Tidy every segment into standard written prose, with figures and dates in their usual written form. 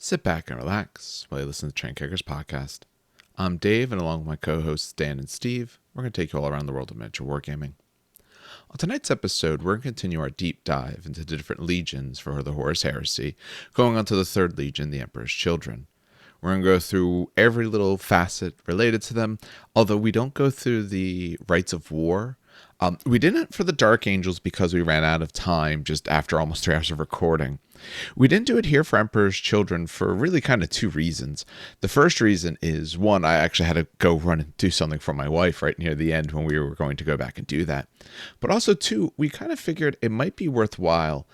Sit back and relax while you listen to Train Kickers podcast. I'm Dave, and along with my co-hosts Dan and Steve, we're going to take you all around the world of miniature wargaming. On tonight's episode, we're going to continue our deep dive into the different legions for the Horus Heresy, going on to the third legion, the Emperor's Children. We're going to go through every little facet related to them, although we don't go through the rites of war. We didn't for the Dark Angels because we ran out of time just after almost 3 hours of recording. We didn't do it here for Emperor's Children for really kind of two reasons. The first reason is, one, I actually had to go run and do something for my wife right near the end when we were going to go back and do that. But also, two, we kind of figured it might be worthwhile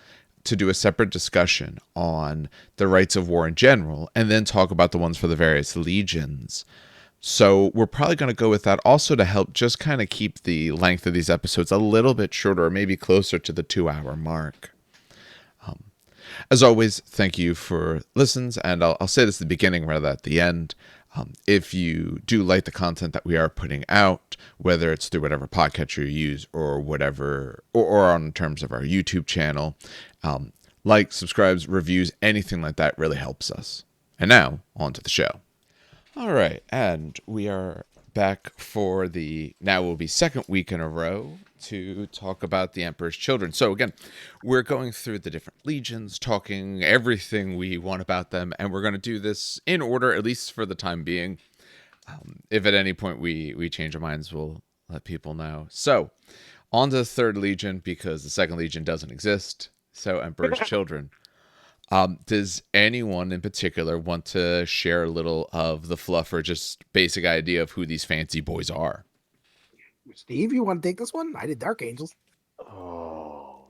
to do a separate discussion on the rites of war in general, and then talk about the ones for the various legions. So we're probably going to go with that also to help just kind of keep the length of these episodes a little bit shorter, or maybe closer to the 2-hour mark. As always, thank you for listens, and I'll say this at the beginning rather than at the end. If you do like the content that we are putting out, whether it's through whatever podcatcher you use or whatever, or on terms of our YouTube channel, like, subscribes, reviews, anything like that really helps us. And now, on to the show. All right, and we are back for the now will be second week in a row to talk about the Emperor's Children. So again, we're going through the different legions, talking everything we want about them, and we're going to do this in order, at least for the time being. If at any point we change our minds, we'll let people know. So, on to the third legion, because the second legion doesn't exist. So, Emperor's Children. Does anyone in particular want to share a little of the fluff or just basic idea of who these fancy boys are? Steve, you want to take this one? I did Dark Angels. Oh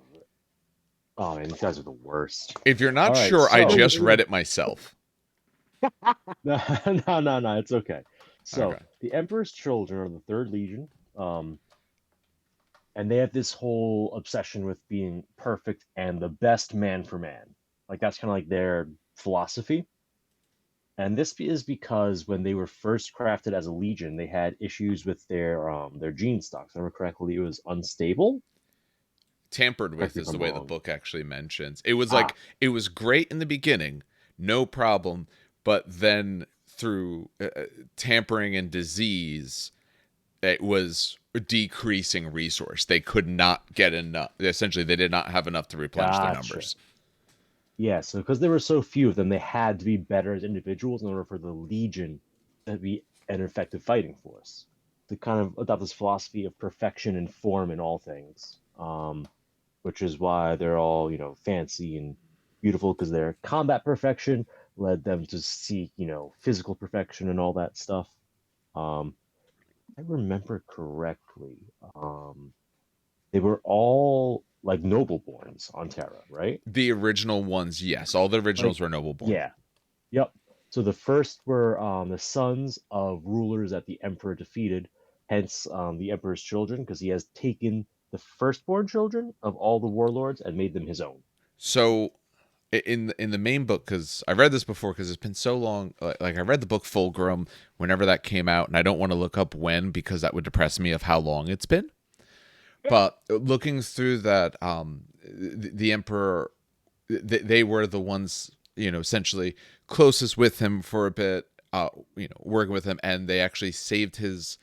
man, these guys are the worst. If you're not All right, sure, I so- just read it myself. No, it's okay. So Okay. the Emperor's Children are the third legion, and they have this whole obsession with being perfect and the best man for man. Like that's kind of like their philosophy. And this is because when they were first crafted as a legion, they had issues with their gene stock. If I remember correctly, it was unstable. Tampered with Correct me is if the I'm way the wrong. book actually mentions. It was like, it was great in the beginning, no problem, but then through tampering and disease, it was a decreasing resource. They could not get enough. Essentially, they did not have enough to replenish their Gotcha. numbers. Yeah, so because there were so few of them, they had to be better as individuals in order for the Legion to be an effective fighting force. To kind of adopt this philosophy of perfection and form in all things, which is why they're all, fancy and beautiful, because their combat perfection led them to seek, physical perfection and all that stuff. I remember correctly, they were all like nobleborns on Terra, right? The original ones, yes. All the originals were noble-born. Yeah. Yep. So the first were the sons of rulers that the emperor defeated, hence the emperor's children, because he has taken the firstborn children of all the warlords and made them his own. So in the main book, because I read this before, because it's been so long, like I read the book Fulgrim whenever that came out, and I don't want to look up when, because that would depress me of how long it's been. But looking through that, the emperor, they were the ones, essentially closest with him for a bit, working with him, and they actually saved his,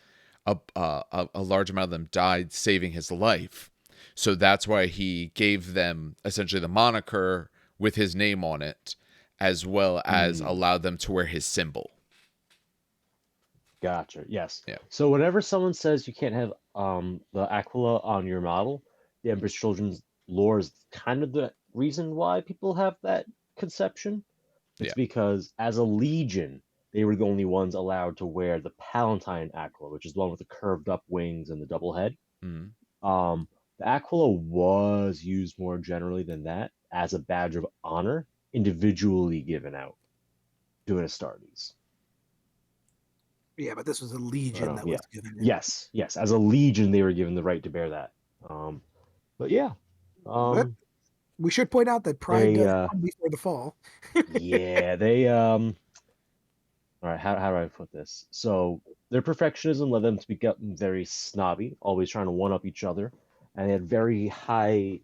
a large amount of them died saving his life. So that's why he gave them essentially the moniker with his name on it, as well as allowed them to wear his symbol. Gotcha. Yes. Yeah. So whenever someone says you can't have the Aquila on your model, the Emperor's Children's lore is kind of the reason why people have that conception. It's because as a legion, they were the only ones allowed to wear the Palatine Aquila, which is the one with the curved up wings and the double head. Mm-hmm. The Aquila was used more generally than that as a badge of honor, individually given out to an Astartes. Yeah, but this was a legion that was given it. Yes. As a legion, they were given the right to bear that. But yeah. But we should point out that pride does come before the fall. Yeah, they all right, how do I put this? So their perfectionism led them to become very snobby, always trying to one up each other, and they had very high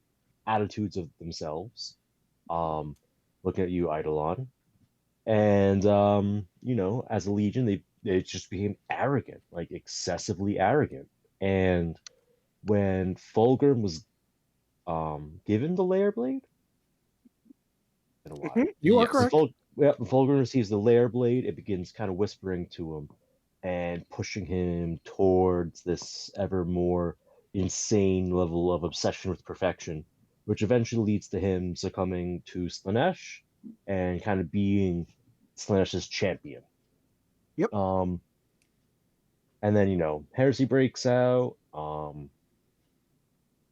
attitudes of themselves. Looking at you, Eidolon. And as a legion, they just became arrogant, like excessively arrogant. And when Fulgrim was given the Lair Blade, in a while, You are Yes. correct. when Fulgrim receives the Lair Blade, it begins kind of whispering to him and pushing him towards this ever more insane level of obsession with perfection, which eventually leads to him succumbing to Slanesh and kind of being Slanesh's champion. Yep. And then, Heresy breaks out.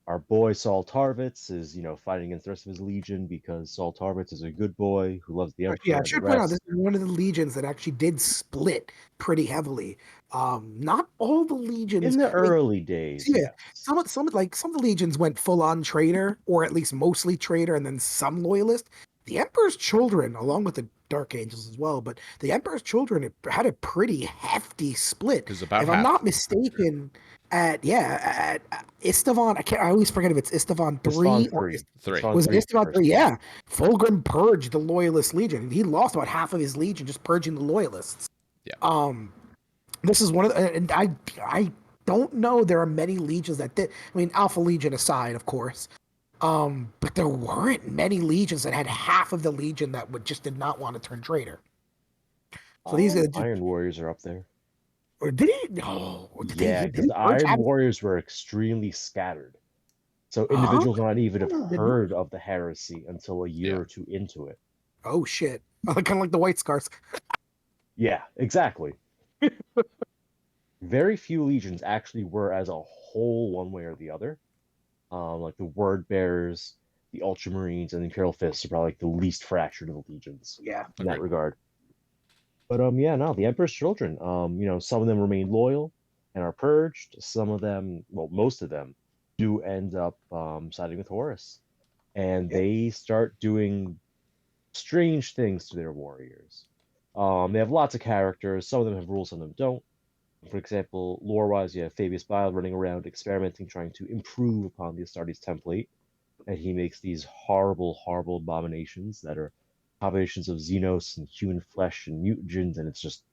Our boy Saul Tarvitz is, fighting against the rest of his legion because Saul Tarvitz is a good boy who loves the Emperor Yeah, I and the should point out this rest. is one of the legions that actually did split pretty heavily. Not all the legions. In the I mean, early days, yeah, yes. some of the legions went full on traitor, or at least mostly traitor, and then some loyalist. The Emperor's Children, along with the Dark Angels as well, but the Emperor's Children had a pretty hefty split. It was about If I'm half. not mistaken, at Istvan, I always forget if it's Istvan 3 or 3. was it Istvan 3? first. Yeah, Fulgrim purged the Loyalist Legion. He lost about half of his legion just purging the Loyalists. Yeah. This is one of the, and I don't know there are many legions that did. I mean, Alpha Legion aside, of course. But there weren't many legions that had half of the legion that just did not want to turn traitor. So these are Iron Warriors are up there. or did he? No, Yeah, because the Iron Warriors were extremely scattered. So individuals might not even have heard of the heresy until a year or two into it. Oh shit! Kind of like the White Scars. Yeah, exactly. Very few legions actually were as a whole one way or the other. Like the Word Bearers, the Ultramarines, and the Imperial Fists are probably like the least fractured of the legions. Yeah, in that regard. But the Emperor's Children. Some of them remain loyal and are purged. Some of them, well, most of them, do end up siding with Horus, and they start doing strange things to their warriors. They have lots of characters. Some of them have rules, some of them don't. For example, lore-wise, you have Fabius Bile running around experimenting, trying to improve upon the Astartes template, and he makes these horrible, horrible abominations that are combinations of Xenos and human flesh and mutagens, and it's just,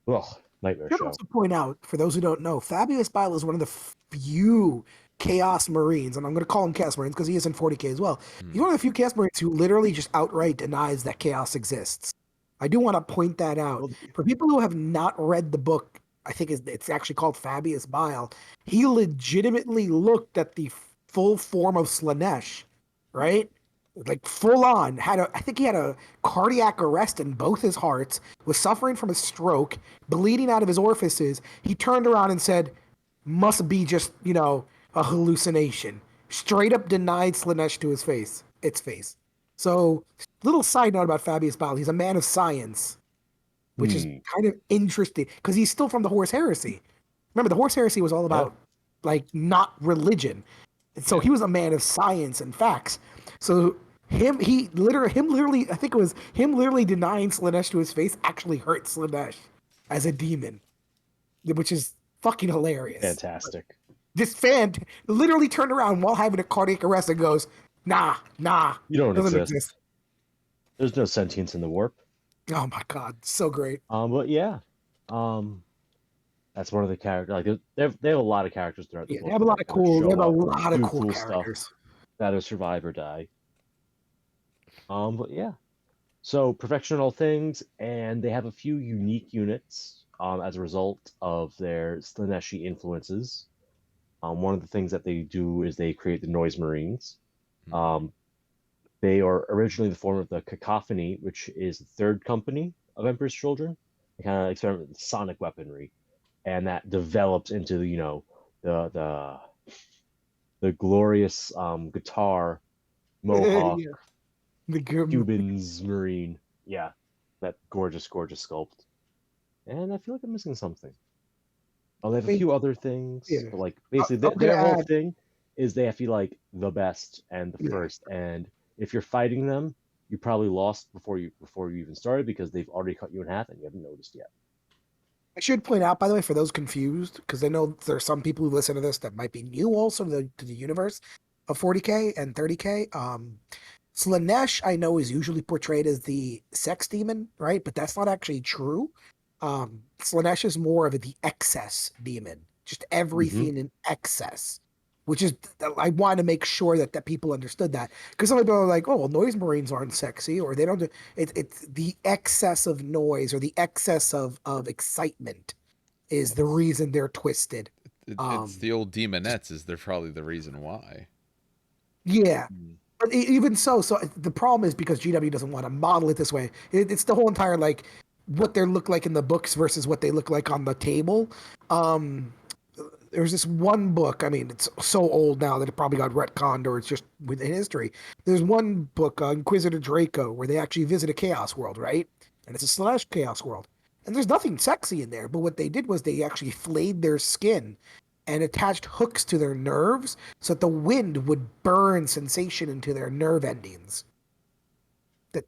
nightmare I should show. also point out, for those who don't know, Fabius Bile is one of the few Chaos Marines, and I'm going to call him Chaos Marines because he is in 40k as well. He's one of the few Chaos Marines who literally just outright denies that Chaos exists. I do want to point that out. For people who have not read the book, I think it's actually called Fabius Bile. He legitimately looked at the full form of Slanesh, right? Like full on. I think he had a cardiac arrest in both his hearts, was suffering from a stroke, bleeding out of his orifices. He turned around and said, "Must be just, a hallucination." Straight up denied Slanesh to his face. Its face. So, little side note about Fabius Bile, he's a man of science, which is kind of interesting because he's still from the Horus Heresy. Remember, the Horus Heresy was all about not religion. And so he was a man of science and facts. So him literally, I think it was him literally denying Slanesh to his face actually hurt Slanesh as a demon, which is fucking hilarious. Fantastic. This fan literally turned around while having a cardiac arrest and goes, nah, you don't doesn't exist. There's no sentience in the warp. Oh my god, so great. But yeah, that's one of the characters. Like they have a lot of characters throughout the book. They have a lot of cool stuff that are survive or die. But yeah, so perfection in all things, and they have a few unique units as a result of their Slaneshi influences. One of the things that they do is they create the Noise Marines. They are originally the form of the Kakophoni, which is the third company of Emperor's Children. They kind of experiment with sonic weaponry, and that develops into the glorious guitar mohawk the Cuban's Marine. Yeah, that gorgeous sculpt. And I feel like I'm missing something. Oh, they have a few other things, but like basically their whole thing is they have to be like the best and the first, and if you're fighting them, you probably lost before you even started because they've already cut you in half and you haven't noticed yet. I should point out, by the way, for those confused, because I know there are some people who listen to this that might be new also to the universe of 40k and 30k. Slanesh, I know, is usually portrayed as the sex demon, right? But that's not actually true. Slanesh is more of the excess demon, just everything in excess, which is, I want to make sure that people understood that. Because some people are like, oh, well, noise marines aren't sexy, or they don't do it's the excess of noise or the excess of excitement is the reason they're twisted. It's the old demonettes is they're probably the reason why. Yeah. But even so the problem is because GW doesn't want to model it this way. It's the whole entire like what they look like in the books versus what they look like on the table. There's this one book. I mean, it's so old now that it probably got retconned or it's just within history. There's one book, Inquisitor Draco, where they actually visit a chaos world, right? And it's a slash chaos world. And there's nothing sexy in there. But what they did was they actually flayed their skin and attached hooks to their nerves so that the wind would burn sensation into their nerve endings. That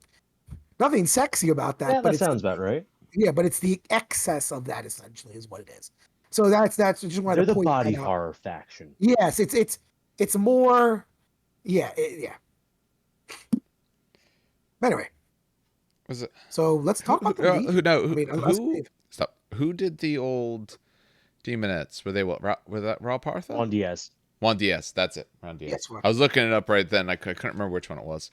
nothing sexy about that. Yeah, but that sounds about right. Yeah, but it's the excess of that essentially is what it is. So that's I just wanted They're to the point body that out. horror faction. Yes, it's more. Yeah, yeah. Anyway, Was it? so let's talk about the Legion. Who? No. I mean, Who? Stop. Who did the old demonettes? Were they what? Were that Raw Partha? On DS. Juan Diaz. That's it. Juan Diaz. Yes, I was looking it up right then. I couldn't remember which one it was.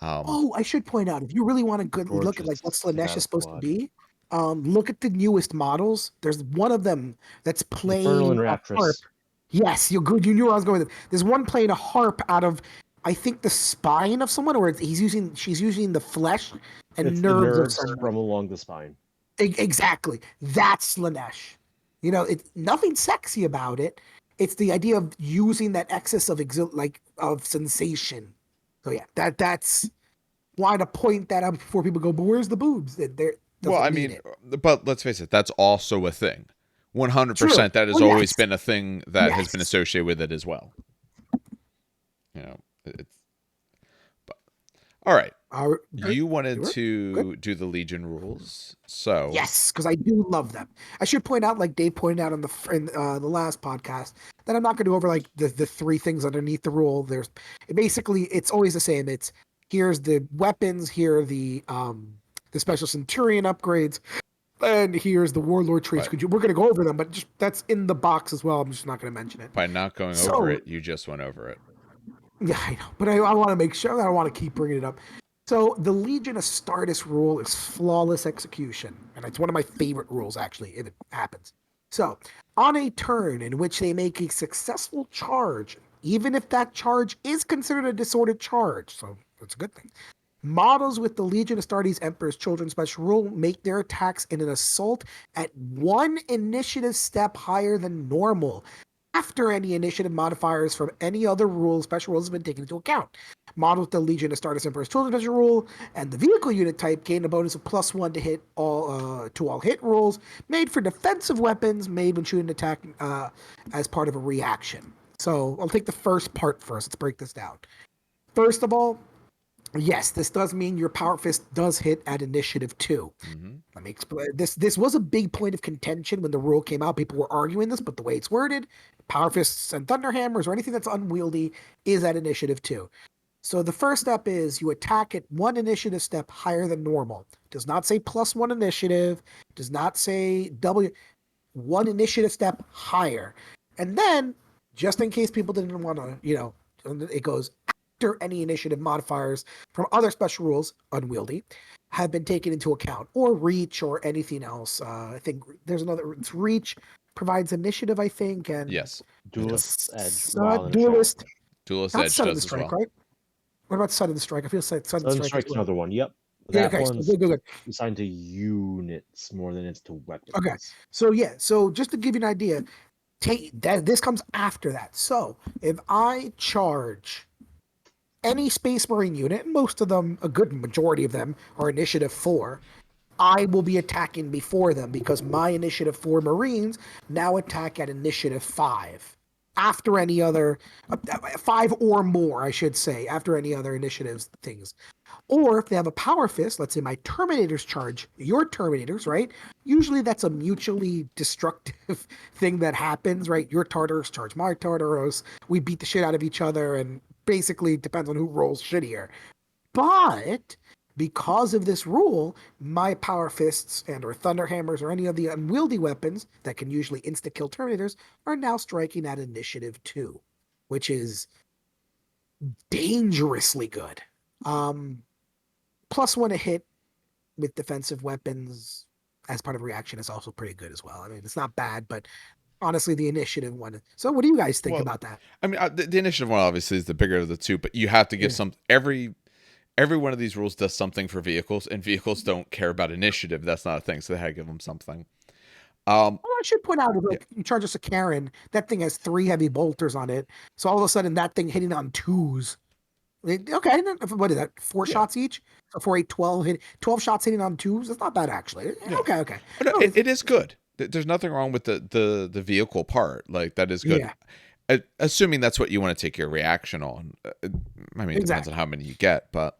Oh, I should point out, if you really want to good look at like what Slanesh is supposed to be, look at the newest models. There's one of them that's playing a harp. Yes, you're good. You knew where I was going with it. There's one playing a harp out of, I think, the spine of someone, or she's using the flesh and it's nerves, the nerves of someone. from along the spine. Exactly. That's Slanesh. You know, it's nothing sexy about it. It's the idea of using that excess of of sensation. So yeah, that's why to point that out before people go, but where's the boobs? Well, I mean, but let's face it, that's also a thing. 100%. That has always been a thing that has been associated with it as well. You know, it's. But, all right. You wanted to do the Legion rules, so yes, because I do love them. I should point out, like Dave pointed out in the last podcast, that I'm not going to go over like the three things underneath the rule. There's basically it's always the same. It's here's the weapons, here are the special Centurion upgrades, and here's the Warlord Traits. We're going to go over them, but just that's in the box as well. I'm just not going to mention it. By not going over it, you just went over it. Yeah, I know, but I want to make sure that I want to keep bringing it up. So the Legion Astartes rule is flawless execution, and it's one of my favorite rules, actually, if it happens. So, on a turn in which they make a successful charge, even if that charge is considered a disordered charge, so that's a good thing, models with the Legion Astartes Emperor's Children special rule make their attacks in an assault at one initiative step higher than normal, after any initiative modifiers from any other rule, special rules have been taken into account. Models with the Legion Astartes Emperor's Children special rule and the vehicle unit type gain a bonus of +1 to hit all hit rolls made for defensive weapons made when shooting an attack as part of a reaction. So I'll take the first part first. Let's break this down. First of all, yes, this does mean your Power Fist does hit at initiative 2. Mm-hmm. Let me explain. This was a big point of contention when the rule came out. People were arguing this, but the way it's worded, Power Fists and Thunderhammers or anything that's unwieldy is at initiative 2. So the first step is you attack at one initiative step higher than normal. Does not say +1 initiative. Does not say one initiative step higher. And then, just in case people didn't want to, it goes after any initiative modifiers from other special rules, unwieldy, have been taken into account, or reach or anything else. I think there's another. It's reach provides initiative, I think, and yes, duelist edge, duelist edge does as well. Right? What about Sun of the Strike? I feel like Sun of the Strike is another one. Yep. That one's good. Assigned to units more than it's to weapons. Okay. So just to give you an idea, this comes after that. So if I charge any Space Marine unit, most of them, a good majority of them, are initiative 4, I will be attacking before them because my initiative 4 Marines now attack at initiative 5. After any other 5 or more, I should say, after any other initiatives things. Or if they have a Power Fist, let's say my Terminators charge your Terminators, right? Usually that's a mutually destructive thing that happens, right? Your Tartaros charge my Tartaros. We beat the shit out of each other and basically depends on who rolls shittier. But because of this rule, my power fists and or thunder hammers or any of the unwieldy weapons that can usually insta kill Terminators are now striking at initiative 2, which is dangerously good. +1 a hit with defensive weapons as part of reaction is also pretty good as well. I mean, it's not bad, but honestly, the initiative one. So, what do you guys think Well, about that? I mean, the initiative one obviously is the bigger of the two, but you have to give Yeah. some every one of these rules does something for vehicles, and vehicles don't care about initiative. That's not a thing, so they had to give them something. Well, I should point out, Yeah. like, you charge us a Karen, that thing has 3 heavy bolters on it. So all of a sudden, that thing hitting on 2s. Okay, what is that? 4 Yeah. shots each? So 4, 8, 12, 12 shots hitting on 2s. That's not bad, actually. Yeah. Okay. Oh, no, No, it is good. There's nothing wrong with the vehicle part. Like, that is good. yeah, Assuming that's what you want to take your reaction on. I mean, it depends on exactly. how many you get, but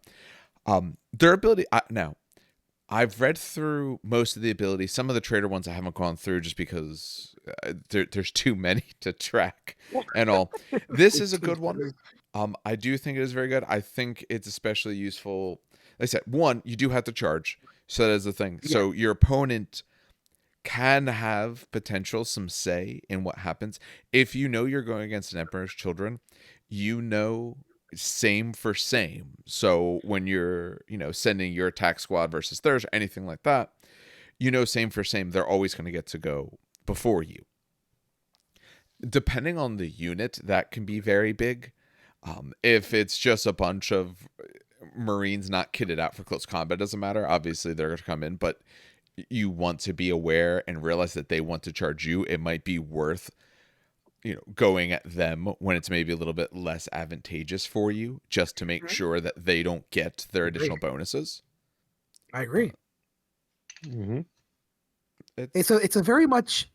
their ability. Now, I've read through most of the abilities. Some of the trader ones I haven't gone through just because there's too many to track and all. This is a good one. I do think it is very good. I think it's especially useful. Like I said, one, you do have to charge, so that is the thing. Yeah. So your opponent can have potential some say in what happens. If you know you're going against an Emperor's Children, you know same for same. So when you're, sending your attack squad versus theirs or anything like that, same for same, they're always going to get to go before you. Depending on the unit, that can be very big. If it's just a bunch of Marines not kitted out for close combat, doesn't matter. Obviously, they're going to come in, but you want to be aware and realize that they want to charge you. It might be worth, going at them when it's maybe a little bit less advantageous for you, just to make sure that they don't get their additional bonuses. I agree. Mm-hmm. It's a very much,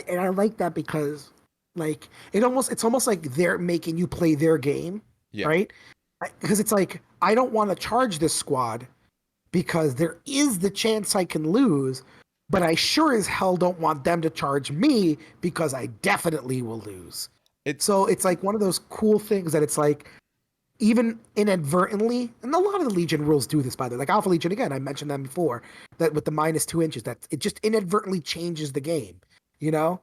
and I like that because, like, it's almost like they're making you play their game, Yeah. right? Because it's like, I don't want to charge this squad because there is the chance I can lose, but I sure as hell don't want them to charge me because I definitely will lose. So it's like one of those cool things that it's like, even inadvertently, and a lot of the Legion rules do this, by the way. Like Alpha Legion, again, I mentioned them before, that with the -2 inches, that it just inadvertently changes the game, Yeah.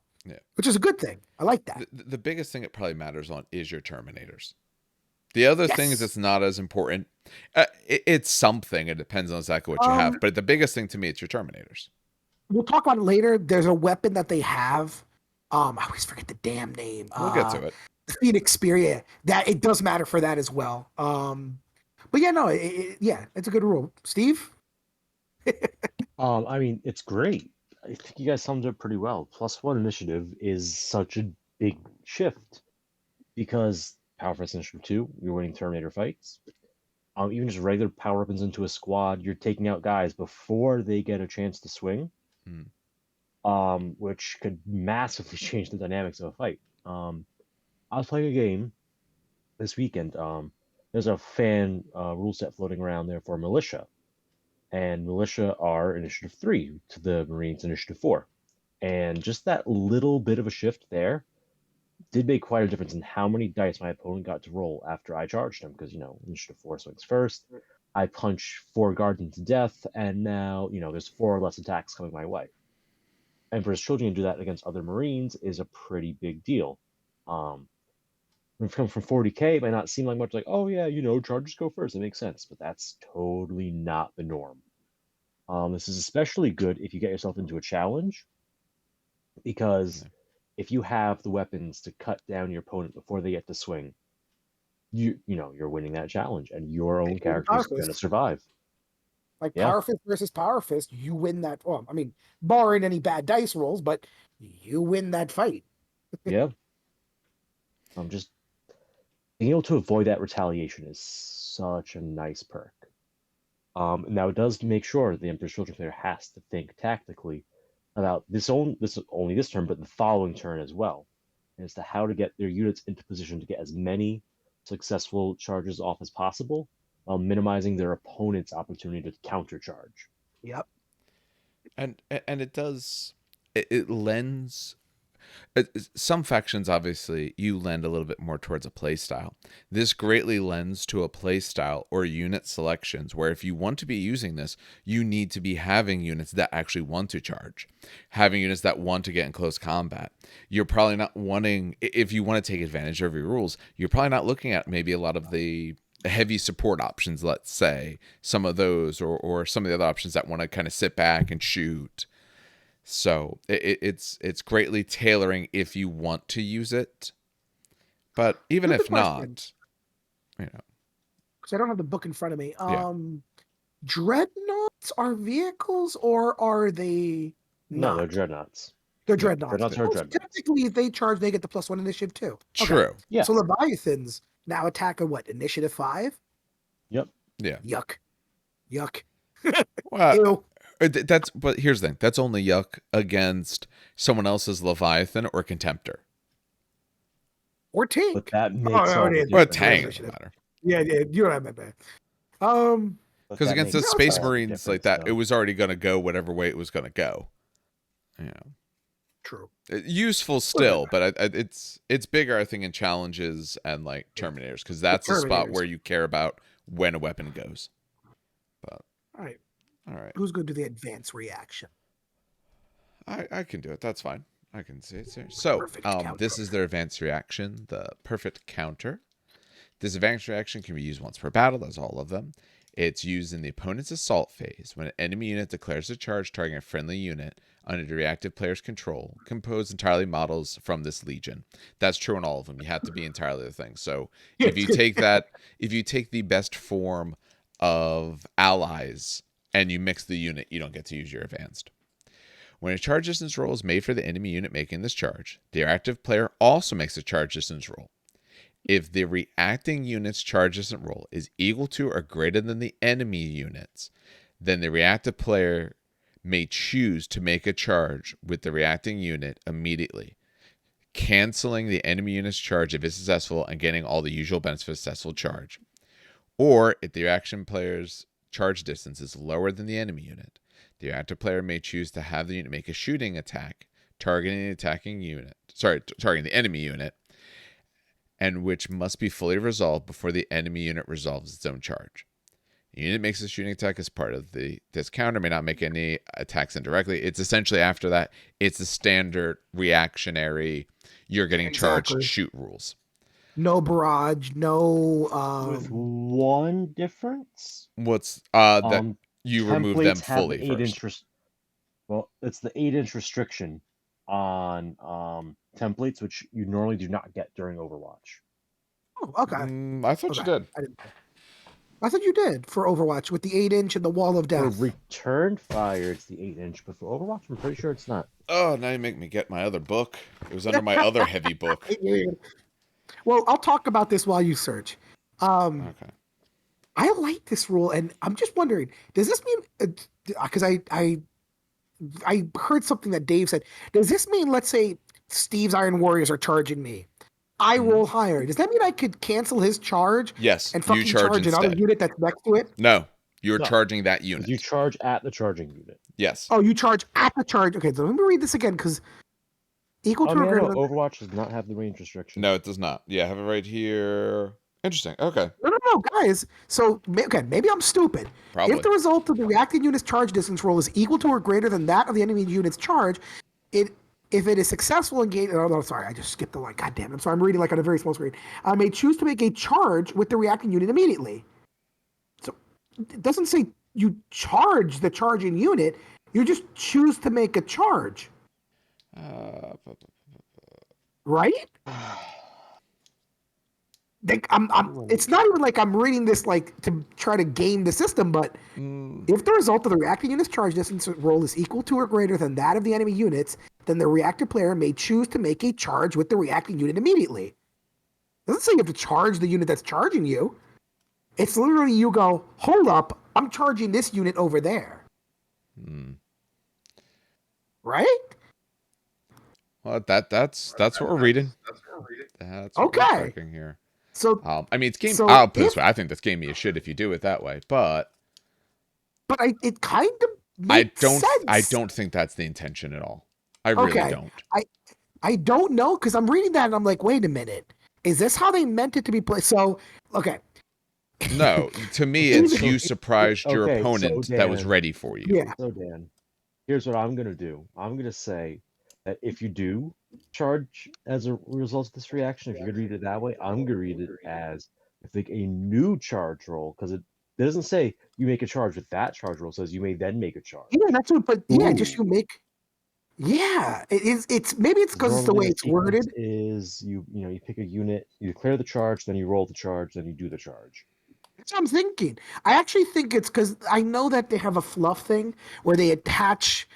Which is a good thing. I like that. The biggest thing it probably matters on is your Terminators. The other thing is it's not as important. It's something. It depends on exactly what you have. But the biggest thing to me, it's your Terminators. We'll talk about it later. There's a weapon that they have. I always forget the damn name. We'll get to it. Phoenix Spear, yeah. That it does matter for that as well. But yeah, no, it's a good rule. Steve? I mean, it's great. I think you guys summed it up pretty well. +1 initiative is such a big shift because Power Fist Initiative 2, you're winning Terminator fights. Even just regular power weapons into a squad, you're taking out guys before they get a chance to swing, which could massively change the dynamics of a fight. I was playing a game this weekend. There's a fan rule set floating around there for Militia. And Militia are Initiative 3 to the Marines Initiative 4. And just that little bit of a shift there did make quite a difference in how many dice my opponent got to roll after I charged him. Because, Initiative 4 swings first. I punch 4 guards into death, and now, there's 4 less attacks coming my way. And for his children to do that against other Marines is a pretty big deal. When it comes from 40k, it might not seem like much, like, oh yeah, charges go first. It makes sense, but that's totally not the norm. This is especially good if you get yourself into a challenge, because if you have the weapons to cut down your opponent before they get to swing, you're winning that challenge, and your own character is going to survive. Like Power Fist versus Power Fist, you win that. Well, I mean, barring any bad dice rolls, but you win that fight. Yeah. I'm just being able to avoid that retaliation is such a nice perk. Now it does make sure the Emperor's Children player has to think tactically about only this turn, but the following turn as well, as to how to get their units into position to get as many successful charges off as possible, while minimizing their opponent's opportunity to countercharge. Yep. And it does, it lends, Some factions, obviously, you lend a little bit more towards a play style. This greatly lends to a play style or unit selections where if you want to be using this, you need to be having units that actually want to charge, having units that want to get in close combat. You're probably not wanting, if you want to take advantage of your rules, you're probably not looking at maybe a lot of the heavy support options, let's say, some of those, or some of the other options that want to kind of sit back and shoot. So it's greatly tailoring if you want to use it, but even Here's if the question. not, you know, Because I don't have the book in front of me. Yeah. Dreadnoughts are vehicles, or are they No, not? they're dreadnoughts. They're dreadnoughts. Dreadnoughts are Oh, dreadnoughts. technically, if they charge, they get the +1 initiative too. Okay. true. Yeah. So Leviathans now attack at what, initiative 5? Yep. Yeah. Yuck. Well, Ew. but here's the thing. That's only yuck against someone else's Leviathan or Contemptor. Or Tank. But that makes no, all it the is. Or a difference. tank, Initiative. doesn't matter. Yeah, you don't have that bad. But Because that against the makes Space all the Marines like difference, that, though. it was already going to go whatever way it was going to go. You know. True. Useful still, but it's bigger, I think, in challenges and like Terminators, because that's the spot Terminators. where you care about when a weapon goes. But All right. all right, Who's going to do the advance reaction? I can do it. That's fine. I can see it here. So Perfect counter. this is their advanced reaction, the perfect counter. This advanced reaction can be used once per battle, as all of them. It's used in the opponent's assault phase when an enemy unit declares a charge targeting a friendly unit under the reactive player's control, composed entirely models from this legion. That's true in all of them. You have to be entirely the thing. So if you take that, if you take the best form of allies and you mix the unit, you don't get to use your advanced. When a charge distance roll is made for the enemy unit making this charge, the active player also makes a charge distance roll. If the reacting unit's charge distance roll is equal to or greater than the enemy unit's, then the reactive player may choose to make a charge with the reacting unit immediately, canceling the enemy unit's charge if it's successful and getting all the usual benefits of a successful charge. Or if the reaction player's charge distance is lower than the enemy unit, the reactive player may choose to have the unit make a shooting attack targeting the enemy unit, and which must be fully resolved before the enemy unit resolves its own charge. The unit makes a shooting attack as part of this counter, may not make any attacks indirectly. It's essentially after that, it's the standard reactionary, you're getting charged, shoot rules. No barrage, no With one difference. What's that you remove them templates have fully the 8 first. inch well, it's the 8-inch restriction on templates, which you normally do not get during Overwatch. Oh, okay. I thought you did. I thought you did for Overwatch with the 8-inch and the wall of For death. return fire, it's the 8-inch, but for Overwatch, I'm pretty sure it's not. Oh, now you make me get my other book. It was under my other heavy book. Well, I'll talk about this while you search. Okay. I like this rule, and I'm just wondering, does this mean, because I heard something that Dave said, does this mean, let's say Steve's Iron Warriors are charging me, I roll higher, does that mean I could cancel his charge? Yes, And fucking you charge another instead. unit that's next to it? No, you're No. charging that unit. You charge at the charging unit. Yes. Oh, you charge at the charge. Okay, so let me read this again, because equal to or No, greater than... Overwatch does not have the range restriction. No, it does not. Yeah, I have it right here. Interesting. Okay. No, guys. So, okay, maybe I'm stupid. Probably. If the result of the reacting unit's charge distance roll is equal to or greater than that of the enemy unit's charge, if it is successful in game... Oh, no, sorry, I just skipped the line. God damn it. I'm sorry, I'm reading like on a very small screen. I may choose to make a charge with the reacting unit immediately. So, it doesn't say you charge the charging unit. You just choose to make a charge. Right? It's not even like I'm reading this like to try to game the system, but if the result of the reacting unit's charge distance roll is equal to or greater than that of the enemy units, then the reactive player may choose to make a charge with the reacting unit immediately. It doesn't say you have to charge the unit that's charging you. It's literally you go, hold up, I'm charging this unit over there. Right? Well, that's what we're reading. That's what we're Okay. checking here. So, I mean, it's game. so I'll put it if- this way. I think that's game me a shit if you do it that way, but but it kind of makes sense. I don't think that's the intention at all. I really Okay. don't. I don't know, because I'm reading that and I'm like, wait a minute. Is this how they meant it to be played? So, okay. No, to me, it's you surprised your Okay, so opponent that was Dan, ready for you. Yeah. so Dan, here's what I'm gonna do. I'm gonna say that if you do charge as a result of this reaction, if you're gonna read it that way, I'm gonna read it as I think a new charge roll, because it doesn't say you make a charge with that charge roll. It says you may then make a charge. Yeah, that's what, but yeah, just Ooh. you make. Yeah, it's maybe it's because it's the way Normally the it's worded. sequence is you pick a unit, you declare the charge, then you roll the charge, then you do the charge. That's what I'm thinking. I actually think it's because I know that they have a fluff thing where they attach.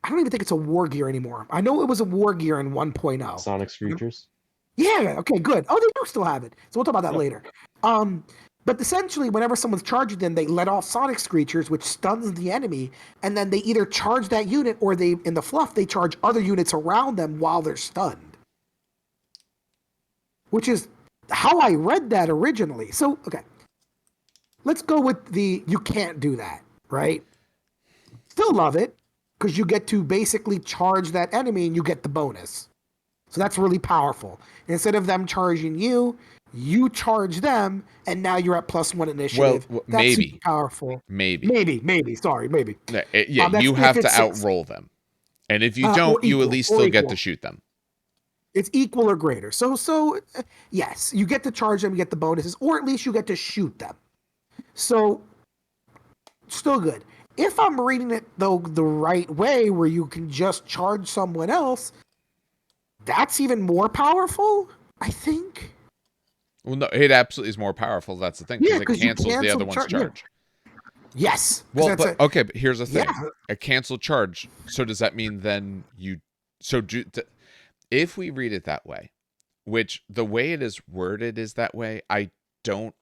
I don't even think it's a war gear anymore. I know it was a war gear in 1.0. Sonic Screechers. Yeah, okay, good. Oh, they do still have it. So we'll talk about that Yep. later. But essentially, whenever someone's charging them, they let off sonic screechers, which stuns the enemy, and then they either charge that unit or they, in the fluff, they charge other units around them while they're stunned. Which is how I read that originally. So, okay. Let's go with the you can't do that, right? Still love it, because you get to basically charge that enemy and you get the bonus. So that's really powerful. Instead of them charging you, you charge them, and now you're at +1 initiative. Well, that's maybe. super powerful. Maybe. Maybe. Sorry, maybe. Yeah, That's you if have to it's six. outroll them. And if you Or don't, you at equal, least or still get equal. to shoot them. It's equal or greater. So yes, you get to charge them, you get the bonuses, or at least you get to shoot them. So still good. If I'm reading it though the right way, where you can just charge someone else, that's even more powerful, I think. Well, no, it absolutely is more powerful. That's the thing, Yeah, because it cancels the other one's charge. Yeah. Yes. Well, but here's the thing: Yeah. a canceled charge. So does that mean then you? So if we read it that way, which the way it is worded is that way, I don't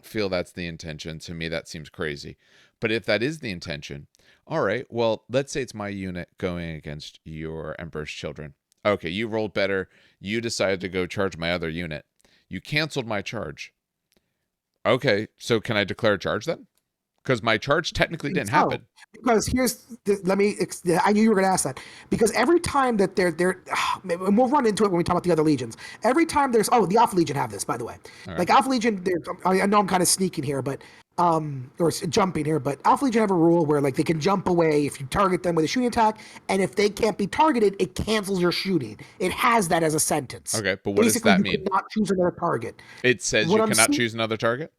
feel that's the intention. To me, that seems crazy. But if that is the intention, all right. Well, let's say it's my unit going against your Emperor's Children. Okay, you rolled better. You decided to go charge my other unit. You canceled my charge. Okay, so can I declare a charge then? Because my charge technically didn't happen. Because I knew you were going to ask that. Because every time that and we'll run into it when we talk about the other legions. Every time the Alpha Legion have this, by the way. All right. Like Alpha Legion, I know I'm kind of sneaking here, but or jumping here, but Alpha Legion have a rule where like they can jump away if you target them with a shooting attack, and if they can't be targeted, it cancels your shooting. It has that as a sentence. Okay, but what does that mean? You cannot choose another target. It says you cannot choose another target?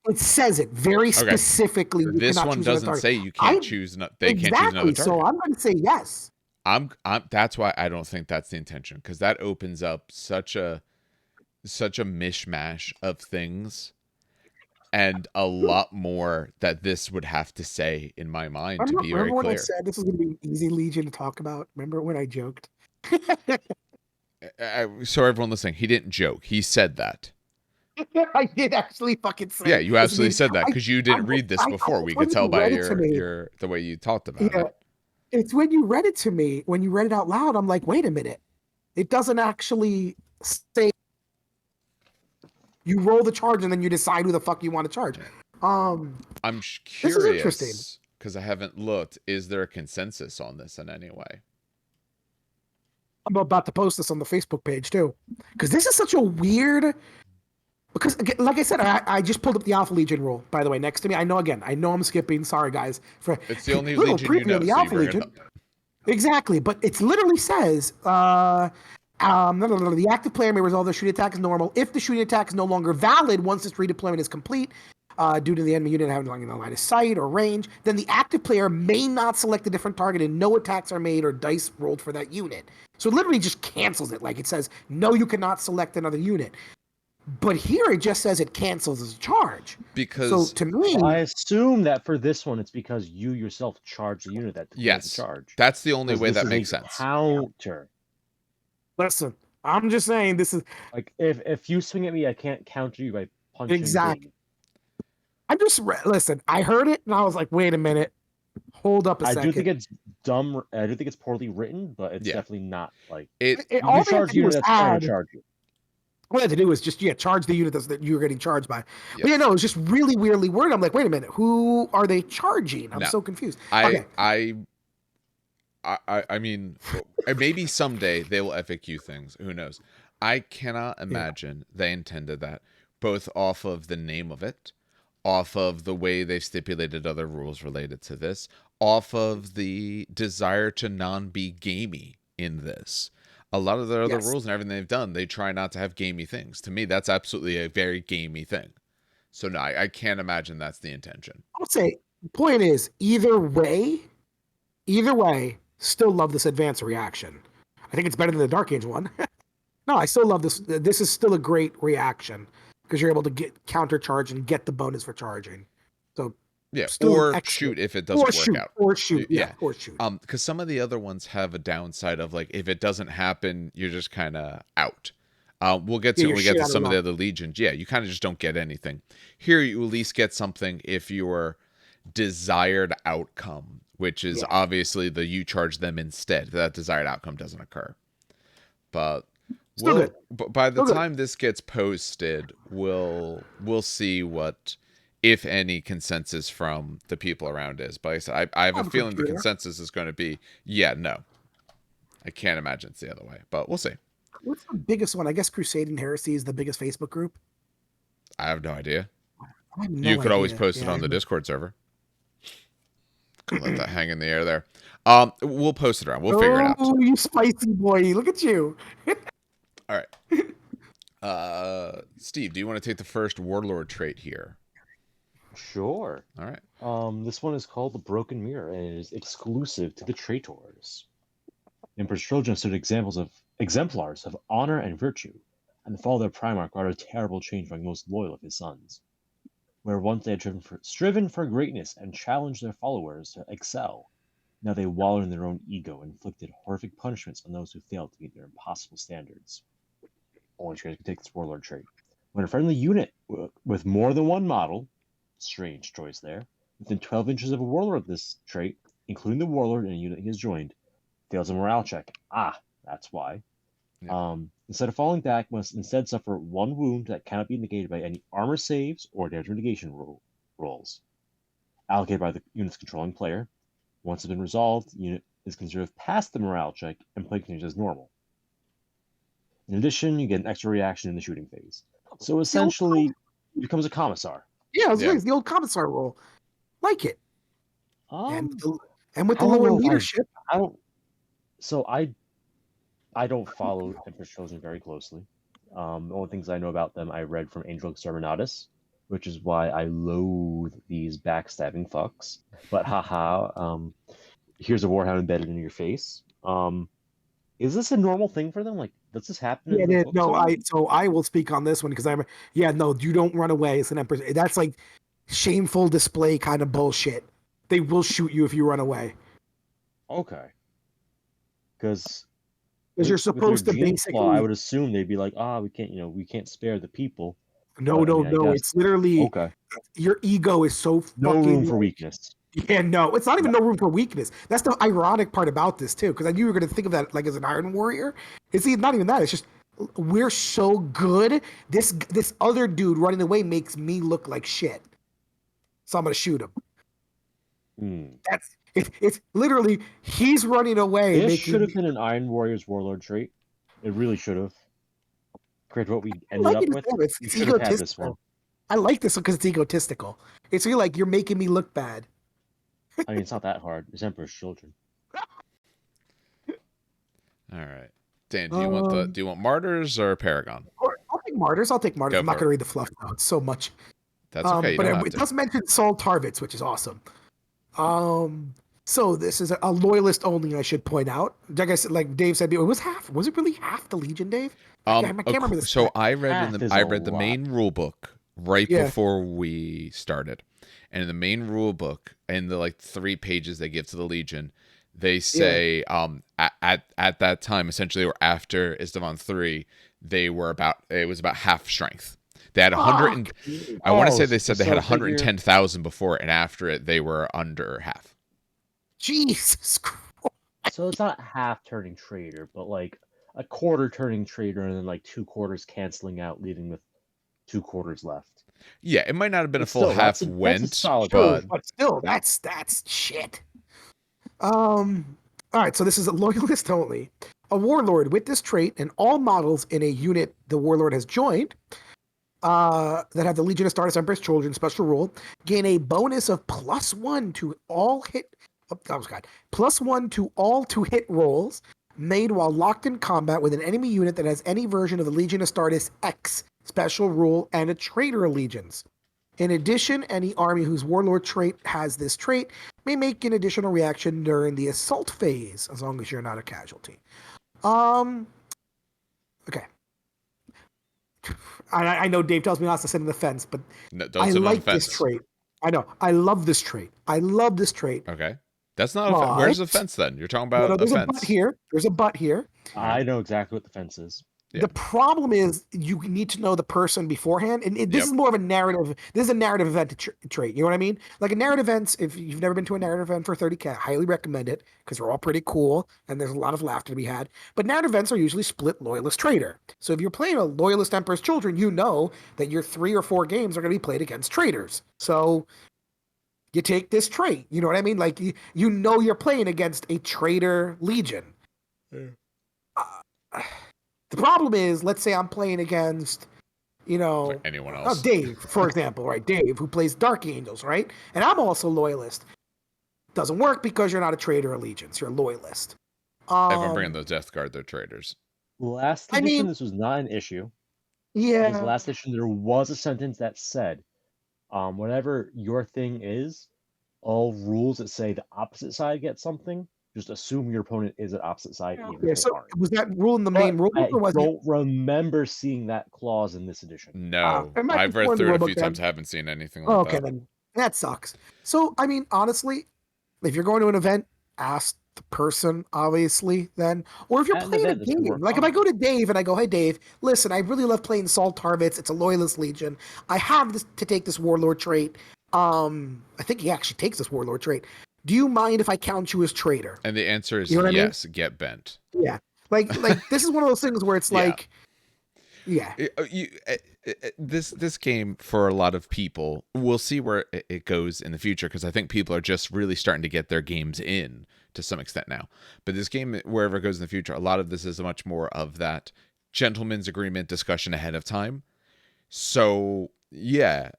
It says it very specifically. This one doesn't say you can't choose. They can't choose another target. So I'm going to say yes. That's why I don't think that's the intention, because that opens up such a mishmash of things, and a lot more that this would have to say in my mind to be very clear. Remember when I said this was going to be an easy Legion to talk about? Remember when I joked? So everyone listening, he didn't joke. He said that. I did actually fucking say. Yeah, you absolutely said that, because you didn't read this before. We could tell by the way you talked about it. It's when you read it to me, when you read it out loud, I'm like, wait a minute. It doesn't actually say you roll the charge and then you decide who the fuck you want to charge. I'm curious. This is interesting, because I haven't looked. Is there a consensus on this in any way? I'm about to post this on the Facebook page too, because this is such a weird. Because, like I said, I just pulled up the Alpha Legion rule, by the way, next to me. I know I'm skipping. Sorry, guys. It's the only Legion you know, the Alpha Legion. Exactly, but it literally says, the active player may resolve their shooting attack as normal if the shooting attack is no longer valid once its redeployment is complete, due to the enemy unit having no line of sight or range. Then the active player may not select a different target, and no attacks are made or dice rolled for that unit. So it literally just cancels it. Like it says, no, you cannot select another unit. But here it just says it cancels as a charge. Because so to me, I assume that for this one, it's because you yourself charge the unit that declares the charge. That's the only way that makes sense. Counter. Listen, I'm just saying this is like if you swing at me, I can't counter you by punching. Exactly. Listen. I heard it and I was like, wait a minute, hold up a second. I do think it's dumb. I do think it's poorly written, but it's definitely not like all they have to do is add. Charge you. All I had to do was just charge the unit that you were getting charged by. Yep. But it was just really weirdly worded. I'm like, wait a minute, who are they charging? I'm so confused. I mean, maybe someday they will FAQ things. Who knows? I cannot imagine they intended that, both off of the name of it, off of the way they've stipulated other rules related to this, off of the desire to be gamey in this. A lot of their other Yes. rules and everything they've done, they try not to have gamey things. To me, that's absolutely a very gamey thing. So no, I can't imagine that's the intention. I'll say, the point is, either way, still love this advanced reaction. I think it's better than the Dark Age one. No, I still love this. This is still a great reaction because you're able to get counter charge and get the bonus for charging. So yeah, still or excellent. shoot if it doesn't work out. Or shoot, yeah, or shoot. Because some of the other ones have a downside of like if it doesn't happen, you're just kind of out. We'll get to when we get to some of the other legions. Yeah, you kind of just don't get anything. Here, you at least get something if your desired outcome, which is obviously the you charge them instead. That desired outcome doesn't occur. But by the time this gets posted, we'll see what, if any, consensus from the people around is. But like I said, I have a feeling the consensus is going to be, no. I can't imagine it's the other way, but we'll see. What's the biggest one? I guess Crusade and Heresy is the biggest Facebook group. I have no idea. You could always post it on the Discord server. Could let that hang in the air there. We'll post it around. We'll figure it out. Oh, you spicy boy. Look at you. All right. Steve, do you want to take the first Warlord trait here? Sure. All right. This one is called the Broken Mirror, and it is exclusive to the Traitors. Emperor's children stood exemplars of honor and virtue, and the fall of their Primarch brought a terrible change among the most loyal of his sons. Where once they had striven for greatness and challenged their followers to excel, now they wallowed in their own ego and inflicted horrific punishments on those who failed to meet their impossible standards. Only traders can take this Warlord trait. When a friendly unit with more than one model, strange choice there, within 12 inches of a Warlord of this trait, including the Warlord and a unit he has joined, fails a morale check. That's why. Yeah. Instead of falling back, must instead suffer one wound that cannot be negated by any armor saves or damage mitigation rolls. Allocated by the unit's controlling player. Once it's been resolved, the unit is considered past the morale check and play continues as normal. In addition, you get an extra reaction in the shooting phase. So essentially, it becomes a commissar. Yeah, it's the old commissar role. Like it. And with the lower leadership. I don't follow Emperor's Children very closely. The only things I know about them I read from Angel Exterminatus, which is why I loathe these backstabbing fucks. But here's a Warhound embedded in your face. Is this a normal thing for them? Like, does this happen? I will speak on this one because you don't run away. It's an Emperor. That's like shameful display kind of bullshit. They will shoot you if you run away. Okay. Because you're supposed to basically. I would assume they'd be like, we can't spare the people. No. It's literally your ego is so no room for weakness. Yeah, no, it's not even no room for weakness. That's the ironic part about this too, because I knew you were going to think of that like as an Iron Warrior. It's not even that. It's just we're so good. This other dude running away makes me look like shit, so I'm going to shoot him. It's literally he's running away. This should have been an Iron Warrior's Warlord trait. It really should have. Compared to what we ended up with, you should have had this one. I like this one because it's egotistical. It's really like you're making me look bad. I mean, it's not that hard. It's Emperor's Children. All right, Dan, do you want Martyrs or Paragon? I'll take Martyrs. I'm not going to read the fluff notes so much. That's okay. But it does mention Saul Tarvitz, which is awesome. So this is a loyalist only. I should point out. Like I said, like Dave said, it was half. Was it really half the Legion, Dave? I can't remember this. So I read the main rule book right before we started. And in the main rule book, in the 3 pages they give to the Legion, they say at that time, essentially, or after Istvan 3, it was about half strength. They had 100. I want to say they said they had 110,000 before, and after it, they were under half. Jesus Christ! So it's not half turning traitor, but like a quarter turning traitor, and then like 2 quarters canceling out, leaving with 2 quarters left. Yeah, it might not have been a full half went, but still, that's shit. All All right, so this is a loyalist only. A warlord with this trait and all models in a unit the warlord has joined that have the Legion of Stardust Empress Children special rule gain a bonus of +1 to all hit. Oh God! +1 to all to hit rolls made while locked in combat with an enemy unit that has any version of the Legion of Stardust X special rule and a traitor allegiance. In addition, any army whose warlord trait has this trait may make an additional reaction during the assault phase, as long as you're not a casualty. Okay. I know Dave tells me not to sit on the fence, but No, don't I sit on the like fence. this trait. I know. I love this trait. Okay. That's not a where's the fence then? You're talking about there's a a fence. butt here. There's a butt here. I know exactly what the fence is. Yeah. The problem is you need to know the person beforehand, and this is more of a narrative. This is a narrative event trait. You know what I mean? Like a narrative events. If you've never been to a narrative event for 30K, I highly recommend it because they're all pretty cool and there's a lot of laughter to be had. But narrative events are usually split loyalist traitor. So if you're playing a loyalist Emperor's Children, you know that your 3 or 4 games are going to be played against traitors. So you take this trait. You know what I mean? Like you know you're playing against a traitor legion. The problem is, let's say I'm playing against, Like anyone else. Dave, for example, right? Dave, who plays Dark Angels, right? And I'm also loyalist. Doesn't work because you're not a traitor allegiance. You're a loyalist. If I'm bringing the Death Guard, they're traitors. Last edition, this was not an issue. Yeah. Because last edition, there was a sentence that said, whatever your thing is, all rules that say the opposite side gets something, just assume your opponent is at opposite side. Yeah, so was that rule in the main rule book, or was I don't remember seeing that clause in this edition. No, I've read through it a few times. Haven't seen anything like that. Okay, then that sucks. So, I mean, honestly, if you're going to an event, ask the person, obviously, then. Or if you're playing a game, like if I go to Dave and I go, hey, Dave, listen, I really love playing Saul Tarvitz. It's a loyalist legion. I have to take this warlord trait. I think he actually takes this warlord trait. Do you mind if I count you as traitor? And the answer is yes. I mean? Get bent. Yeah, like this is one of those things where it's like, this game for a lot of people, we'll see where it goes in the future because I think people are just really starting to get their games in to some extent now. But this game, wherever it goes in the future, a lot of this is much more of that gentleman's agreement discussion ahead of time. So yeah.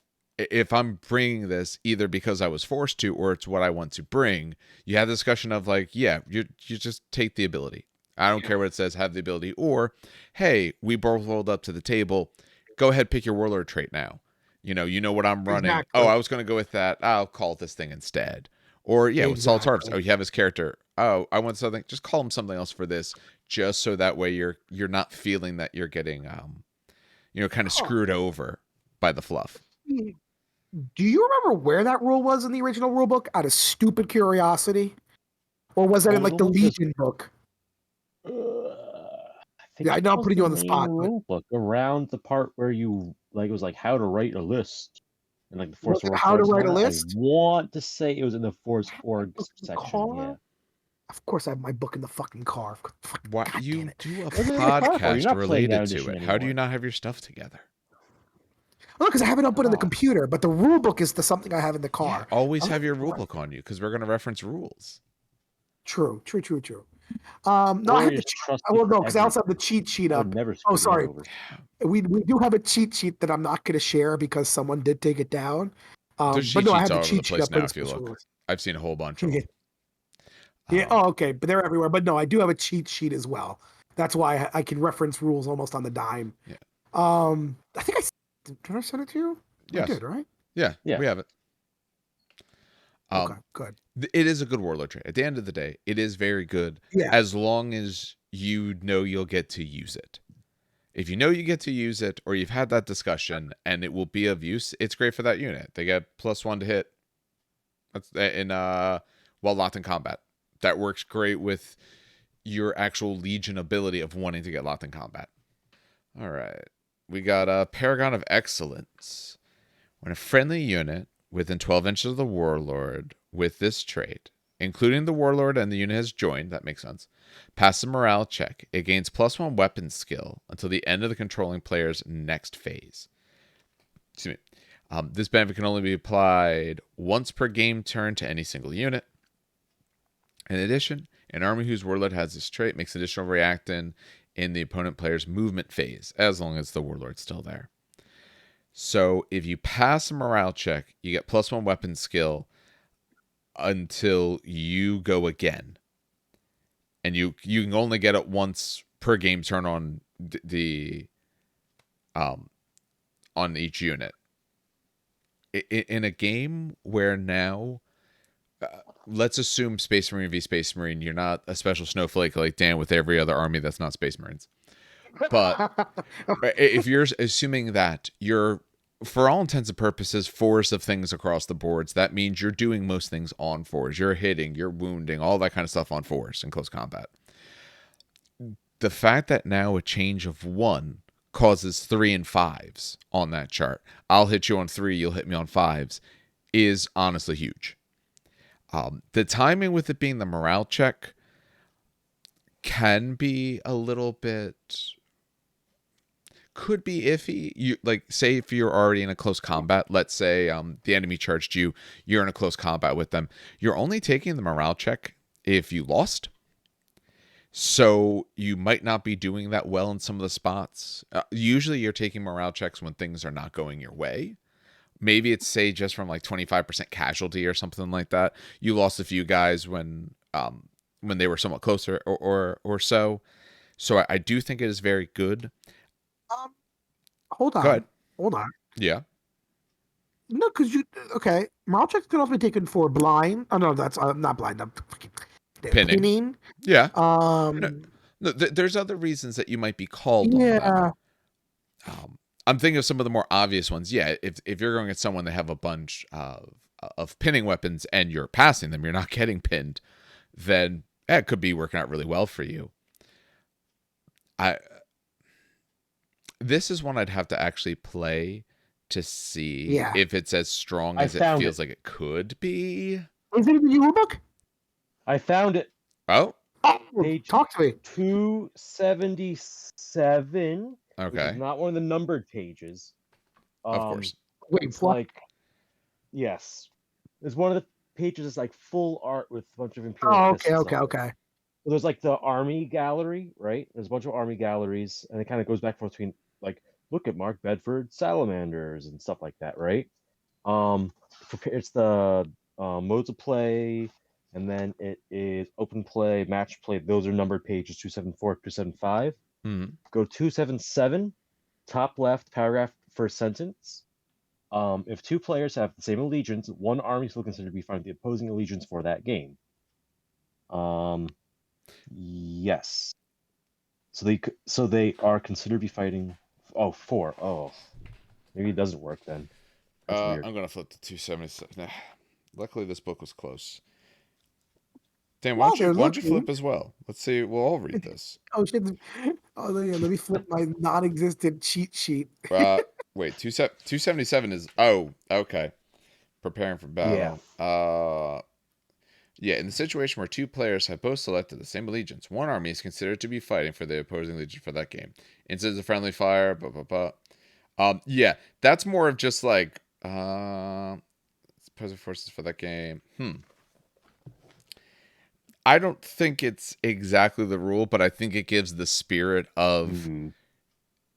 If I'm bringing this either because I was forced to or it's what I want to bring, you have the discussion of like, you just take the ability. I don't care what it says, have the ability. Or, hey, we both rolled up to the table. Go ahead, pick your warlord trait now. You know what I'm running. Exactly. Oh, I was going to go with that. I'll call it this thing instead. Or, with Saul Tarvitz. Oh, you have his character. Oh, I want something. Just call him something else for this. Just so that way you're not feeling that you're getting, kind of screwed over by the fluff. Do you remember where that rule was in the original rule book? Out of stupid curiosity, or was that in like the Legion book? I know I'm putting you on the spot. Rule book around the part where you it was like how to write a list and like the Force Org. How to write a list? I want to say it was in the Force Org section. Yeah. Of course, I have my book in the fucking car. Why you do a podcast related to it? How do you not have your stuff together? Well, because I have it up in the computer, but the rule book is something I have in the car. Yeah, always have your rule book on you because we're going to reference rules. True. No, I have the because I also have the cheat sheet up. Oh, sorry. We do have a cheat sheet that I'm not going to share because someone did take it down. There's cheat sheets all over the place now. If you look, I've seen a whole bunch of them. Yeah. Okay, but they're everywhere. But no, I do have a cheat sheet as well. That's why I can reference rules almost on the dime. Yeah. I think did I send it to you? Yes. I did, right? Yeah, we have it. Okay, good. It is a good warlord trait. At the end of the day, it is very good as long as you know you'll get to use it. If you know you get to use it or you've had that discussion and it will be of use, it's great for that unit. They get +1 to hit while locked in combat. That works great with your actual Legion ability of wanting to get locked in combat. All right. We got a Paragon of Excellence. When a friendly unit within 12 inches of the Warlord with this trait, including the Warlord and the unit has joined, that makes sense, pass a morale check, it gains +1 weapon skill until the end of the controlling player's next phase. Excuse me. This benefit can only be applied once per game turn to any single unit. In addition, an army whose warlord has this trait makes additional reactant in the opponent player's movement phase, as long as the warlord's still there. So if you pass a morale check, you get +1 weapon skill until you go again. And you can only get it once per game turn on on each unit. In a game where now, let's assume Space Marine v Space Marine, you're not a special snowflake like Dan with every other army that's not Space Marines. But if you're assuming that you're, for all intents and purposes, force of things across the boards, that means you're doing most things on force. You're hitting, you're wounding, all that kind of stuff on force in close combat. The fact that now a change of 1 causes 3 and 5s on that chart, I'll hit you on 3, you'll hit me on 5s, is honestly huge. The timing with it being the morale check can be a little bit, could be iffy. You like, say if you're already in a close combat, let's say the enemy charged you, you're in a close combat with them, you're only taking the morale check if you lost. So you might not be doing that well in some of the spots. Usually you're taking morale checks when things are not going your way. Maybe it's, say, just from like 25% casualty or something like that. You lost a few guys when they were somewhat closer or so. So I do think it is very good. Hold Go on. ahead. Hold on. Yeah. No, because morale checks can also be taken for blind. Oh no, that's not blind. I'm pinning. Yeah. No, there's other reasons that you might be called on them. I'm thinking of some of the more obvious ones. Yeah, if you're going at someone that have a bunch of pinning weapons and you're passing them, you're not getting pinned, then that could be working out really well for you. This is one I'd have to actually play to see if it's as strong as it feels like it could be. Is it in the rule book? I found it. Oh, page talk to me. 277. Okay. Which is not one of the numbered pages. Of course. Wait, it's like, yes. It's one of the pages that's like full art with a bunch of Imperial. Oh, okay. So there's like the army gallery, right? There's a bunch of army galleries, and it kind of goes back and forth between, like, look at Mark Bedford salamanders and stuff like that, right? It's the modes of play, and then it is open play, match play. Those are numbered pages 274, 275. Mm-hmm. Go 277, top left, paragraph, first sentence. If 2 players have the same allegiance, one army is still considered to be fighting the opposing allegiance for that game. Yes. So they are considered to be fighting. 4. Oh, maybe it doesn't work then. I'm gonna flip to 277. Luckily, this book was close. Dan, why don't you flip as well? Let's see. We'll all read this. Oh shit! Oh yeah, let me flip my non-existent cheat sheet. Wait, 277 is. Oh, okay. Preparing for battle. Yeah. In the situation where 2 players have both selected the same allegiance, one army is considered to be fighting for the opposing allegiance for that game. Instead of friendly fire, blah blah blah. Yeah, that's more of just like opposing forces for that game. I don't think it's exactly the rule, but I think it gives the spirit of,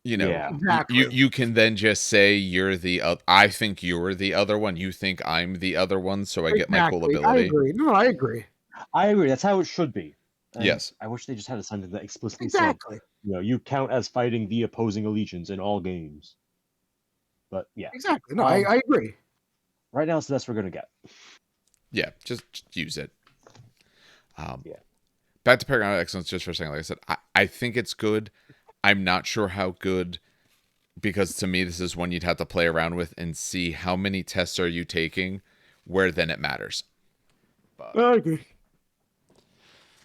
exactly. you can then just say you're the I think you're the other one. You think I'm the other one, so I get my cool ability. I agree. No, I agree. That's how it should be. And yes. I wish they just had a sentence that explicitly said, you count as fighting the opposing allegiance in all games. But yeah. Exactly. No, I agree. Right now, it's the best we're going to get. Yeah, just use it. Back to Paragon of Excellence just for a second. Like I said, I think it's good. I'm not sure how good, because to me, this is one you'd have to play around with and see how many tests are you taking, where then it matters. But I agree.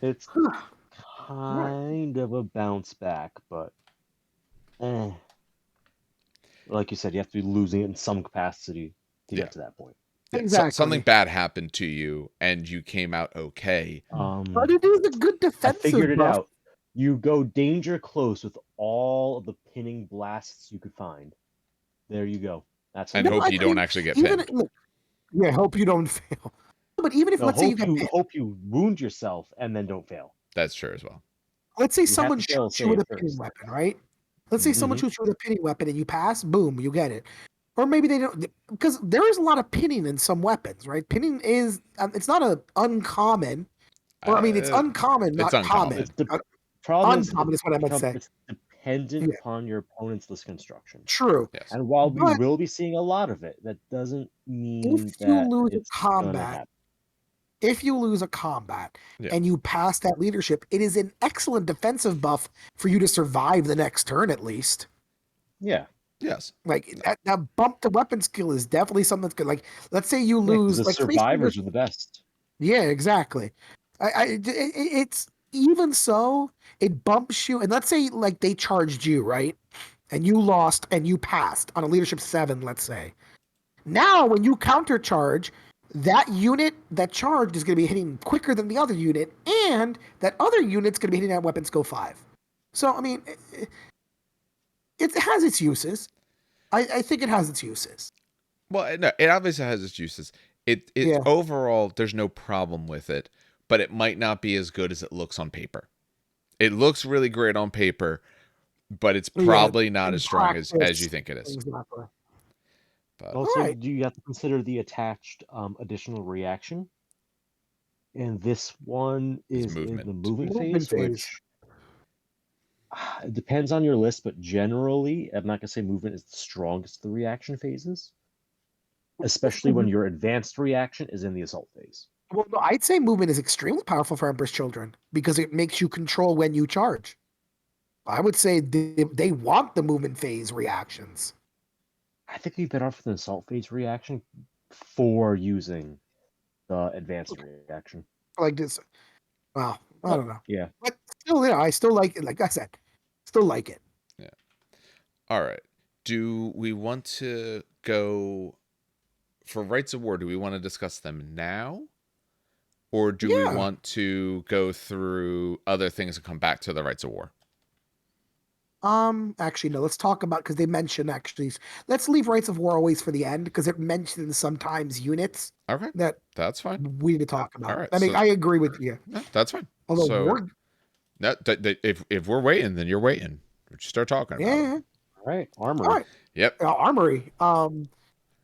It's kind of a bounce back, but like you said, you have to be losing it in some capacity to get to that point. Exactly. Something bad happened to you, and you came out okay. But it is a good defensive. I figured it out. You go danger close with all of the pinning blasts you could find. There you go. Hope you don't actually get pinned. Yeah, hope you don't fail. But even if, No, let's say you get pinned, hope you wound yourself and then don't fail. That's true as well. let's say You have someone to fail shoots you with save a pinning first. weapon, right? Let's say someone Mhm. shoots you with a pinning weapon and you pass, boom, you get it. Or maybe they don't, because there is a lot of pinning in some weapons, right? Pinning is, it's not a uncommon, or I mean, it's uncommon, It's not common. uncommon. The problem is Uncommon is what I meant to say. it's dependent Yeah, upon your opponent's list construction. true. Yes. And while we But will be seeing a lot of it, that doesn't mean if you that lose a it's gonna combat, happen. if you lose a combat Yeah. and you pass that leadership, it is an excellent defensive buff for you to survive the next turn at least. Yeah. Yes. Like that bump to weapon skill is definitely something that's good. Like, let's say you Yeah, 'cause lose, the like survivors are the best. yeah, exactly. It's even so, it bumps you, and let's say like they charged you, right? And you lost and you passed on a leadership 7, let's say. Now, when you countercharge, that unit that charged is going to be hitting quicker than the other unit, and that other unit's going to be hitting at weapon skill 5. So, I mean, it has its uses. I think it has its uses. Well, no, it obviously has its uses. It Yeah. overall, there's no problem with it, but it might not be as good as it looks on paper. It looks really great on paper, but it's probably not in as strong as practice, you think it is. exactly. But Also, Alright. you have to consider the attached additional reaction. And this one It's is in the movement. movement Movement phase, phase. which it depends on your list, but generally, I'm not going to say movement is the strongest of the reaction phases, especially when your advanced reaction is in the assault phase. Well, no, I'd say movement is extremely powerful for Emperor's Children because it makes you control when you charge. I would say they want the movement phase reactions. I think you'd better off with the assault phase reaction for using the advanced reaction. Like this. Well, I don't know. Yeah. But still, I still like it. Like I said, still like it. Yeah. All right. Do we want to go for rites of war? Do we want to discuss them now? Or do we want to go through other things and come back to the rites of war? Actually, no, let's talk about, because they mention actually, let's leave Rites of War always for the end because it mentions sometimes units Okay. that That's fine. we need to talk about. All right, I mean, so- I agree with you. No, that's fine. Although, So if we're waiting, then you're waiting. We just start talking about yeah. it. All right. Armory. All right. Yep. Armory.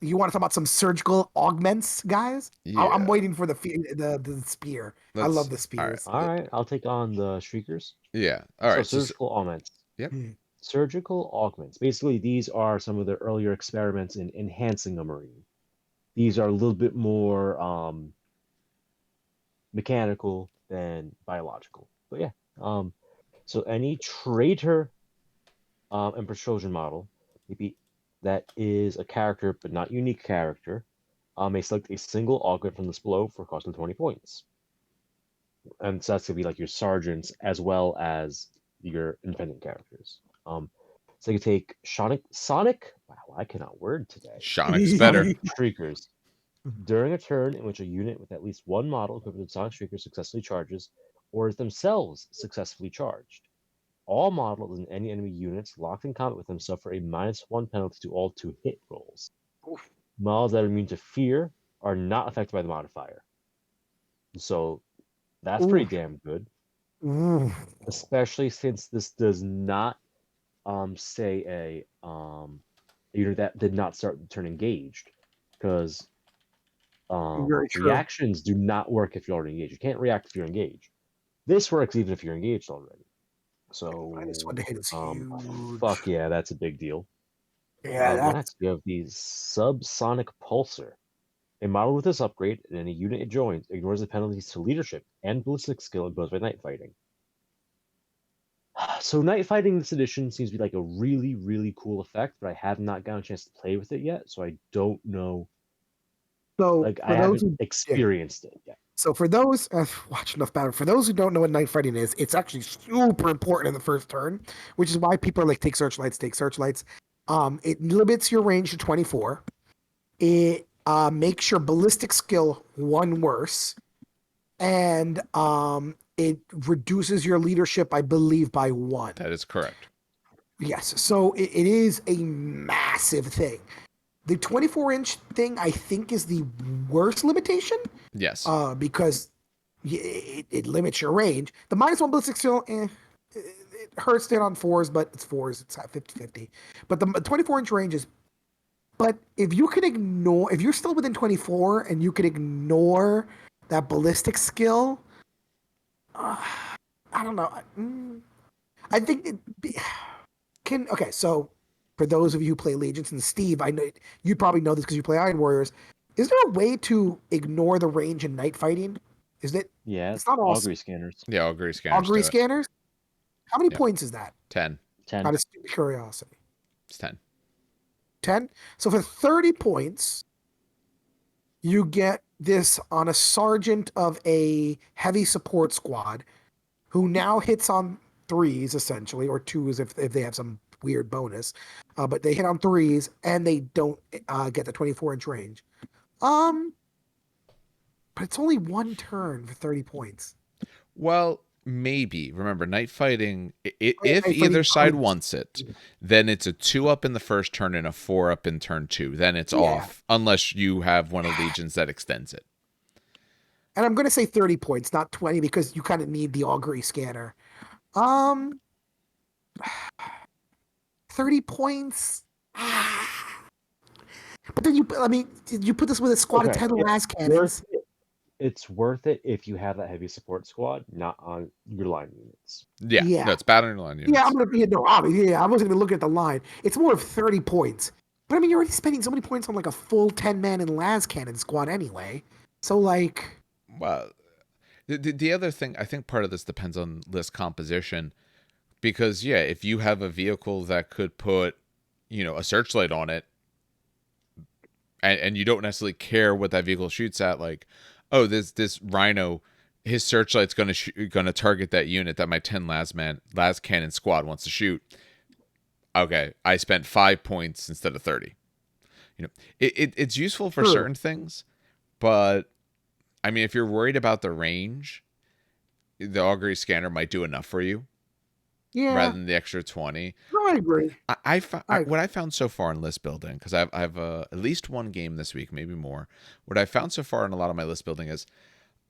You want to talk about some surgical augments, guys? Yeah. I'm waiting for the spear. I love the spears. All right. I'll take on the Shriekers. Yeah. All right. So surgical augments. Yep. Surgical augments. Basically, these are some of the earlier experiments in enhancing a Marine. These are a little bit more mechanical than biological. But yeah. So any traitor Emperor's Trojan model, maybe that is a character but not unique character, may select a single augment from this below for a cost of 20 points. And so that's gonna be like your sergeants as well as your independent characters. So you can take Sonic. Wow, I cannot word today. Sonic's better. Shriekers. During a turn in which a unit with at least one model equipped with Sonic Shrieker successfully charges, or is themselves successfully charged, all models and any enemy units locked in combat with them suffer a -1 penalty to all 2 hit rolls. Oof. Models that are immune to fear are not affected by the modifier. So that's pretty damn good. Especially since this does not say a unit that did not start the turn engaged, because Very true. reactions do not work if you're already engaged. You can't react if you're engaged. This works even if you're engaged already. So -1 to hit is huge. fuck yeah, that's a big deal. Yeah, that's Next we have the Subsonic Pulsar. A model with this upgrade and any unit it joins ignores the penalties to leadership and ballistic skill imposed by night fighting. So night fighting this edition seems to be like a really, really cool effect, but I have not gotten a chance to play with it yet, so I don't know. so. Like For I those haven't experienced it yet. So for those watch enough battle. For those who don't know what night fighting is, it's actually super important in the first turn, which is why people are like take searchlights. It limits your range to 24. It makes your ballistic skill 1 worse, and it reduces your leadership, I believe, by 1. That is correct. Yes, so it is a massive thing. The 24-inch thing, I think, is the worst limitation. Yes. Because it limits your range. The -1 ballistic skill, it hurts it on 4s, but it's 4s. It's at 50-50. But the 24-inch range is. But if you're still within 24 and you can ignore that ballistic skill, I don't know. I think okay. So for those of you who play Legions, and Steve, I know you probably know this because you play Iron Warriors. Is there a way to ignore the range in night fighting? Is it? Yeah, It's not all augury scanners. Yeah, augury scanners augury do it. scanners. How many Yep. points is that? 10. 10. Out of stupid curiosity. It's 10. 10. So for 30 points, you get this on a sergeant of a heavy support squad who now hits on 3s essentially, or 2s if they have some weird bonus. But they hit on 3s and they don't get the 24-inch range. But it's only one turn for 30 points. Well, maybe. Remember, night fighting, if night either fighting side could- wants it, then it's a 2 up in the first turn and a 4 up in turn 2. Then it's off, unless you have one of Legions that extends it. And I'm going to say 30 points, not 20, because you kind of need the augury scanner. 30 points. But then did you put this with a squad of 10 las cannons? It's worth it if you have that heavy support squad, not on your line units. Yeah. No, it's bad on your line units. Yeah, I wasn't even looking at the line. It's more of 30 points. But I mean, you're already spending so many points on like a full 10-man and las cannon squad anyway. So like, well, the other thing, I think part of this depends on list composition, because if you have a vehicle that could put, a searchlight on it, and you don't necessarily care what that vehicle shoots at, like, oh, this Rhino, his searchlight's gonna target that unit that my 10 las cannon squad wants to shoot. Okay, I spent 5 points instead of 30. It's useful for certain things, but I mean, if you're worried about the range, the augury scanner might do enough for you. Yeah. Rather than the extra 20. No, I agree. What I found so far in list building, because I've at least one game this week, maybe more. What I found so far in a lot of my list building is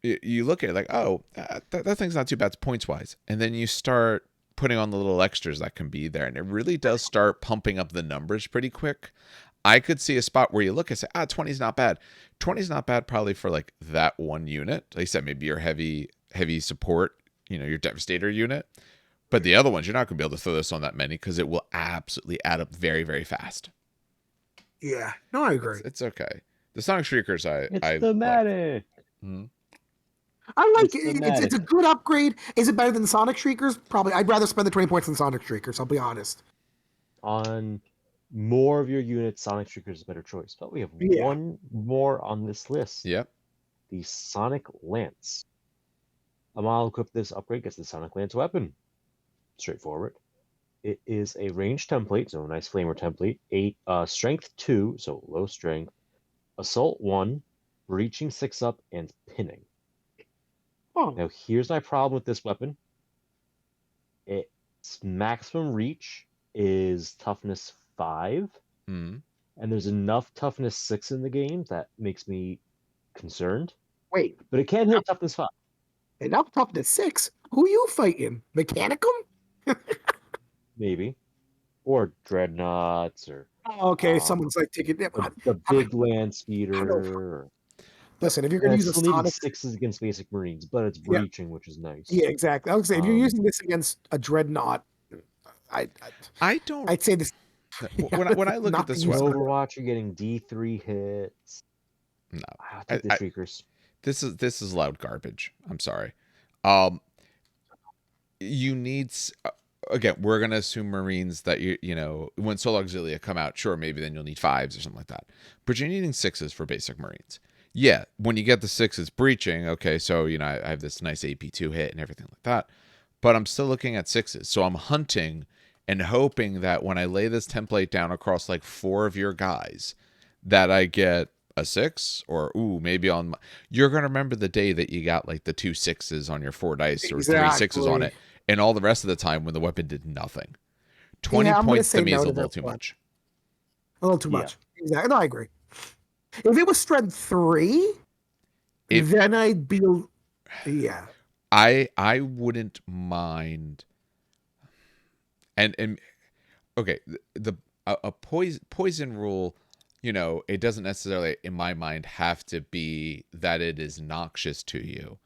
you look at it like, oh, that thing's not too bad points wise, and then you start putting on the little extras that can be there, and it really does start pumping up the numbers pretty quick. I could see a spot where you look and say, 20's not bad. 20's not bad probably for like that one unit. Like I said, maybe your heavy support, your Devastator unit. But the other ones, you're not going to be able to throw this on that many because it will absolutely add up very, very fast. Yeah. No, I agree. It's okay. The Sonic Shriekers, I thematic. Like. I like it. It's a good upgrade. Is it better than Sonic Shriekers? Probably. I'd rather spend the 20 points than Sonic Shriekers, I'll be honest. On more of your units, Sonic Shriekers is a better choice. But we have one more on this list. Yep. The Sonic Lance. A model equipped this upgrade gets the Sonic Lance weapon. Straightforward. It is a range template, so a nice flamer template. Strength 2, so low strength. Assault 1, breaching 6 up, and pinning. Oh. Now here's my problem with this weapon. Its maximum reach is toughness 5, and there's enough toughness 6 in the game that makes me concerned. Wait, but it can hit toughness 5. Enough toughness 6? Who are you fighting? Mechanicum? Maybe. Or dreadnoughts, or someone's like taking the big land speeder. Listen, if you're going to use a Sonic 6s against basic Marines, but it's breaching, which is nice. Yeah, exactly. I would say if you're using this against a dreadnought, I'd say this. When I look at this weapon, Overwatch, you're getting D3 hits. No, I take the Shriekers. This is loud garbage. I'm sorry. You need again. We're gonna assume Marines that when Soul Auxilia come out, sure, maybe then you'll need 5s or something like that. But you're needing 6s for basic Marines. Yeah, when you get the 6s breaching, okay, so I have this nice AP2 hit and everything like that. But I'm still looking at 6s, so I'm hunting and hoping that when I lay this template down across like 4 of your guys, that I get a 6, or maybe you're gonna remember the day that you got like the 2 6s on your 4 dice or 3 6s on it, and all the rest of the time when the weapon did nothing. 20 points to me is a little too much. A little too much. Exactly. No, I agree. If it was strength 3, then I'd be, yeah. I wouldn't mind. And okay, a poison rule, it doesn't necessarily, in my mind, have to be that it is noxious to you.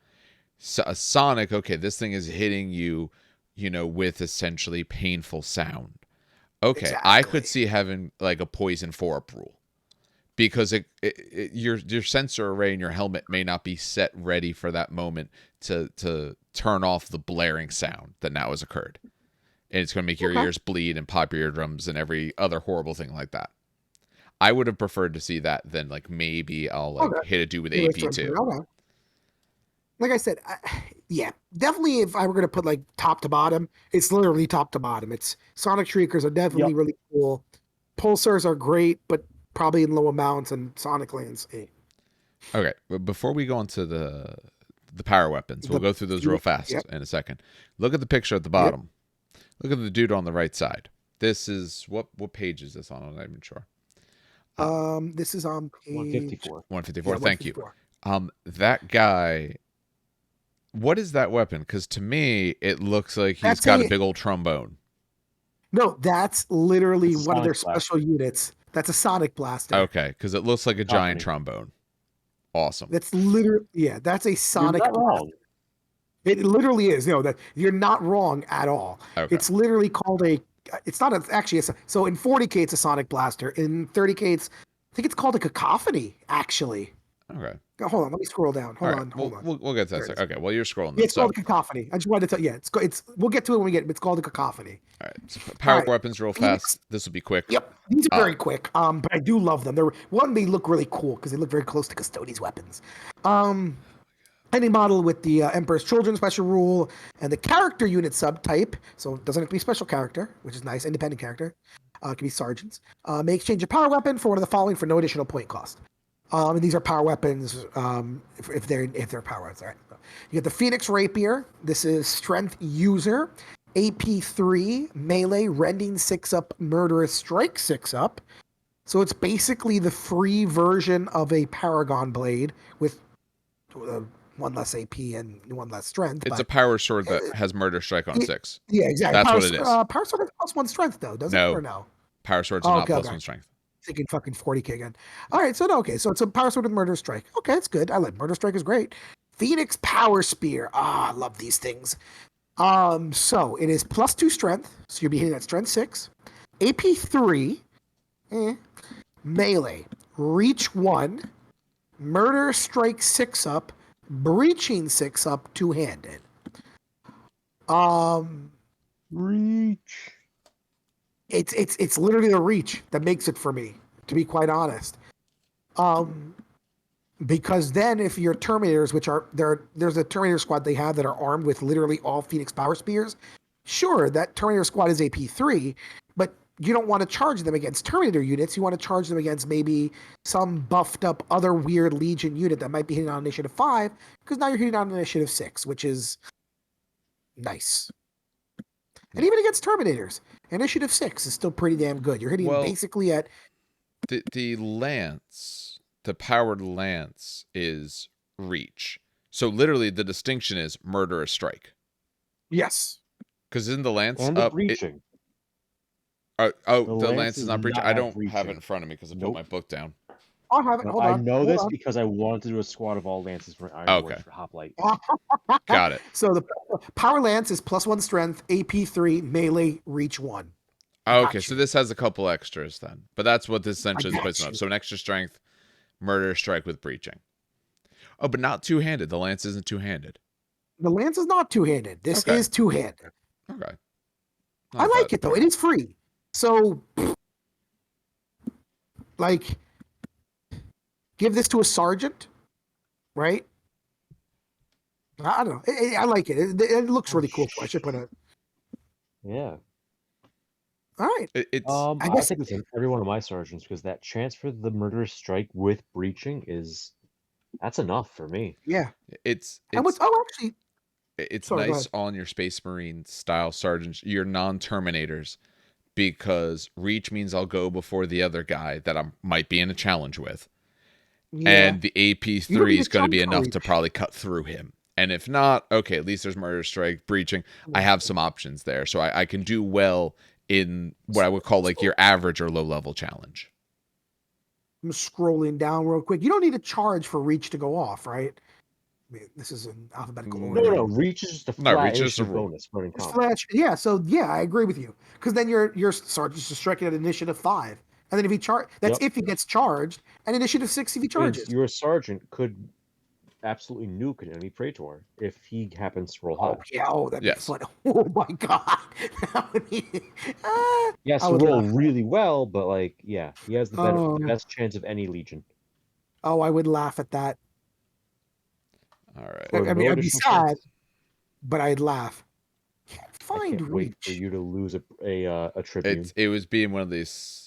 So a sonic, okay, this thing is hitting you, with essentially painful sound. Okay, Exactly. I could see having like a poison 4-up rule, because your sensor array in your helmet may not be set ready for that moment to turn off the blaring sound that now has occurred. And it's going to make your ears bleed and pop your eardrums and every other horrible thing like that. I would have preferred to see that than like maybe I'll hit a dude with AP2. Okay. Like I said, yeah, definitely if I were going to put like top to bottom, it's literally top to bottom. It's Sonic Shriekers are definitely really cool. Pulsars are great, but probably in low amounts, and Sonic Lands. Okay, but before we go into the power weapons, we'll go through those real fast in a second. Look at the picture at the bottom. Look at the dude on the right side. This is what page is this on? I'm not even sure. This is on page 154. 154. Yeah, Thank you. That guy. What is that weapon? Because to me, it looks like he's got a big old trombone. No, that's literally one of their Sonic special units. That's a Sonic Blaster. Okay, because it looks like a giant trombone. Awesome. That's literally, that's a Sonic You're not Blaster. wrong. It literally is. That you're not wrong at all. Okay. It's literally called it's not actually so in 40K it's a Sonic Blaster. In 30K I think it's called a Cacophony, actually. Okay. Hold on, let me scroll down. Hold on. We'll get to that. Okay, well, you're scrolling. It's called a Cacophony. I just wanted to tell you. It's we'll get to it when we get it. It's called a Cacophony. All right. So power weapons real fast. This will be quick. Yep. These are very quick. But I do love them. They look really cool because they look very close to Custodes weapons. Any model with the Emperor's Children special rule and the character unit subtype, so it doesn't have to be special character, which is nice, independent character, it can be sergeants, may exchange a power weapon for one of the following for no additional point cost. And these are power weapons if they're power weapons. All right. You get the Phoenix Rapier. This is Strength User, AP3, Melee, Rending 6-up, Murderous Strike 6-up. So it's basically the free version of a Paragon Blade with one less AP and one less strength. It's a power sword that has Murder Strike on 6. Yeah, exactly. That's what it is. Power sword has +1 strength though, doesn't it? Or no? Power swords are not +1 strength. Thinking fucking 40K again. All right, so it's a power sword with Murder Strike. Okay, it's good. I like Murder Strike is great. Phoenix Power Spear. I love these things. So it is +2 strength, so you'll be hitting at strength 6. AP3, melee, reach 1, Murder Strike 6-up, breaching 6-up, two-handed. Reach. It's literally the reach that makes it for me, to be quite honest. Because then if your Terminators, which are there's a Terminator squad they have that are armed with literally all Phoenix Power Spears, sure, that Terminator squad is AP3, but you don't want to charge them against Terminator units. You want to charge them against maybe some buffed up other weird Legion unit that might be hitting on Initiative 5, because now you're hitting on Initiative 6, which is nice. And even against Terminators, Initiative 6 is still pretty damn good. You're hitting basically at... The lance, the powered lance is reach. So literally the distinction is Murderous Strike. Yes. Because in the lance... And the breaching. The lance is not breaching. I don't have it in front of me because I put my book down. I'll have it. Hold I on. know this because I wanted to do a squad of all lances for Iron Wars for Hoplite. Got it. So the power lance is +1 strength, AP3, melee, reach 1. Okay, so this has a couple extras then. But that's what this essentially is placing up. So an extra strength, Murder Strike with breaching. Oh, but not two-handed. The lance isn't two-handed. The lance is not two-handed. This is two-handed. Okay. I like it, though. It is free. So, like, give this to a sergeant, right? I don't know. I like it. It looks really cool. I should put it. Yeah. All right. I guess it's in every one of my sergeants because that transfer the Murderous Strike with breaching that's enough for me. Yeah. It's actually, it's nice on your Space Marine style sergeants, your non-Terminators, because reach means I'll go before the other guy that I might be in a challenge with. Yeah. And the You don't AP3 need is a going to be charge for enough reach. to probably cut through him. And if not, okay, at least there's Murder Strike, Breaching. I have some options there. So I can do well in what I would call like your average or low level challenge. I'm scrolling down real quick. You don't need a charge for reach to go off, right? I mean, this is in alphabetical No, order. no, reach is just a No, flat reach is just a initiative rule. bonus for in combat. Slash, yeah, so yeah, I agree with you. Because then your sergeant's just striking at initiative 5. And then if he that's Yep. if he gets charged, and initiative 6 if he charges. Your sergeant could absolutely nuke an enemy praetor if he happens to roll high. Oh yeah, that'd be Yes. fun. Oh my god. That would be, He has I to would roll laugh. really well, but like, yeah, he has the best chance of any legion. Oh, I would laugh at that. All right. For I mean, no I'd be additional sad, points. but I'd laugh. I Find can't wait for reach. you to lose a tribune. It was being one of these.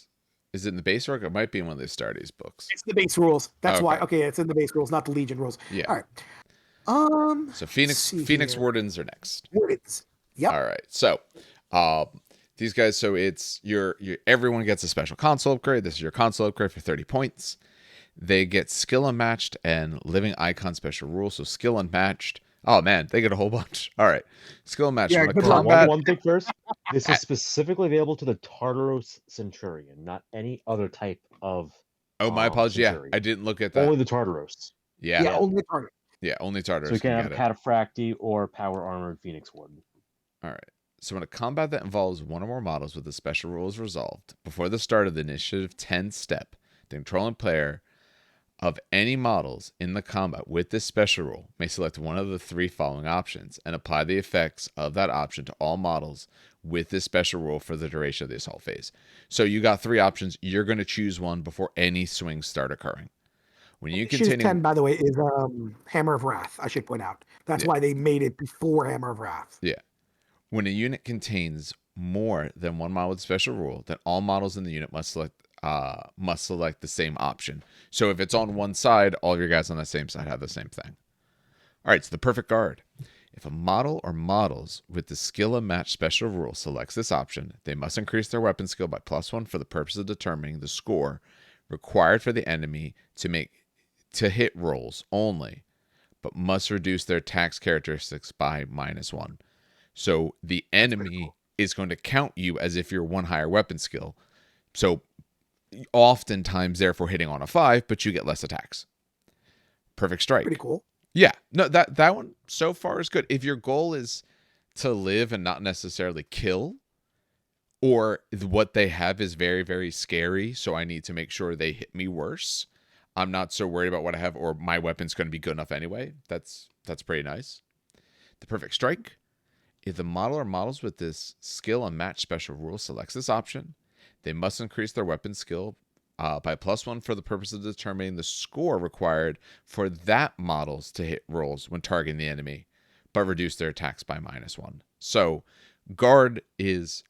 Is it in the base org? It might be in one of these Stardies books. It's the base rules. That's why. Okay. Okay, it's in the base rules, not the Legion rules. Yeah. All right. So let's Phoenix see Phoenix here. Wardens are next. Wardens. Yep. All right. So, these guys. So it's everyone gets a special console upgrade. This is your console upgrade for 30 points. They get skill unmatched and living icon special rules. So skill unmatched. Oh man, they get a whole bunch. All right, skill unmatched. Yeah, When a good luck. combat. One thing first. This is specifically available to the Tartaros Centurion, not any other type of. Oh, my apologies. Yeah, Centurion. I didn't look at that. Only the Tartaros. Yeah. Yeah, only target. Yeah, only Tartarus. So you can can have get a Cataphracti or Power Armored Phoenix Warden. All right. So when a combat that involves one or more models with a special rule is resolved, before the start of the initiative 10 step, the controlling player of any models in the combat with this special rule may select one of the 3 following options and apply the effects of that option to all models with this special rule for the duration of the assault phase. So you got 3 options. You're going to choose one before any swings start occurring. When you Initiative continue, 10, by the way, is Hammer of Wrath. I should point out. That's why they made it before Hammer of Wrath. yeah. When a unit contains more than one model with special rule, then all models in the unit must select the same option. So if it's on one side, all of your guys on that same side have the same thing. All right, so the perfect guard. If a model or models with the skill and match special rule selects this option, they must increase their weapon skill by +1 for the purpose of determining the score required for the enemy to hit rolls only, but must reduce their tax characteristics by -1. So the enemy is going to count you as if you're 1 higher weapon skill. So oftentimes, therefore, hitting on a 5, but you get less attacks. Perfect strike. Pretty cool. Yeah. No, that one so far is good. If your goal is to live and not necessarily kill, or what they have is very, very scary, so I need to make sure they hit me worse, I'm not so worried about what I have, or my weapon's going to be good enough anyway. That's pretty nice. The perfect strike. If the model or models with this skill and match special rule selects this option, they must increase their weapon skill by +1 for the purpose of determining the score required for that models to hit rolls when targeting the enemy, but reduce their attacks by -1. So guard is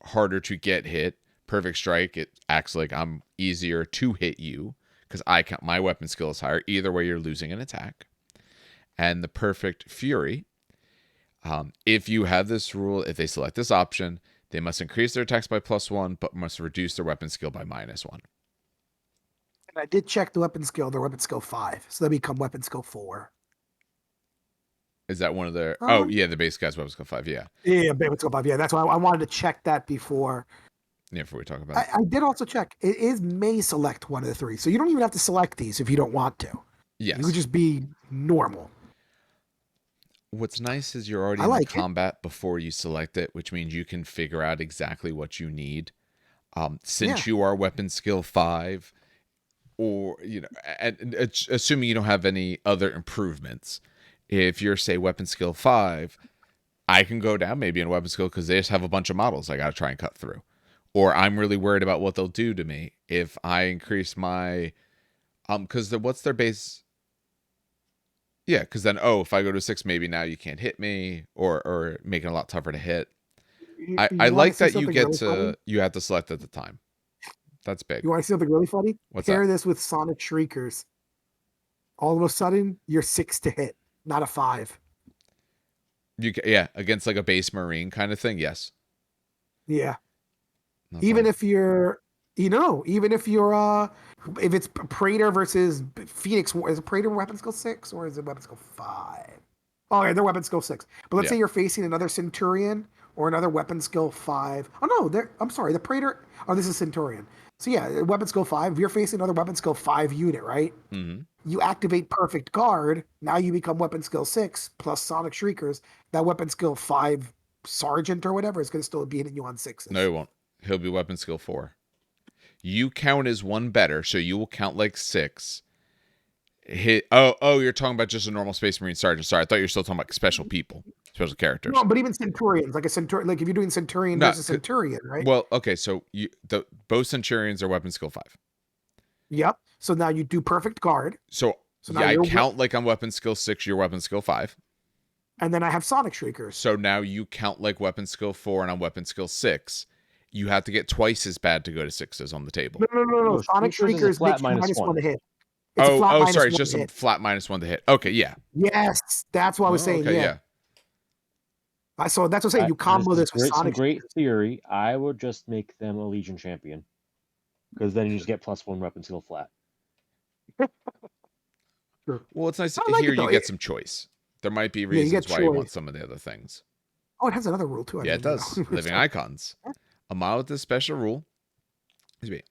harder to get hit. Perfect strike, it acts like I'm easier to hit you because my weapon skill is higher. Either way, you're losing an attack. And the perfect fury. If you have this rule, if they select this option, they must increase their attacks by +1, but must reduce their weapon skill by -1. And I did check the weapon skill. They're weapon skill 5, so they become weapon skill 4. Is that one of their? Oh yeah, the base guy's weapon skill 5. Yeah. Yeah, weapon skill 5. Yeah, that's why I wanted to check that before. Yeah, before we talk about it. I did also check. It is may select one of the 3, so you don't even have to select these if you don't want to. Yes. You could just be normal. What's nice is you're already in the combat before you select it, which means you can figure out exactly what you need. Since you are weapon skill 5, or and assuming you don't have any other improvements, if you're say weapon skill 5, I can go down maybe in weapon skill because they just have a bunch of models I got to try and cut through, or I'm really worried about what they'll do to me if I increase my because what's their base. Yeah, because then, if I go to 6, maybe now you can't hit me, or make it a lot tougher to hit. I like that you get to, you have to select at the time. That's big. You want to see something really funny? Pair this with Sonic Shriekers. All of a sudden, you're 6 to hit, not a 5. Against like a base Marine kind of thing, yes. Yeah. Not Even fun. if you're Even if you're if it's Praetor versus Phoenix, is it Praetor weapon skill 6 or is it weapon skill 5? Oh, yeah, they're weapon skill 6. But let's say you're facing another Centurion or another weapon skill 5. Oh no, I'm sorry, the Praetor. Oh, this is Centurion. So yeah, weapon skill 5. If you're facing another weapon skill 5 unit, right? Mm-hmm. You activate Perfect Guard. Now you become weapon skill 6 plus Sonic Shriekers. That weapon skill 5 Sergeant or whatever is going to still be hitting you on 6s. No, he won't. He'll be weapon skill 4. You count as one better, so you will count like 6. Hit. Oh, you're talking about just a normal Space Marine Sergeant. Sorry, I thought you were still talking about special people, special characters. No, but even Centurions, like a Centurion, like if you're doing Centurion versus Centurion, right? Well, okay, so both Centurions are weapon skill 5. Yep. So now you do Perfect Guard. So yeah, I count like I'm weapon skill 6, you're weapon skill 5. And then I have Sonic Shriekers. So now you count like weapon skill 4 and I'm weapon skill 6. You have to get twice as bad to go to 6s on the table. No. Sonic Shriekers makes you -1 to hit. It's sorry, it's just a flat -1 to hit. Okay, yeah. Yes, that's what I was saying. Okay, yeah. So that's what I'm saying. You combo this with Sonic. Great theory. I would just make them a Legion champion, because then you just get +1 weapon skill flat. Sure. Well, it's nice to hear you get some choice. There might be reasons why you want some of the other things. Oh, it has another rule too. Yeah, it does. Living icons. A model with this special rule.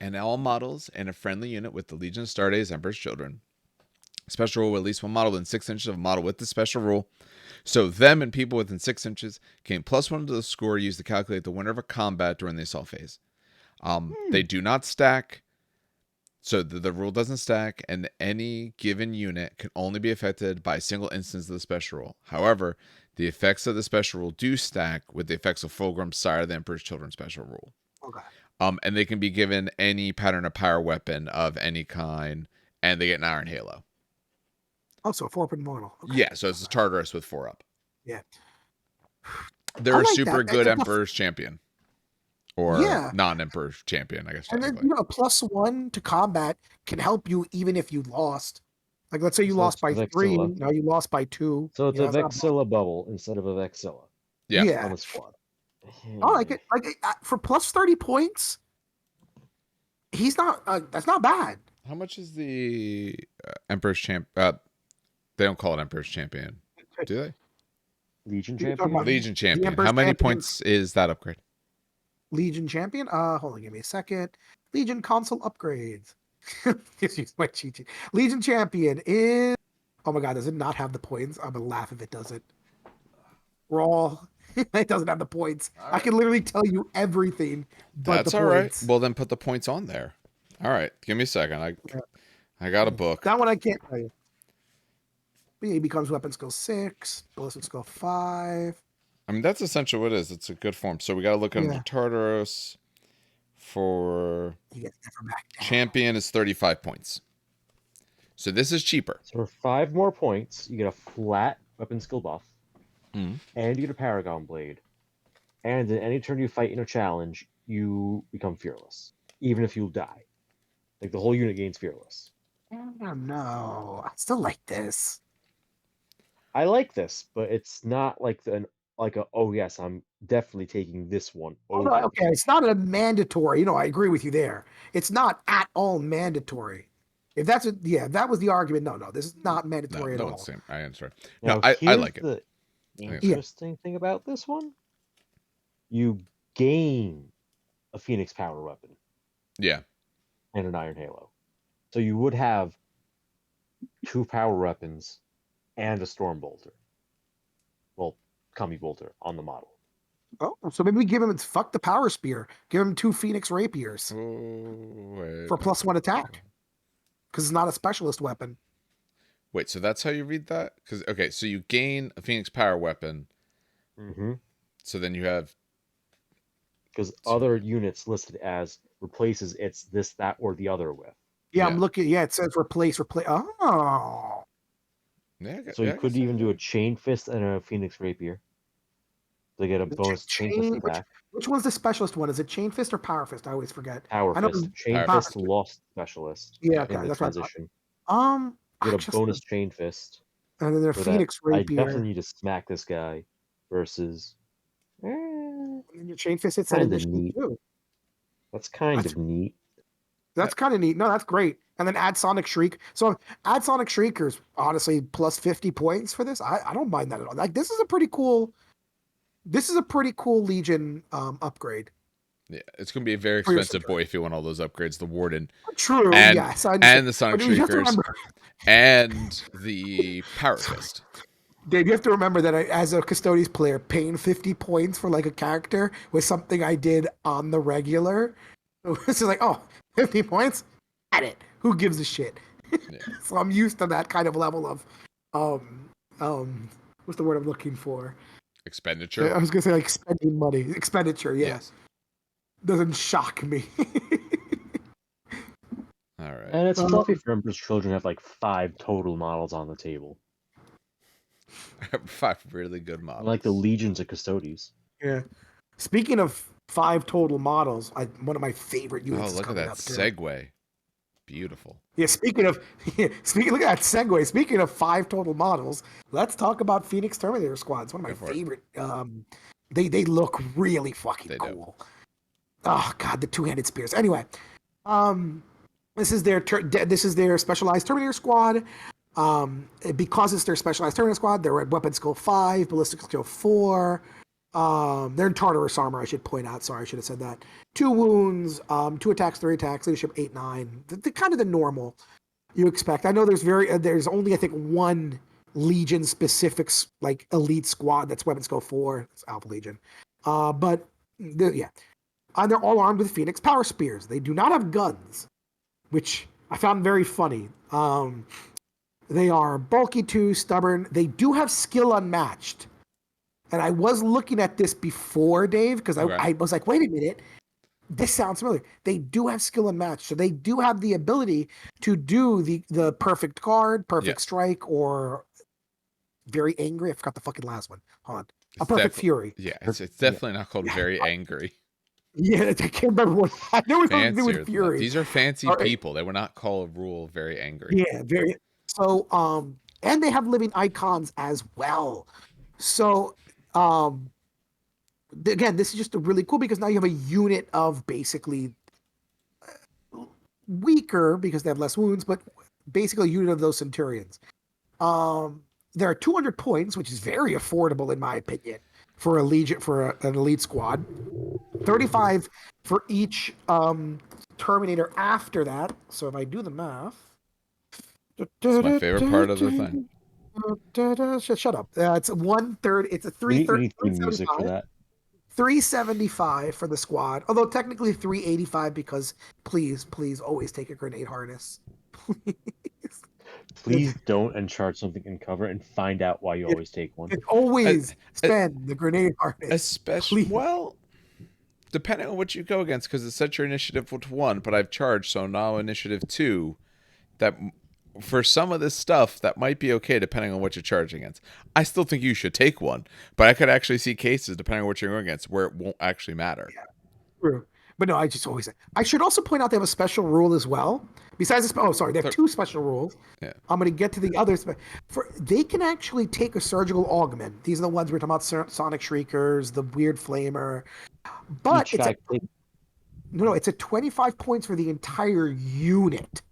And all models and a friendly unit with the Legion of Astartes Emperor's Children. Special rule with at least one model within 6 inches of a model with the special rule. So them and people within 6 inches gain +1 to the score used to calculate the winner of a combat during the assault phase. They do not stack. So the rule doesn't stack, and any given unit can only be affected by a single instance of the special rule. However, the effects of the special rule do stack with the effects of Fulgrim, Sire of the Emperor's Children special rule. Okay. And they can be given any pattern of power weapon of any kind, and they get an Iron Halo. Also, a 4-up model. Okay. Yeah, so it's a Tartarus with 4 up. Yeah. They're a super good Emperor's champion. Or non-Emperor's champion, I guess. And then, a +1 to combat can help you even if you lost. Like, let's say you lost by 3, now you lost by 2. So it's a Vexilla bubble instead of a Vexilla. Yeah. On the squad. I like it. Like, for +30 points, he's not. That's not bad. How much is the Emperor's champ? They don't call it Emperor's champion, do they? Legion champion. Legion champion. How many points is that upgrade? Legion champion. Hold on, give me a second. Legion console upgrades. Just use my cheat sheet. Legion champion is. Oh my god, does it not have the points? I'm gonna laugh if it doesn't. Raw. It doesn't have the points. Right. I can literally tell you everything. But that's all right. Well, then put the points on there. All right, give me a second. I got a book. That one I can't tell you. But yeah, he becomes weapon skill 6, ballistic skill 5. I mean, that's essentially what it is. It's a good form. So we got to look at Tartarus for champion is 35 points. So this is cheaper. So for 5 more points, you get a flat weapon skill buff. And you get a Paragon Blade. And in any turn you fight in a challenge, you become fearless. Even if you die. Like, the whole unit gains fearless. I don't know. I still like this. I like this, but it's not like oh yes, I'm definitely taking this one over. Okay, it's not a mandatory. I agree with you there. It's not at all mandatory. If that's that was the argument. No, this is not mandatory at all. Same. I answer. No, I like it. The interesting thing about this one, you gain a Phoenix power weapon. Yeah. And an Iron Halo. So you would have 2 power weapons and a Storm Bolter. Well, Kami Bolter on the model. Oh, so maybe we give him fuck the Power Spear. Give him 2 Phoenix Rapiers for +1 attack. Because it's not a specialist weapon. Wait, so that's how you read that? Because so you gain a Phoenix power weapon. Mm-hmm. So then you have. Because other units listed as replaces it's this, that, or the other with. Yeah, I'm looking. Yeah, it says replace. Oh. Yeah, so you could even do a Chain Fist and a Phoenix Rapier. They get a bonus Chain Fist attack. Which one's the specialist one? Is it Chain Fist or Power Fist? I always forget. Power Fist. Chain Fist lost specialist. Yeah, okay, that's transition. Right. You get a bonus Chain Fist. And then their Phoenix Rapier. I definitely need to smack this guy versus. And your Chain Fist hits that initially too. That's kind of neat. That's kind of neat. No, that's great. And then add Sonic Shriek. So add Sonic Shriekers, honestly, plus 50 points for this. I don't mind that at all. Like this is a pretty cool Legion upgrade. Yeah, it's going to be a very For your expensive boy if you want all those upgrades. The Warden True, and yes. I understand. the Sonic But you have to Shriekers remember, and the Power Fist. Dave, you have to remember that as a Custodes player, paying 50 points for like a character was something I did on the regular. So it's just like, 50 points? At it. Who gives a shit? Yeah. So I'm used to that kind of level of what's the word I'm looking for? Expenditure. I was gonna say like spending money. Expenditure, Yes. Doesn't shock me. All right. And it's fluffy for Emperor's Children have like 5 total models on the table. 5 really good models. Like the legions of Custodes. Yeah. Speaking of 5 total models, one of my favorite units. Oh, look at that segue. Beautiful. Yeah, speaking look at that segue. Speaking of 5 total models, let's talk about Phoenix Terminator Squads. One of my favorite. They look really fucking cool. Oh god, the 2-handed spears. Anyway, this is their specialized Terminator Squad. Because it's their specialized Terminator Squad, they're at weapon skill 5, ballistic skill 4. They're in Tartarus armor, I should point out. Sorry, I should have said that. 2 wounds, 2 attacks, 3 attacks, leadership 8, 9. The kind of the normal you expect. I know there's only I think 1 Legion specific like elite squad that's weapon skill 4. It's Alpha Legion. But and they're all armed with Phoenix power spears. They do not have guns, which I found very funny. They are bulky 2, stubborn. They do have skill unmatched. And I was looking at this before, Dave, because I was like, wait a minute. This sounds familiar. They do have skill unmatched. So they do have the ability to do the perfect guard, perfect strike, or very angry. I forgot the fucking last one. Hold on. A perfect fury. Yeah, it's definitely not called very angry. Yeah, I can't remember what. I know it's something to do with fury. These are fancy people. They were not called rule very angry. Yeah, very. So, and they have living icons as well. So, again, this is just really cool because now you have a unit of basically weaker because they have less wounds, but basically a unit of those Centurions. There are 200 points, which is very affordable in my opinion for a legion for an elite squad. 35 for each Terminator after that. So if I do the math, it's my favorite part of the thing. Shut up. It's 1/3. It's a 375. 375 for the squad. Although technically 385 because please always take a grenade harness. Please don't uncharge something in cover and find out why you always take one. Always spend the grenade harness. Especially, well, depending on what you go against, because it sets your initiative to 1, but I've charged, so now initiative 2. That for some of this stuff, that might be okay depending on what you're charging against. I still think you should take 1, but I could actually see cases, depending on what you're going against, where it won't actually matter. Yeah, true. But no, I just always say. I should also point out they have a special rule as well. Besides this, they have 2 special rules. Yeah. I'm going to get to the others. They can actually take a surgical augment. These are the ones we're talking about: Sonic Shriekers, the Weird Flamer. But it's a 25 points for the entire unit.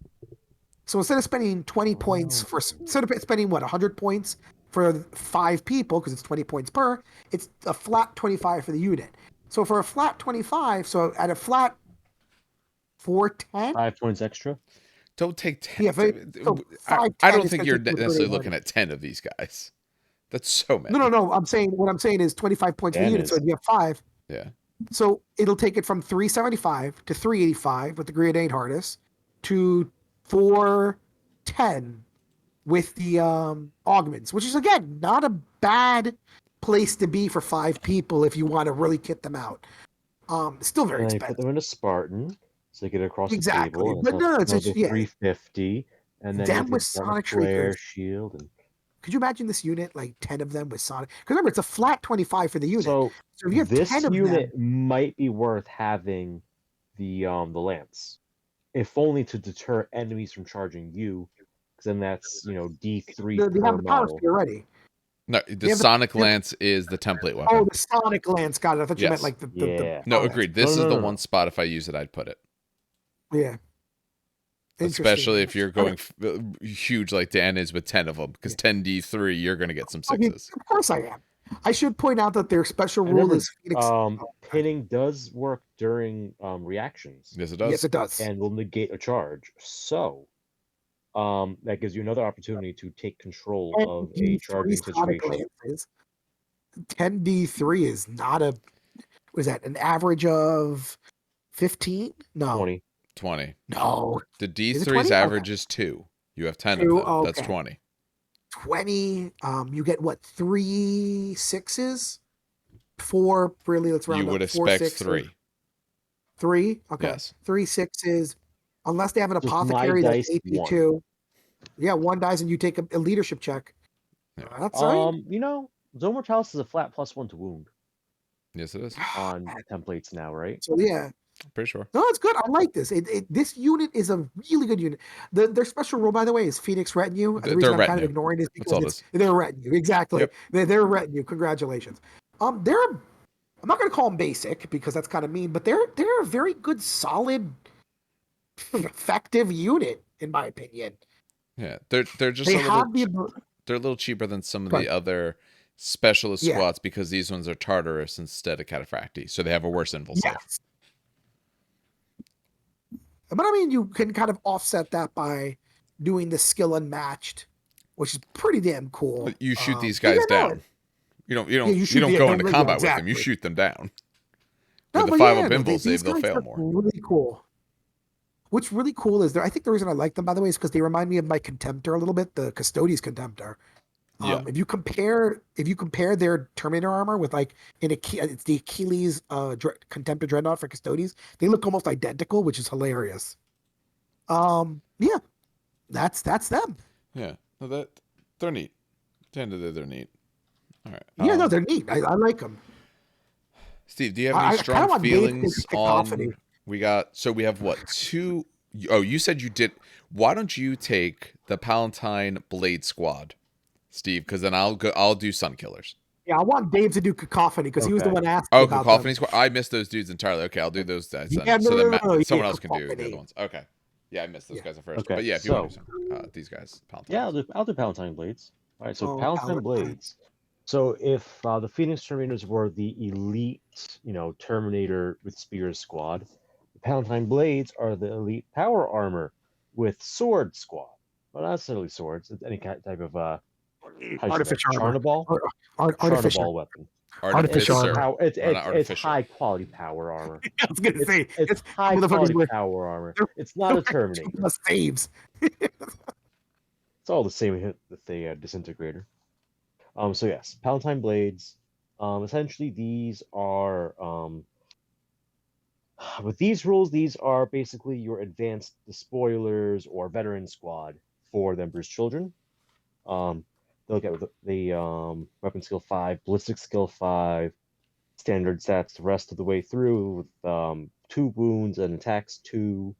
So instead of spending 20 points instead of spending 100 points for 5 people because it's 20 points per, it's a flat 25 for the unit. So for a flat 25, so at a flat 410, 5 points extra. Don't take 10. Yeah, I don't think you're necessarily looking at 10 of these guys. That's so many. No. What I'm saying is 25 points for the unit. So if you have 5. Yeah. So it'll take it from 375 to 385 with the grenade harness to 410 with the augments, which is again not a bad place to be for 5 people if you want to really kit them out. Still very expensive. Put them in a Spartan, so they get across the exactly. table. But no, it's just 350, and then them with Sonic flare shield. And could you imagine this unit like 10 of them with Sonic? Because remember, it's a flat 25 for the unit. So if you have this 10 of unit them, might be worth having the lance, if only to deter enemies from charging you. Because then that's D3 they per have the power model. spear already. No, the Sonic Lance is the template weapon. Oh, the Sonic Lance. Got it. I thought you meant like the No, agreed. This is the one spot if I use it, I'd put it. Yeah. Especially if you're going Okay. huge like Dan is with 10 of them, because 10d3, you're going to get some I mean, sixes. of course I am. I should point out that their special And rule remember, is Phoenix. pinning does work during reactions Yes, it Yes, does. it does. and will negate a charge. So that gives you another opportunity to take control of a 10d3 charging sonic situation. lances. 10d3 is not a. What is that? An average of 15? No, 20. 20. no. The Is it D3's 20? average is 2. You have 10 of 2. them. That's Okay. 20. 20. You get what? 3 sixes? 4. Really? Let's round You would up. 4 expect sixes. 3. 3. Okay. Yes. 3 sixes. Unless they have an Just my apothecary that's dice, AP2. Yeah, 1 dies and you take a leadership check. Yeah. That's right. Zone Mortalis is a flat +1 to wound Yes, it is. on templates now, right? So yeah. Pretty sure. No, it's good. I like this. This unit is a really good unit. Their special rule, by the way, is Phoenix Retinue. The reason I'm kind of ignoring it is all because they're retinue. Exactly. Yep. They're retinue. Congratulations. I'm not going to call them basic because that's kind of mean, but they're a very good, solid, effective unit in my opinion. Yeah, they're just they're a little cheaper than some of the other specialist squads because these ones are Tartarus instead of Cataphracti, so they have a worse invul save. Yes. But I mean, you can kind of offset that by doing the skill unmatched, which is pretty damn cool. But you shoot these guys down. You don't go into combat with them. You shoot them down. With the 5 up invul save, they'll fail more. Really cool. What's really cool is I think the reason I like them, by the way, is because they remind me of my Contemptor a little bit, the Custodes Contemptor. If you compare their Terminator armor with it's the Achilles Contemptor Dreadnought for Custodes, they look almost identical, which is hilarious. Yeah, that's them. Yeah, no, they're neat. At the end of the day, they're neat. All right. Yeah, no, they're neat. I like them. Steve, do you have any strong feelings on? We have what, 2? Oh, you said you did. Why don't you take the Palatine Blade Squad, Steve? Because then I'll do Sun Killers. Yeah, I want Dave to do Cacophony because he was the one asking about Cacophony Squad. I missed those dudes entirely. Okay, I'll do those guys then. Yeah, Someone else can do the other ones. Okay. Yeah, I missed those guys at first. Okay, but yeah, if you want to do these guys, Palatine. Yeah, I'll do Palatine Blades. All right, so Palatine Blades. So if the Phoenix Terminators were the elite, Terminator with spears squad, the Palatine Blades are the elite power armor with sword squad. Well, not necessarily swords. It's any type of artificial Charnabal weapon. Artificer. It's high quality power armor. I was gonna say it's high quality power armor. It's not a Terminator. Saves. It's all the same with the disintegrator. So yes, Palatine Blades. Essentially, these are with these rules. These are basically your advanced despoilers or veteran squad for the Emperor's Children. They'll get the weapon skill 5, ballistic skill 5, standard stats the rest of the way through with 2 wounds and attacks 2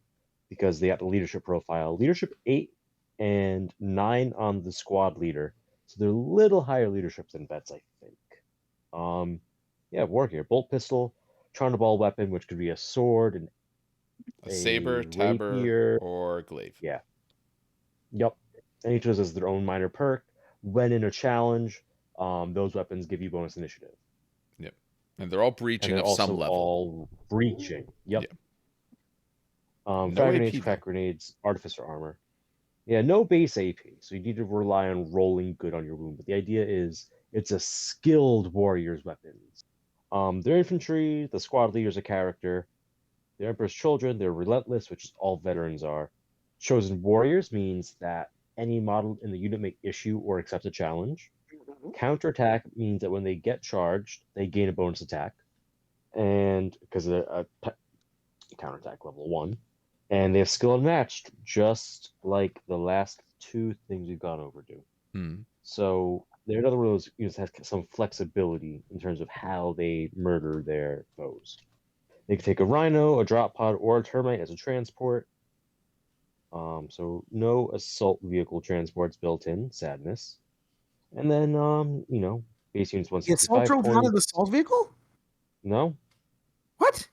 because they got the leadership profile. Leadership 8 and 9 on the squad leader. So they're a little higher leadership than vets, I think. War gear, bolt pistol, Charnabal weapon, which could be a sword, and a saber, tabard, or glaive. Yeah. Yep. And each of those has their own minor perk. When in a challenge, those weapons give you bonus initiative. Yep. And they're all breaching of some level. All breaching. Yep. No frag grenades, artificer armor. Yeah, no base AP, so you need to rely on rolling good on your wound. But the idea is it's a skilled warrior's weapons. They're infantry, the squad leader's a character. The Emperor's Children, they're relentless, which is all veterans are. Chosen warriors means that any model in the unit may issue or accept a challenge. Counterattack means that when they get charged, they gain a bonus attack. And because of a counterattack level 1. And they have skill unmatched, just like the last 2 things we've gone over do. So they're another one of those units that has some flexibility in terms of how they murder their foes. They can take a rhino, a drop pod, or a termite as a transport. So no assault vehicle transports built in, sadness. And then, base units 165 The assault drone's not an assault vehicle? No. What?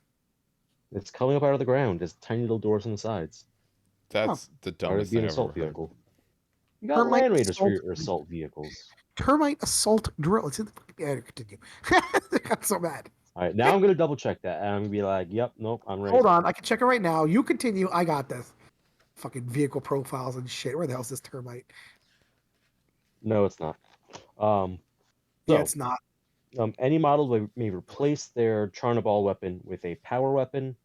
It's coming up out of the ground. There's tiny little doors on the sides. That's the Or it'd dumbest be thing an I've ever assault heard. vehicle. You got Termite land raiders for assault- your assault vehicles. Termite assault drill. It's in the fucking. Yeah, continue. I got so mad. All right, now I'm gonna double check that, and I'm gonna be like, "Yep, nope, I'm ready." Hold on, I can check it right now. You continue. I got this. Fucking vehicle profiles and shit. Where the hell's this termite? No, it's not. Yeah, So, it's not. any model may replace their Charnabal weapon with a power weapon,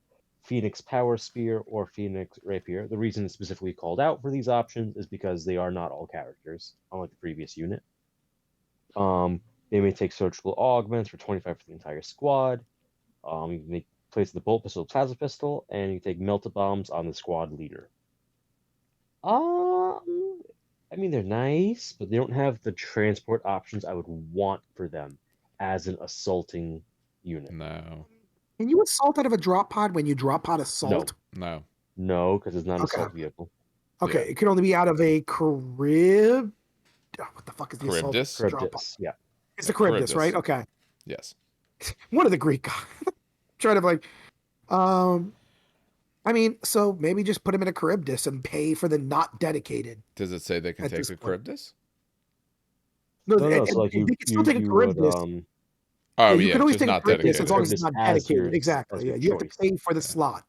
Phoenix Power Spear, or Phoenix Rapier. The reason it's specifically called out for these options is because they are not all characters, unlike the previous unit. They may take surgical augments for 25 for the entire squad. You can place the bolt pistol, plasma pistol, and you take melta bombs on the squad leader. I mean, they're nice, but they don't have the transport options I would want for them as an assaulting unit. No. Can you assault out of a drop pod when you drop pod assault? No. No, because it's not an Okay. assault vehicle. Okay, Yeah. it can only be out of a crib. Oh, what the fuck is the assault Charybdis? drop pod? Charybdis, yeah. It's the Charybdis, right? Okay. Yes. One of the Greek guys. Trying to like, I mean, so maybe just put him in a Charybdis and pay for the not dedicated. Does it say they can At take this the point. Charybdis? No, No, so like they can still take a would, Charybdis. Oh, you yeah, can always just take a not Charybdis dedicated. as long as it's Charybdis not as dedicated. yours- Exactly. as Yeah, your you have to choice. pay for the Yeah. slot.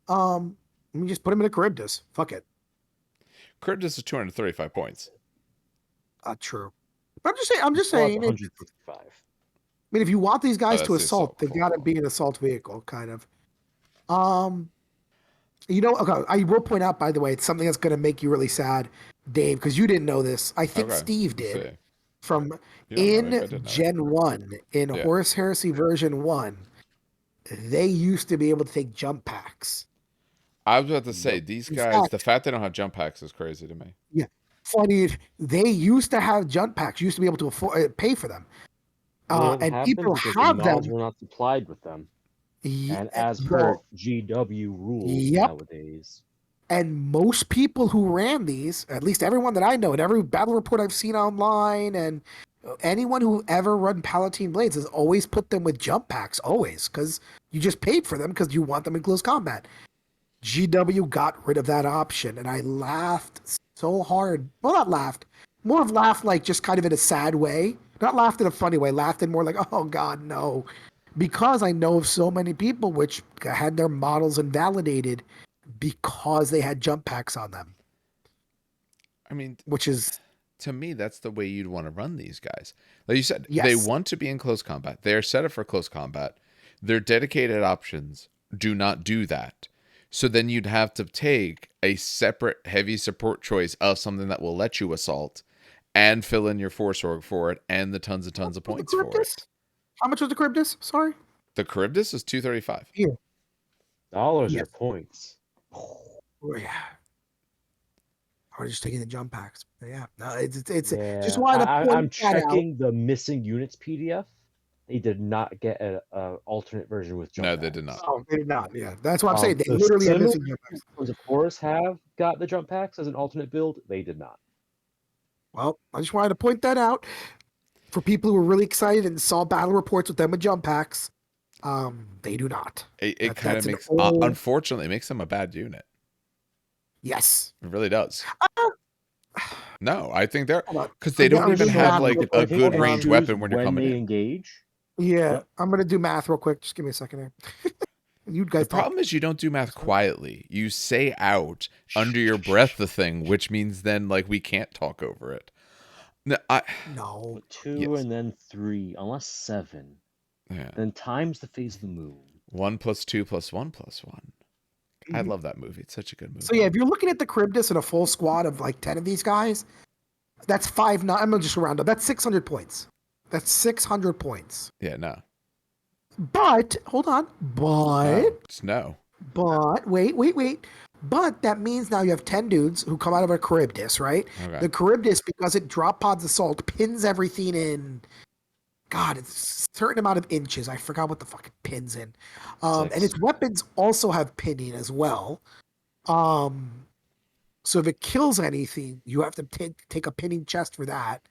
Let me just put him in a Charybdis. Fuck it. Charybdis is 235 points. True. But I'm just saying. I 165. mean, if you want these guys that's to the assault, assault. they've Cool, got to cool. be an assault vehicle, kind of. Okay, I will point out, by the way, it's something that's going to make you really sad, Dave, because you didn't know this. I think Okay, Steve let's did. see. From You don't know me if I in didn't know it. Gen 1, in Yeah. Horus Heresy version 1, they used to be able to take jump packs. I was about to say, Yep. these In guys, fact- the fact they don't have jump packs is crazy to me. Yeah. Funny, they used to have jump packs. You used to be able to afford, pay for them. They don't And have people them because have the models them. were not supplied with them. And as per Well, GW rules Yep. nowadays, and most people who ran these, at least everyone that I know, and every battle report I've seen online, and anyone who ever run Palatine Blades has always put them with jump packs, always, because you just paid for them because you want them in close combat. GW got rid of that option, and I laughed so hard. Well, not laughed. More of laughed like just kind of in a sad way. Not laughed in a funny way. Laughed in more like, oh God, no. Because I know of so many people which had their models invalidated because they had jump packs on them, I mean, which is to me, that's the way you'd want to run these guys. Like you said, Yes. they want to be in close combat. They are set up for close combat. Their dedicated options do not do that. So then you'd have to take a separate heavy support choice of something that will let you assault and fill in your force org for it and the tons of the points for Charybdis? it. How much was the Charybdis? Sorry. The Charybdis is 235. dollars Yes. are points. Oh, yeah. Or just taking the jump packs. But yeah. No, it's Yeah, just wanted to point I'm that out. checking the missing units PDF. They did not get a alternate version with jump No, packs. they did not. Oh, they did not. Yeah, that's what I'm saying. They The literally are similar missing jump packs. ones of Horus have got the jump packs as an alternate build. They did not. Well, I just wanted to point that out for people who were really excited and saw battle reports with them with jump packs. They do not. It kind of That's an makes, old- unfortunately, it makes them a bad unit. Yes. It really does. No, I think they're, Hold on. because they I'm don't gonna even do have math like real a quick. good Hold on. range Choose weapon when you're coming they in. engage. Yeah, Yep. I'm gonna do math real quick. Just give me a second here. You guys The problem is you don't do math quietly. You say out under your breath the thing, which means then like we can't talk over it. No, No. Put 2 Yes. and then 3, unless 7. yeah. Then times the phase of the moon. 1 + 2 + 1 + 1. I Mhm. love that movie. It's such a good movie. So yeah, if you're looking at the Charybdis and a full squad of like 10 of these guys, that's 5. I'm gonna just round up. That's 600 points. That's 600 points. Yeah, no. But hold on. No. But wait. But that means now you have 10 dudes who come out of a Charybdis, right? Okay. The Charybdis, because it drop pods assault, pins everything in. God, it's a certain amount of inches. I forgot what the fuck it pins in. And 6. its weapons also have pinning as well. So if it kills anything, you have to take a pinning chest for that.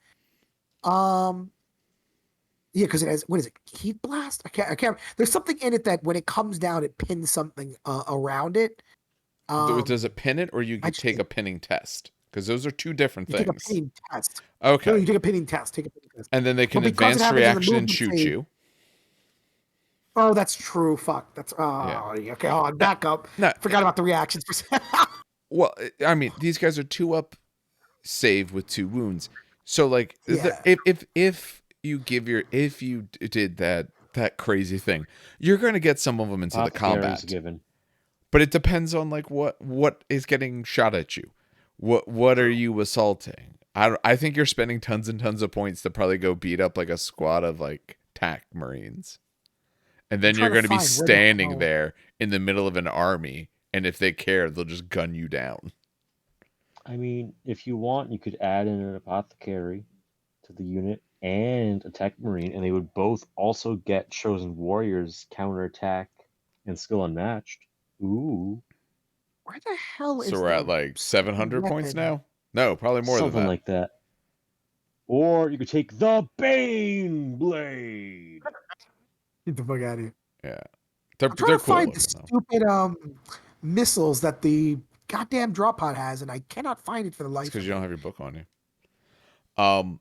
Yeah, because it has, what is it? Heat blast? I can't. There's something in it that when it comes down, it pins something around it. Does it pin it, or you I could just take did. a pinning test? Because those are two different You take a things. pinning test. Okay. No, you take a pinning test. Take a pinning test. And then they can But because it advance happens in the reaction and movement shoot phase. you. Oh, that's true. Fuck. That's Yeah. okay. Hold on, back up. No. Forgot about the reactions for a second. Well, I mean, these guys are 2 up, save with 2 wounds. So like, Yeah. if you did that crazy thing, you're gonna get some of them into the combat. Given. But it depends on like what is getting shot at you. What are you assaulting? I think you're spending tons and tons of points to probably go beat up like a squad of like TAC Marines. And then you're going to be standing there in the middle of an army, and if they care, they'll just gun you down. I mean, if you want, you could add in an apothecary to the unit and a tech marine, and they would both also get chosen warriors counterattack and skill unmatched. Ooh. Where the hell is So we're at like 700 points now? No, probably more than that. Something like that. Or you could take the Bane Blade. Get the fuck out of here. Yeah. I'm trying to find the stupid missiles that the goddamn drop pod has, and I cannot find it for the life. Because you don't have your book on you.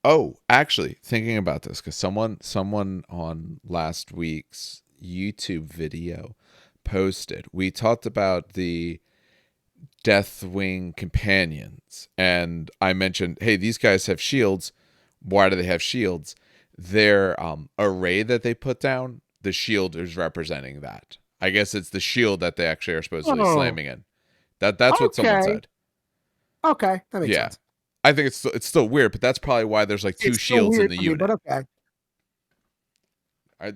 Oh, actually, thinking about this, because someone on last week's YouTube video posted, we talked about the Deathwing companions, and I mentioned, hey, these guys have shields. Why do they have shields? Their array that they put down, the shield is representing that. I guess it's the shield that they actually are supposedly slamming in. That's what someone said. Okay, that makes sense. I think it's still weird, but that's probably why there's like 2 shields in the unit. But okay.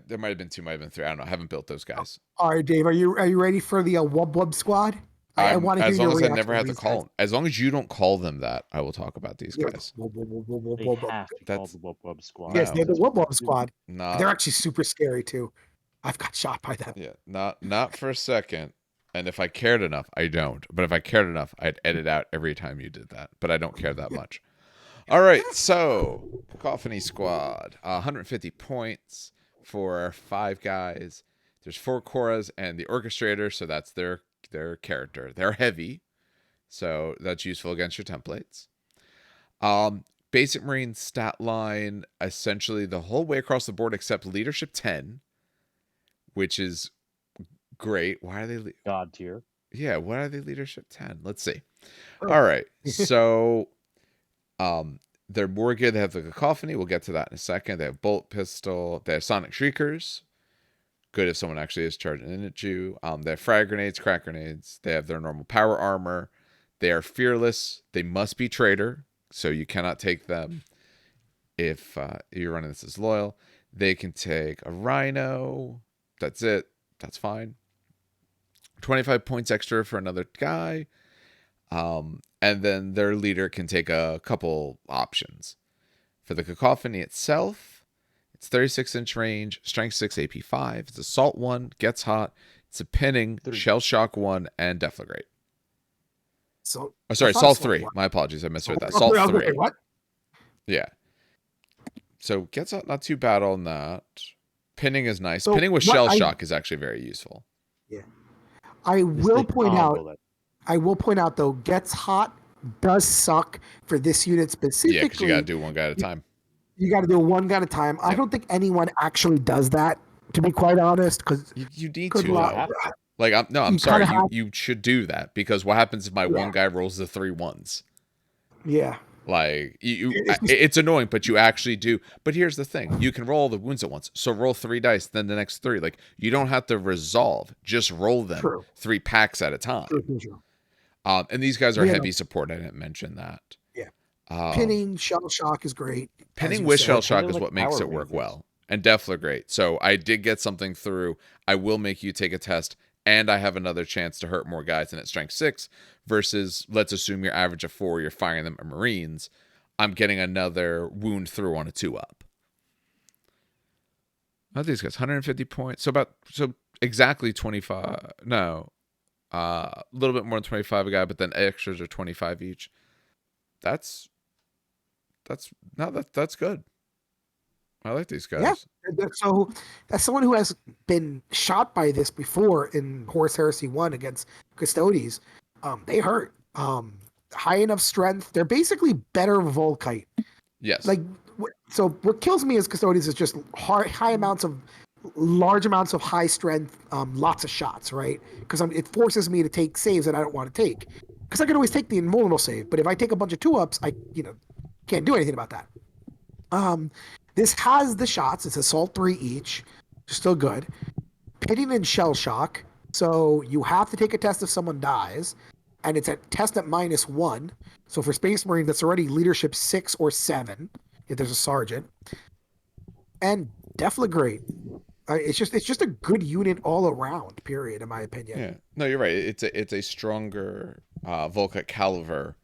There might have been 2, might have been 3. I don't know. I haven't built those guys. All right, Dave. Are you ready for the Wub Wub squad? I want to hear your reaction. As long as I never have to call them. As long as you don't call them that, I will talk about these guys. They have to call the Wub Wub squad. Yes, they're the Wub Wub squad. Not, they're actually super scary too. I've got shot by them. Yeah, not for a second. And if I cared enough, I don't. But if I cared enough, I'd edit out every time you did that. But I don't care that much. All right, so Kakophoni squad, 150 points for 5 guys. There's 4 Korras and the orchestrator, so that's their character. They're heavy, so that's useful against your templates. Basic Marine stat line, essentially the whole way across the board except leadership 10, which is great. Why are they God tier? Yeah, why are they leadership 10? Let's see. All right, so they're more good. They have the Kakophoni. We'll get to that in a second. They have bolt pistol. They have sonic shriekers. Good if someone actually is charging in at you. They have frag grenades, crack grenades. They have their normal power armor. They are fearless. They must be traitor, so you cannot take them if you're running this as loyal. They can take a rhino. That's it. That's fine. 25 points extra for another guy. And then their leader can take a couple options. For the Kakophoni itself, it's 36-inch range, strength 6, AP 5. It's assault 1, gets hot. It's a pinning, shell shock 1, and deflagrate. So, assault 3. My apologies, I misread that. Assault 3. What? Yeah. So gets hot, not too bad on that. Pinning is nice. So pinning with shell shock is actually very useful. Yeah. I will point out though, gets hot does suck for this unit specifically. Yeah, because you got to do one guy at a time. You got to do one guy at a time. I don't think anyone actually does that, to be quite honest. Because you need to. Like, I'm sorry. You should do that, because what happens if my one guy rolls the 3 1s? Yeah. Like it's annoying, but you actually do. But here's the thing: you can roll the wounds at once. So roll 3 dice, then the next 3. Like, you don't have to resolve; just roll them 3 packs at a time. True. And these guys are heavy support. I didn't mention that. Yeah. Pinning shell shock is great. Pinning with shell shock is what makes it work well, and deflagrate. So I did get something through. I will make you take a test, and I have another chance to hurt more guys, and it's strength 6. Versus, let's assume your average of 4, you're firing them at Marines. I'm getting another wound through on a 2-up. How these guys? 150 points. So exactly 25. No, a little bit more than 25 a guy, but then extras are 25 each. That's good. I like these Yeah. guys. So, as someone who has been shot by this before in Horus Heresy 1 against Custodes, they hurt. High enough strength. They're basically better Volkite. Yes. Like, so what kills me as Custodes is just large amounts of high strength, lots of shots, right? Because it forces me to take saves that I don't want to take. Because I can always take the invulnerable save, but if I take a bunch of 2-ups, I can't do anything about that. This has the shots. It's assault 3 each. Still good. Pitting and shell shock. So you have to take a test if someone dies, and it's a test at -1. So for Space Marine, that's already leadership 6 or 7 if there's a sergeant. And deflagrate. It's just a good unit all around. Period, in my opinion. Yeah. No, you're right. It's a stronger Volkite caliber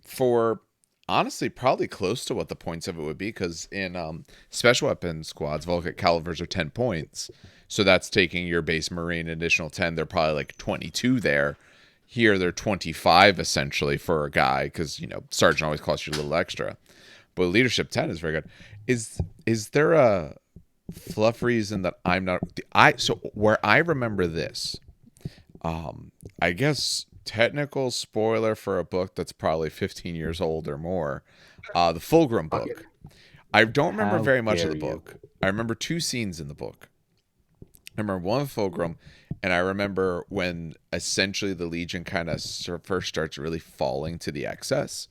for honestly probably close to what the points of it would be, because in special weapon squads, Volkite calibers are 10 points. So that's taking your base Marine an additional 10. They're probably like 22 there. Here they're 25 essentially for a guy, because sergeant always costs you a little extra. But leadership 10 is very good. Is there a fluff reason that I'm not so where I remember this, I guess technical spoiler for a book that's probably 15 years old or more, the Fulgrim book. I don't remember How very much of dare the you. book. I remember 2 scenes in the book. I remember one with Fulgrim, and I remember when essentially the Legion kind of first starts really falling to the excess,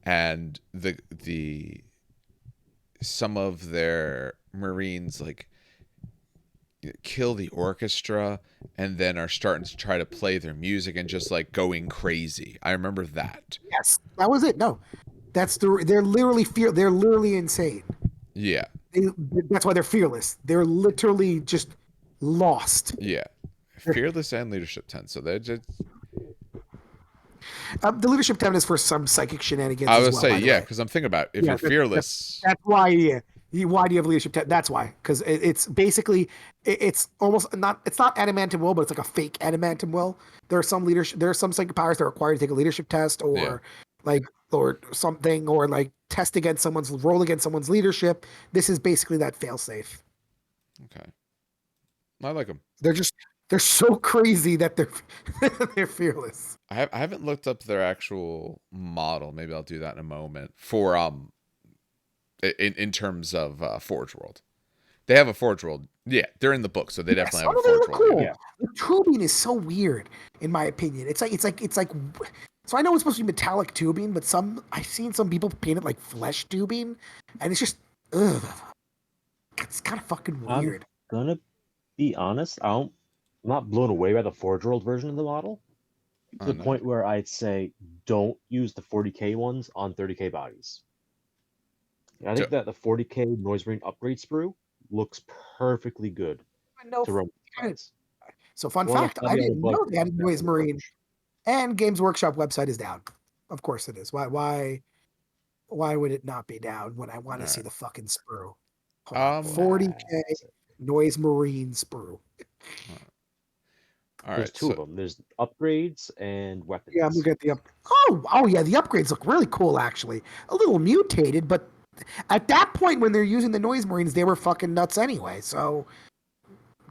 and the some of their Marines like kill the orchestra and then are starting to try to play their music and just like going crazy. I remember that. Yes, that was it. No, they're literally they're literally insane. Yeah. That's why they're fearless. They're literally just lost. Yeah. Fearless and leadership 10. So they're just. The leadership 10 is for some psychic shenanigans. I as would well, say, yeah, because I'm thinking about if you're fearless. That's why. Yeah. Why do you have leadership 10? That's why. Because it's basically it's almost not. It's not adamantium will, but it's like a fake adamantium will. There are some psychic powers that are required to take a leadership test or something, or like roll against someone's leadership. This is basically that failsafe. Okay. I like them. They're so crazy that they're fearless. I haven't looked up their actual model. Maybe I'll do that in a moment. For in terms of Forge World, they have a Forge World. Yeah, they're in the book, so they definitely have a Forge World. Cool. Yeah. The tubing is so weird, in my opinion. It's like. So I know it's supposed to be metallic tubing, but I've seen some people paint it like flesh tubing, and it's just it's kind of fucking weird. I'm gonna be honest. I'm not blown away by the Forge World version of the model. To the point where I'd say don't use the 40k ones on 30k bodies. I think that the 40k Noise Marine upgrade sprue looks perfectly good to run. So fun fact, I didn't know they had a Noise Marine, and Games Workshop website is down. Of course it is. Why would it not be down when I want to see the fucking sprue? 40k Noise Marine sprue. All right, there's two of them. There's upgrades and weapons. Yeah, I'm looking at the Oh yeah, the upgrades look really cool actually. A little mutated, but at that point when they're using the Noise Marines, they were fucking nuts anyway. So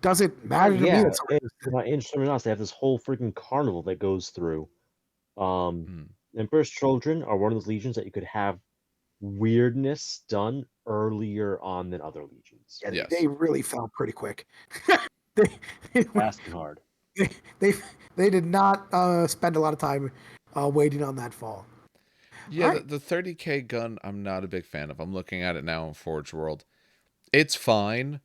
doesn't matter to me. Interesting enough, they have this whole freaking carnival that goes through. Emperor's Children are one of those legions that you could have weirdness done earlier on than other legions. Yeah, they really fell pretty quick. Fast and hard. They did not spend a lot of time waiting on that fall. Yeah, the 30k gun I'm not a big fan of. I'm looking at it now in Forge World. It's fine.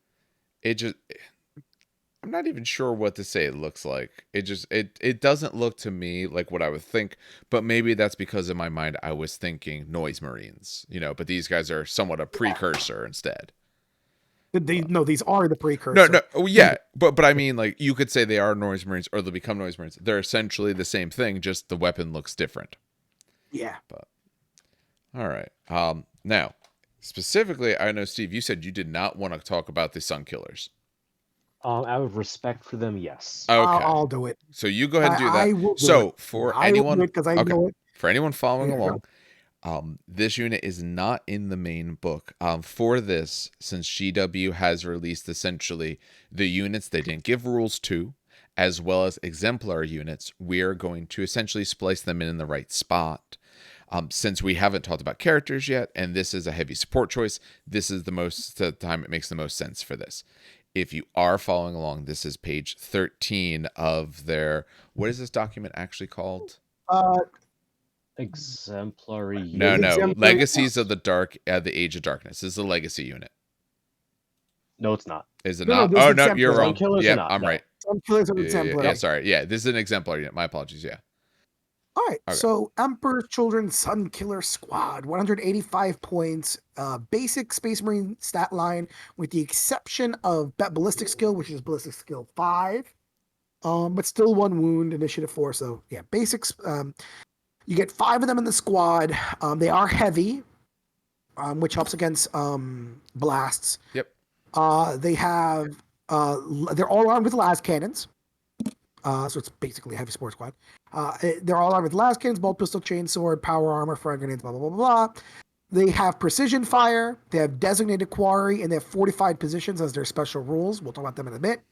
I'm not even sure what to say it looks like. It doesn't look to me like what I would think, but maybe that's because in my mind I was thinking Noise Marines, but these guys are somewhat a precursor instead. No, these are the precursor. No, yeah, but I mean, like, you could say they are Noise Marines or they'll become Noise Marines. They're essentially the same thing, just the weapon looks different. Yeah. But all right. Now, specifically, I know, Steve, you said you did not want to talk about the Sun Killers. Out of respect for them, yes. Okay. I'll do it. So you go ahead and do that. For anyone, because I know it. For anyone following along, This unit is not in the main book. For this, since GW has released essentially the units they didn't give rules to, as well as exemplar units, we are going to essentially splice them in the right spot. Since we haven't talked about characters yet, and this is a heavy support choice, this is the time it makes the most sense for this. If you are following along, this is page 13 of their, what is this document actually called? Exemplary No, unit. no. Legacies of the Dark, the Age of Darkness. This is a legacy unit. No, it's not. Is it No, not? this Oh, is no, you're exemplar. wrong. Killers are Yeah, not, I'm no. right. Some killers are Yeah, exemplary. sorry. Yeah, this is an exemplar unit. My apologies. Yeah. All right, Okay. so Emperor's Children Sun Killer Squad, 185 points, basic Space Marine stat line, with the exception of ballistic skill, which is ballistic skill 5, but still 1 wound, initiative 4. So yeah, basics. You get 5 of them in the squad. They are heavy, which helps against blasts. Yep. They have they're all armed with las cannons. So it's basically a heavy support squad. They're all armed with las cannons, bolt pistol, chainsword, power armor, frag grenades, blah, blah, blah, blah. They have precision fire. They have designated quarry, and they have fortified positions as their special rules. We'll talk about them in a bit.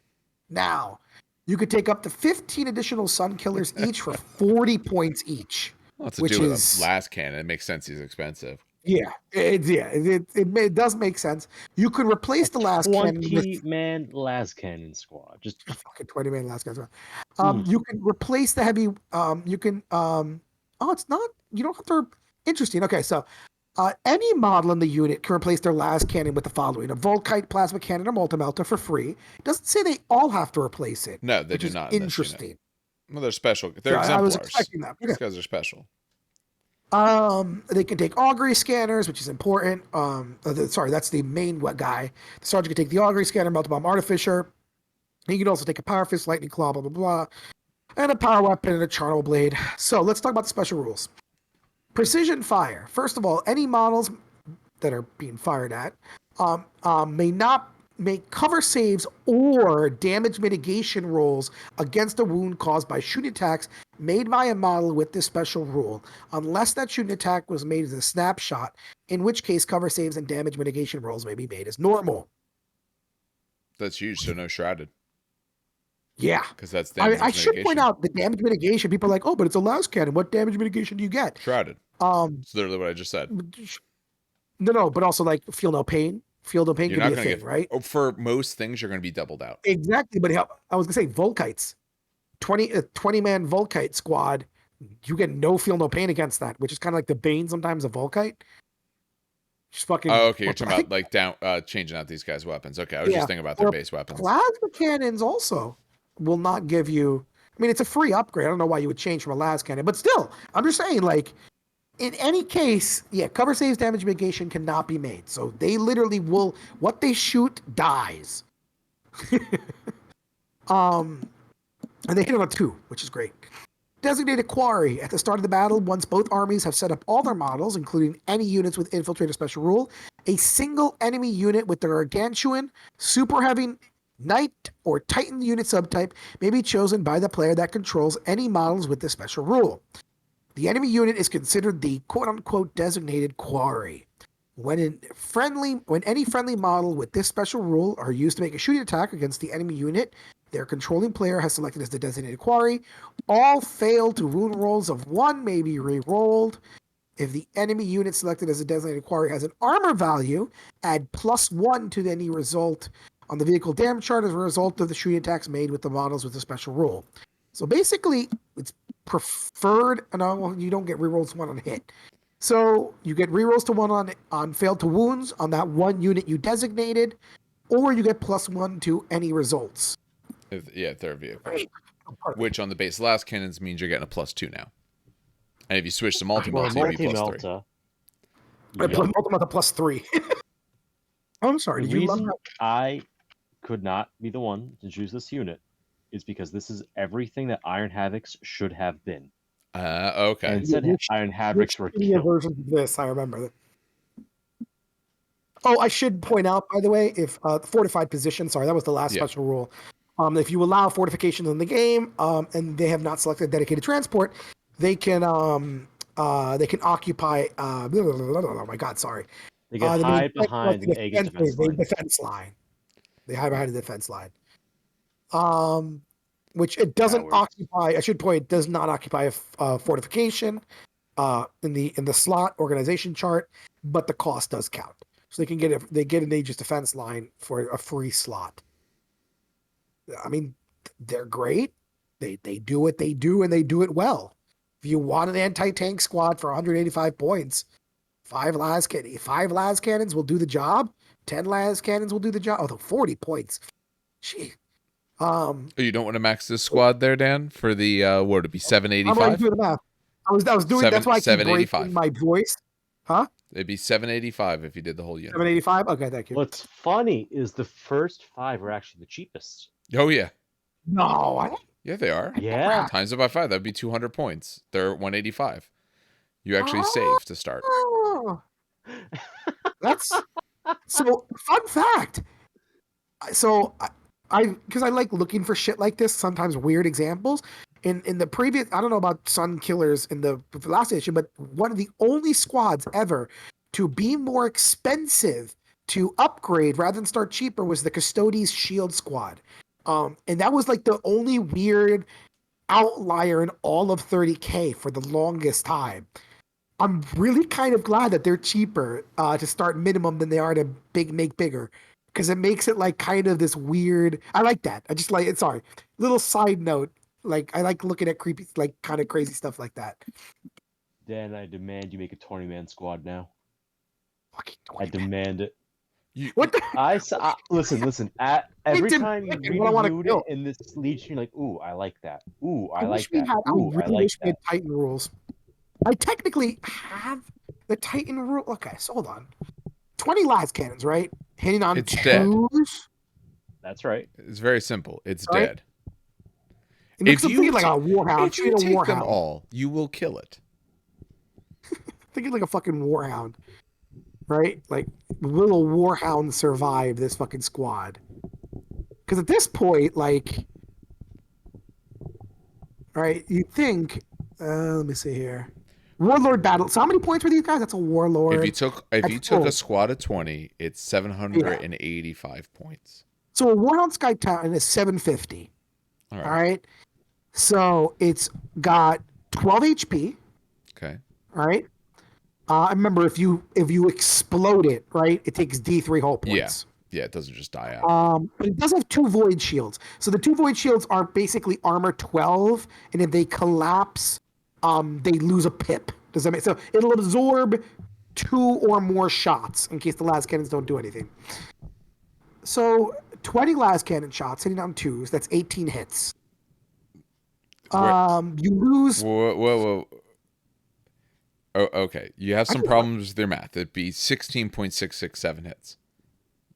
Now, you could take up to 15 additional Sun Killers each for 40 points each. Well, to which do with is a last cannon, it makes sense he's expensive. Yeah, it does make sense. You could replace the last cannon with 20-man las cannon squad. Just a fucking 20-man last cannon squad. You can replace the heavy. You can. It's not. You don't have to. Interesting. Okay, so any model in the unit can replace their last cannon with the following: a Volkite plasma cannon or multi-melter for free. It doesn't say they all have to replace it. No, they which do is not. In this interesting. unit. Well, they're special. They're Yeah, exemplars. I was expecting that. Okay. These guys are special. They can take augury scanners, which is important. Sorry, that's the main guy. The sergeant can take the augury scanner, multi-bomb artificer. He can also take a power fist, lightning claw, blah, blah, blah, and a power weapon and a charnel blade. So let's talk about the special rules. Precision fire. First of all, any models that are being fired at may not make cover saves or damage mitigation rolls against a wound caused by shooting attacks made by a model with this special rule, unless that shooting attack was made as a snapshot, in which case cover saves and damage mitigation rolls may be made as normal. That's huge. So no shrouded. Yeah. Because that's damage I should mitigation. point out the damage mitigation. People are like, oh, but it's a las cannon. What damage mitigation do you get? Shrouded. It's literally what I just said. No, but also like feel no pain. Feel no pain You're can not be a going to thing, get right? For most things, you're going to be doubled out. Exactly, but I was gonna say Volkites, 20-man Volkite squad, you get no feel no pain against that, which is kind of like the bane sometimes of Volkite. Just fucking. Oh, okay. You're talking about like changing out these guys' weapons. Okay, I was just thinking about their base weapons. Plasma cannons also will not give you. I mean, it's a free upgrade. I don't know why you would change from a las cannon, but still, I'm just saying, like, in any case, yeah, cover saves, damage mitigation cannot be made. So they literally will. What they shoot dies. And they hit on a 2, which is great. Designated quarry. At the start of the battle, once both armies have set up all their models, including any units with infiltrator special rule, a single enemy unit with their gargantuan, super heavy knight or titan unit subtype may be chosen by the player that controls any models with this special rule. The enemy unit is considered the quote-unquote designated quarry. When any friendly model with this special rule are used to make a shooting attack against the enemy unit their controlling player has selected as the designated quarry, all failed to wound rolls of 1 may be re-rolled. If the enemy unit selected as a designated quarry has an armor value, add +1 to any result on the vehicle damage chart as a result of the shooting attacks made with the models with a special rule. So basically, it's preferred. No, you don't get rerolls 1 on hit. So you get rerolls to 1 on failed to wounds on that 1 unit you designated, or you get +1 to any results. If they're a vehicle. Which on the base last cannons means you're getting a +2 now. And if you switch to multi-melta, you'd be +3. Multi-melta +3. I'm sorry. The reason I could not be the one to choose this unit is because this is everything that Iron Havocs should have been. Okay. And instead, Iron Havocs were killed. Versions of this, I remember that. Oh, I should point out, by the way, if fortified position, sorry, that was the last special rule. If you allow fortifications in the game, and they have not selected dedicated transport, they can They can occupy. Oh my God, sorry. They get They hide defend, like, behind the an Aegis defense the line. defense line. They hide behind the defense line. Which it doesn't Cowards. occupy. I should point. It does not occupy a fortification. In the slot organization chart, but the cost does count. So they get an Aegis defense line for a free slot. I mean, they're great. They do what they do and they do it well. If you want an anti-tank squad for 185 points, 5 las cannons will do the job. 10 las cannons will do the job. Although 40 points. Gee. You don't want to max this squad there, Dan, for the what would it be, I'm like 785? doing the math. I was doing. That's why I keep 785. breaking my voice. Huh? It'd be 785 if you did the whole unit. 785. Okay, thank you. What's funny is the first 5 are actually the cheapest. Oh yeah, No, yeah they are. Yeah. Times it by 5, that'd be 200 points. They're 185. You actually save to start. Oh, that's so. Fun fact. So because I like looking for shit like this, sometimes weird examples. In the previous, I don't know about Sun Killers in the last issue, but one of the only squads ever to be more expensive to upgrade rather than start cheaper was the Custodes Shield Squad. And that was like the only weird outlier in all of 30K for the longest time. I'm really kind of glad that they're cheaper to start minimum than they are to make bigger. Because it makes it like kind of this weird. I like that. I just like it. Sorry. Little side note. Like I like looking at creepy, like kind of crazy stuff like that. Dan, I demand you make a 20-man squad now. Fucking I 20 demand it. What the? Listen. Every It's time you what read I a wanna unit kill. in this Legion, you're like, ooh, I like that. Ooh, I wish like we that. had. Ooh, I I really like wish we had that. Titan rules. I technically have the Titan rule. Okay, so hold on. 20 las cannons, right? Hitting on It's twos. dead. That's right. It's very simple. It's Right? dead. It makes If them you think like a warhound. If you Treat a take them warhound. all, you will kill it. Thinking like a fucking warhound, right? Like, will a warhound survive this fucking squad? Because at this point, like, right, you think, let me see here. Warlord battle. So how many points were these guys? That's a warlord. If you took a squad of 20, it's 785 points. So a warhound Sky Titan is 750. All All right. So it's got 12 HP. Okay. All right. I remember if you explode it, right, it takes D3 hull points. Yeah, it doesn't just die out. But it does have 2 void shields. So the 2 void shields are basically armor 12, and if they collapse, they lose a pip. Does that make so? It'll absorb 2 or more shots in case the las cannons don't do anything. So 20 las cannon shots hitting on 2s. That's 18 hits. You lose. Whoa. Oh, okay. You have some problems with your math. It'd be 16.667 hits.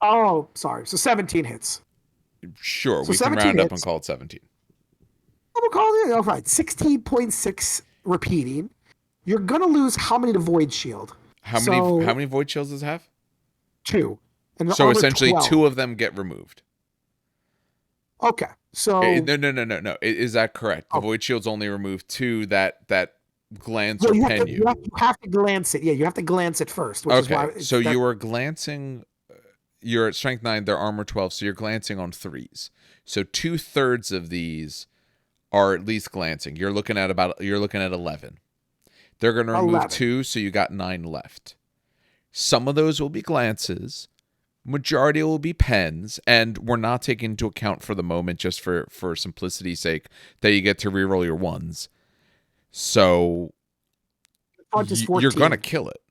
Oh, sorry. So 17 hits. Sure, So we can 17 round up hits. and call it 17. We'll call it. All right. 16.6 repeating. You're gonna lose how many to void shield? How many void shields does it have? 2. And So armor essentially 12. 2 of them get removed. Okay. So No. Is that correct? The void shields only remove 2 that glance or you pen you. You have to glance it. Yeah, you have to glance it first. Which is why So you are glancing. You're at strength 9. They're armor 12. So you're glancing on 3s. So 2/3 of these are at least glancing. You're looking at 11. They're going to remove 11. 2, so you got 9 left. Some of those will be glances. Majority will be pens, and we're not taking into account for the moment, just for simplicity's sake, that you get to reroll your 1s. So you're going to kill it.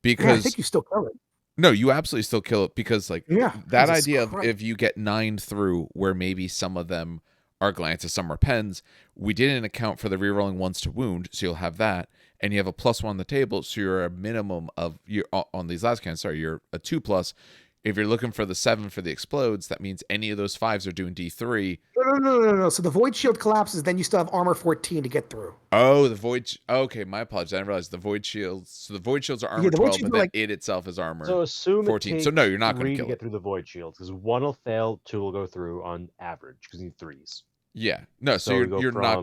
Because yeah, I think you still kill it. No, you absolutely still kill it because that Jesus idea of Christ. if you get 9 through where maybe some of them are glances, some are pens, we didn't account for the rerolling 1s to wound, so you'll have that, and you have a +1 on the table, so you're a minimum of on these last cans. Sorry, you're a 2+. If you're looking for the 7 for the explodes, that means any of those 5s are doing D3. No. So the void shield collapses, then you still have armor 14 to get through. Oh, the void. Okay, my apologies. I didn't realize the void shields. So the void shields are armor 12, but then it itself is armor. So assume 14. It takes so no, you're not going to 3 kill to get it through the void shields because 1 will fail, 2 will go through on average because you need 3s. Yeah, no. So, So you're not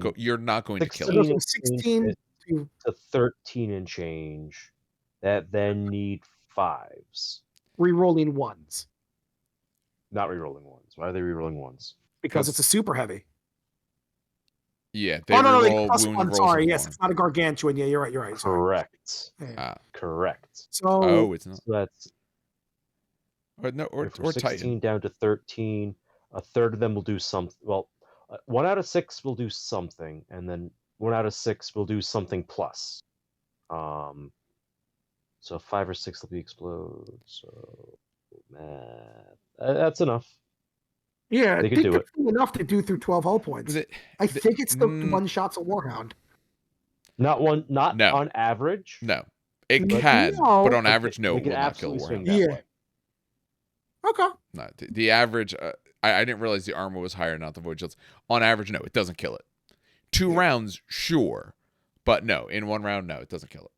going to kill it. 16 to 13 and change that then need 5s. Rerolling ones. Not rerolling ones. Why are they rerolling ones? Because it's a super heavy. Yeah, they no, they reroll plus wound one. rolls Sorry, of yes, more. it's not a gargantuan. Yeah, you're right. Sorry. Correct. Yeah. Correct. So, it's not. So that's Or from 16 Titan. down to 13. A third of them will do something. Well, 1 out of 6 will do something, and then 1 out of 6 will do something plus. So 5 or 6 will be explode. So that's enough. yeah, They I can think do it. that's enough to do through 12 hull points. I think it's the one shots a Warhound. Not No. on average. No, it No. can, but on average, no, They it can will not kill a absolutely swing Warhound. that Yeah. way. Okay. No, the average. I didn't realize the armor was higher, not the void shields. On average, no, it doesn't kill it. 2 rounds, sure, but no, in 1 round, no, it doesn't kill it.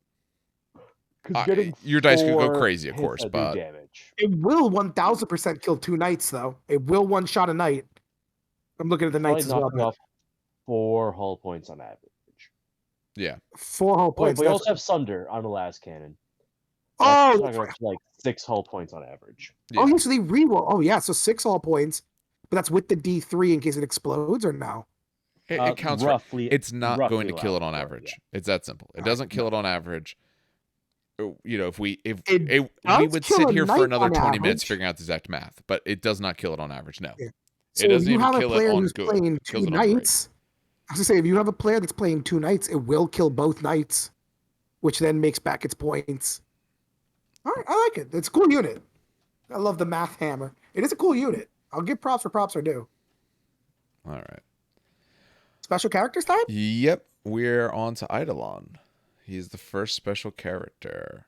Your dice could go crazy, of course, but damage. It will 1000% kill 2 knights, though. It will one shot a knight. I'm looking at the knights as well. Knocking off 4 hull points on average. yeah, 4 hull Wait, points. but we also have Sunder on the last cannon. Oh, That's knocking off like 6 hull points on average. yeah. Oh, yeah, so they reroll. Oh, yeah, so 6 hull points, but that's with the D3 in case it explodes, or no? It counts roughly. It's not roughly going to kill it on allowed for it, average. yeah. It's that simple. It doesn't kill it on average. If we It we does would kill sit a here for knight another on 20 minutes average. figuring out the exact math, but it does not kill it on average. No, Yeah. it So if doesn't you even have a kill it player on who's good. playing It kills 2 it on great. knights, I was gonna say, if you have a player that's playing 2 knights, it will kill both knights, which then makes back its points. All right, I like it. It's a cool unit. I love the math hammer. It is a cool unit. I'll give props where props are due. All right. Special characters time? Yep, we're on to Eidolon. He's the first special character.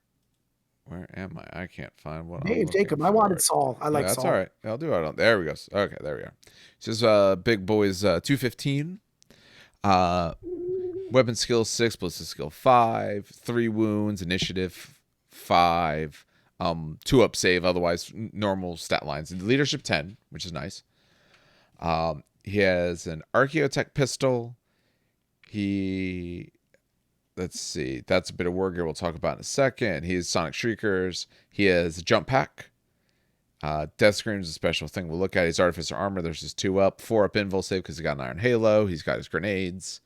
Where am I? I can't find what I'm Hey, looking Jacob, for. I wanted Saul. I like That's Saul. all right. I'll do it. There we go. Okay, there we are. This is big boys 215. Weapon skill 6, ballistic skill 5, 3 wounds, initiative 5, 2 up save, otherwise normal stat lines. Leadership 10, which is nice. He has an Archaeotech pistol. Let's see, that's a bit of war gear we'll talk about in a second. He has Sonic Shriekers. He has a jump pack. Death Scream is a special thing we'll look at. His Artificer armor, there's his 2 up, 4 up invul save because he got an Iron Halo. He's got his grenades.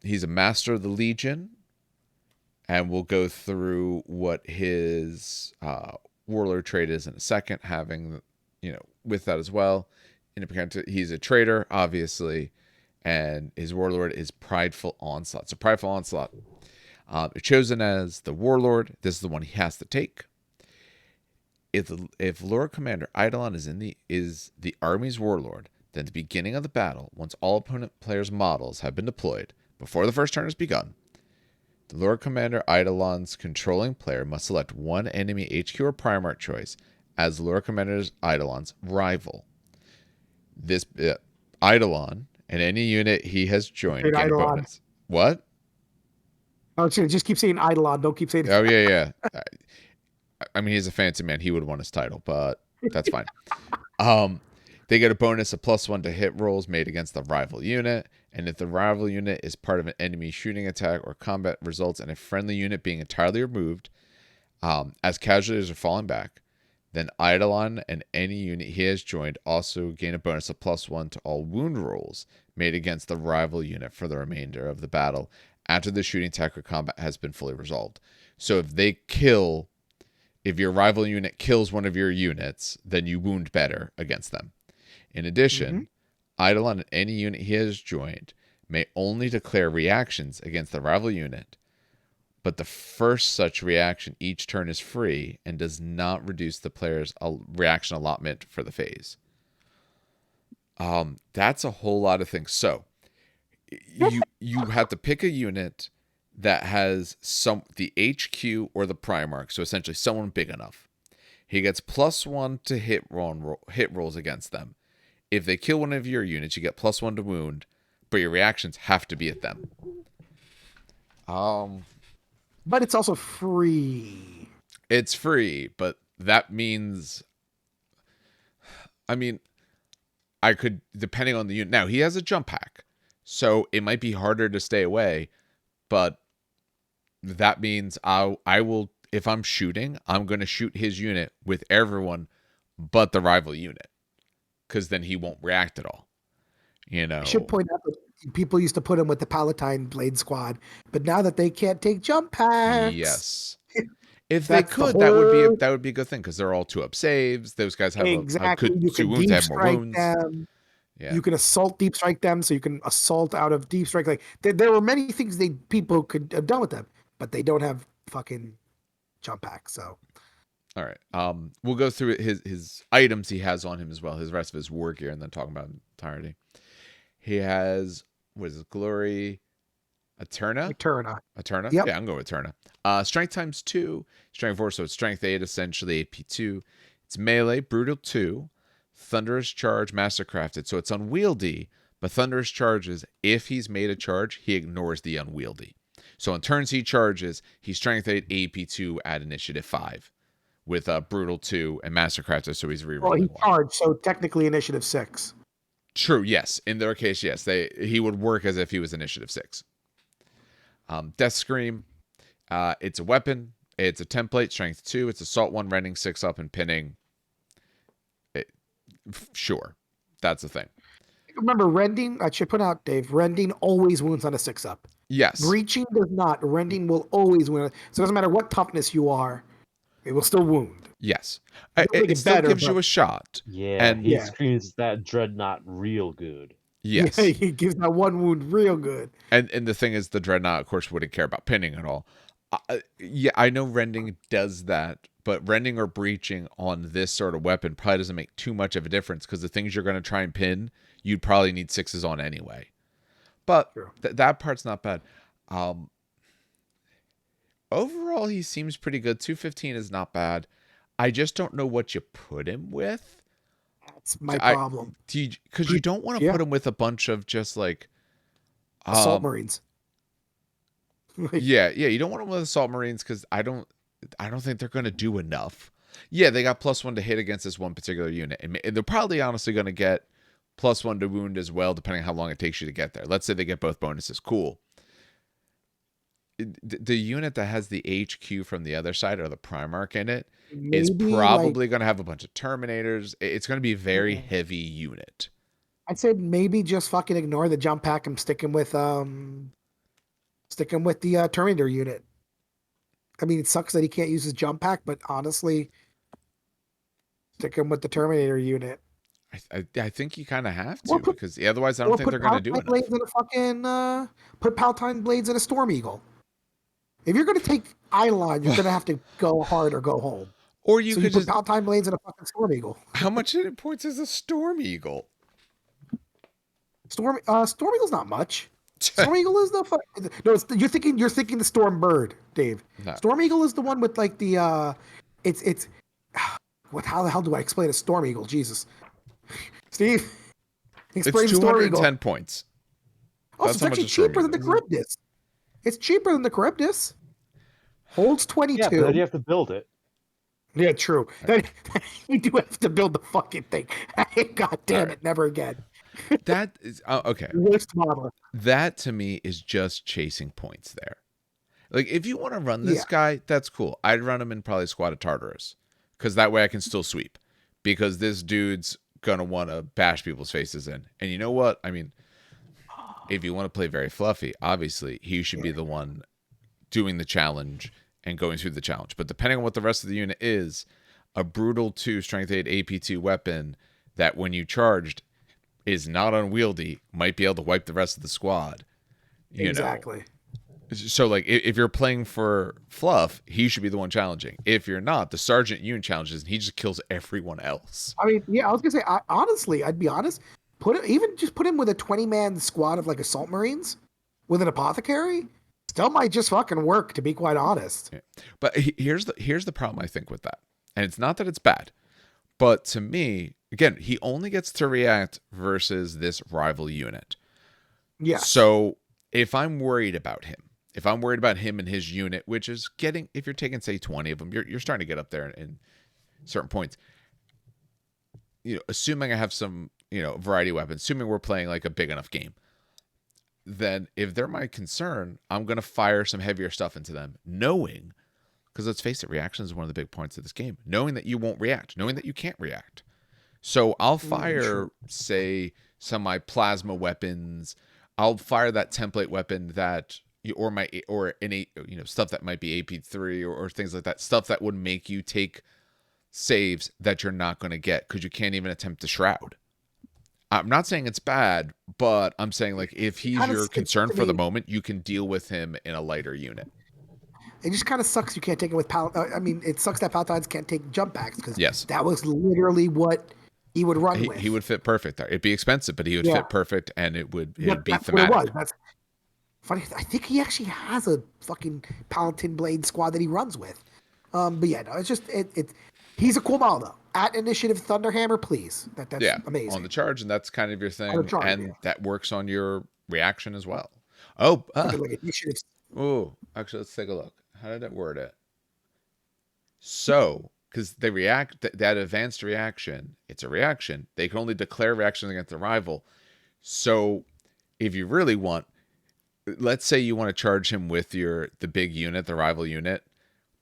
He's a Master of the Legion. And we'll go through what his Warlord trait is in a second, having, with that as well. He's a traitor, obviously. And his Warlord is Prideful Onslaught. So Prideful Onslaught, chosen as the Warlord. This is the one he has to take. If Lord Commander Eidolon is the army's Warlord, then at the beginning of the battle, once all opponent players' models have been deployed, before the first turn has begun, the Lord Commander Eidolon's controlling player must select one enemy HQ or Primarch choice as Lord Commander Eidolon's rival. This Eidolon and any unit he has joined get a bonus. What? Oh, just keep saying Eidolon. Don't keep saying. Oh yeah. I mean, he's a fancy man. He would want his title, but that's fine. They get a bonus of +1 to hit rolls made against the rival unit, and if the rival unit is part of an enemy shooting attack or combat results in a friendly unit being entirely removed, as casualties are falling back, then Eidolon and any unit he has joined also gain a bonus of +1 to all wound rolls made against the rival unit for the remainder of the battle after the shooting attack or combat has been fully resolved. So if your rival unit kills one of your units, then you wound better against them. In addition, Eidolon and any unit he has joined may only declare reactions against the rival unit, but the first such reaction each turn is free and does not reduce the player's reaction allotment for the phase. That's a whole lot of things. So you have to pick a unit that has the HQ or the Primarch, so essentially someone big enough. He gets +1 to hit rolls against them. If they kill one of your units, you get +1 to wound, but your reactions have to be at them. But it's also free. It's free, but that means, I could, depending on the unit. Now, he has a jump pack, so it might be harder to stay away, but that means I will, if I'm shooting, I'm going to shoot his unit with everyone but the rival unit, because then he won't react at all. You know, I should point out that people used to put him with the Palatine Blade Squad, but now that they can't take jump packs, yes. If they that's the could, that would be a whole good thing, because they're all 2-up saves. Those guys have a exactly. good You 2 can wounds. They deep have more strike wounds. them. Yeah. You can assault deep strike them, so you can assault out of deep strike. Like there were many things people could have done with them, but they don't have fucking jump packs. So all right. We'll go through his items he has on him as well, his rest of his war gear, and then talk about entirety. He has, what is it, Glory Eterna? Eterna? Yep. Yeah, I'm going with Eterna. Strength times 2, Strength 4, so it's Strength 8, essentially AP2. It's melee, Brutal 2, Thunderous Charge, Mastercrafted, so it's unwieldy, but Thunderous Charges, if he's made a charge, he ignores the unwieldy. So in turns he charges, he's Strength 8, AP2 at Initiative 5, with Brutal 2 and Mastercrafted, so he's rerolling well, he 1. charged, so technically Initiative 6. True, yes. In their case, yes. He would work as if he was Initiative 6. Death Scream. It's a weapon. It's a template, Strength 2. It's Assault 1, Rending 6 up, and Pinning. Sure. That's the thing. Remember, Rending, I should put out, Dave, Rending always wounds on a 6-up. Yes. Breaching does not. Rending will always wound. So it doesn't matter what toughness you are, it will still wound. Yes. It still better, gives you a shot. Yeah, And he screens that Dreadnought real good. yes. Yeah, he gives that one wound real good. And the thing is, the Dreadnought, of course, wouldn't care about pinning at all. Yeah, I know Rending does that, but Rending or Breaching on this sort of weapon probably doesn't make too much of a difference, because the things you're going to try and pin, you'd probably need 6s on anyway. But that part's not bad. Overall, he seems pretty good. 215 is not bad. I just don't know what you put him with. That's my problem. Because you don't want to put him with a bunch of just like Assault Marines. Yeah, you don't want them with Assault Marines, because I don't think they're going to do enough. Yeah, they got +1 to hit against this one particular unit, and they're probably honestly going to get +1 to wound as well, depending on how long it takes you to get there. Let's say they get both bonuses. Cool. The unit that has the HQ from the other side, or the Primarch in it, is probably going to have a bunch of Terminators. It's going to be a very heavy unit. I'd say maybe just fucking ignore the jump pack and sticking with the Terminator unit. I mean, it sucks that he can't use his jump pack, but honestly, stick him with the Terminator unit. I think you kind of have to, because otherwise I don't think they're going to do enough. Blades in a fucking, put Palatine Blades in a Storm Eagle. If you're going to take Eidolon, you're going to have to go hard or go home. Or you could put Palatine Blades in a fucking Storm Eagle. How much hit points is a Storm Eagle? Storm Eagle's not much. Storm Eagle is you're thinking the Storm Bird, Dave. No. Storm Eagle is the one with like the how the hell do I explain a Storm Eagle? Jesus. Steve, explain Storm Eagle. 210 points. Oh, so it's actually cheaper than the Charybdis. It's cheaper than the Charybdis. Holds 22. Yeah, but then you have to build it. Yeah, true. You do have to build the fucking thing. God damn it, never again. That is okay. Worst model. That to me is just chasing points there. Like, if you want to run this guy, that's cool. I'd run him in probably Squad of Tartarus, because that way I can still sweep. Because this dude's gonna want to bash people's faces in. And you know what? I mean, if you want to play very fluffy, obviously he should be the one doing the challenge and going through the challenge. But depending on what the rest of the unit is, a Brutal 2 Strength 8 AP2 weapon that when you charged is not unwieldy might be able to wipe the rest of the squad. Exactly. So, like, if you're playing for Fluff, he should be the one challenging. If you're not, the Sergeant unit challenges, and he just kills everyone else. I mean, yeah, I was going to say, honestly, I'd be honest, put him with a 20-man squad of, like, Assault Marines with an Apothecary. Still might just fucking work, to be quite honest. Yeah. But here's the problem, I think, with that. And it's not that it's bad. But to me, again, he only gets to react versus this rival unit. Yeah. So if I'm worried about him and his unit, which is getting, if you're taking, say, 20 of them, you're starting to get up there in certain points. Assuming I have some, variety of weapons, assuming we're playing like a big enough game, then if they're my concern, I'm going to fire some heavier stuff into them, knowing, because let's face it, reaction is one of the big points of this game, knowing that you won't react, knowing that you can't react. So I'll fire, say, some of my plasma weapons. I'll fire that template weapon that, or any, stuff that might be AP3 or things like that, stuff that would make you take saves that you're not going to get because you can't even attempt to shroud. I'm not saying it's bad, but I'm saying, like, if he's your concern for the moment, you can deal with him in a lighter unit. It just kind of sucks you can't take it with I mean, it sucks that Palatines can't take jump backs because yes, that was literally what he would run with. He would fit perfect there. It'd be expensive, but he would fit perfect, and it would be that's thematic. What it was. That's funny. I think he actually has a fucking Palatine Blade squad that he runs with. But yeah, no, it's just he's a cool model though. At Initiative Thunderhammer, please. That's amazing. On the charge, and that's kind of your thing, that works on your reaction as well. Oh, initiatives. Oh, actually, let's take a look. How did it word it? So, because they react, that advanced reaction, it's a reaction. They can only declare reactions against the rival. So, if you really want, let's say you want to charge him with the big unit, the rival unit,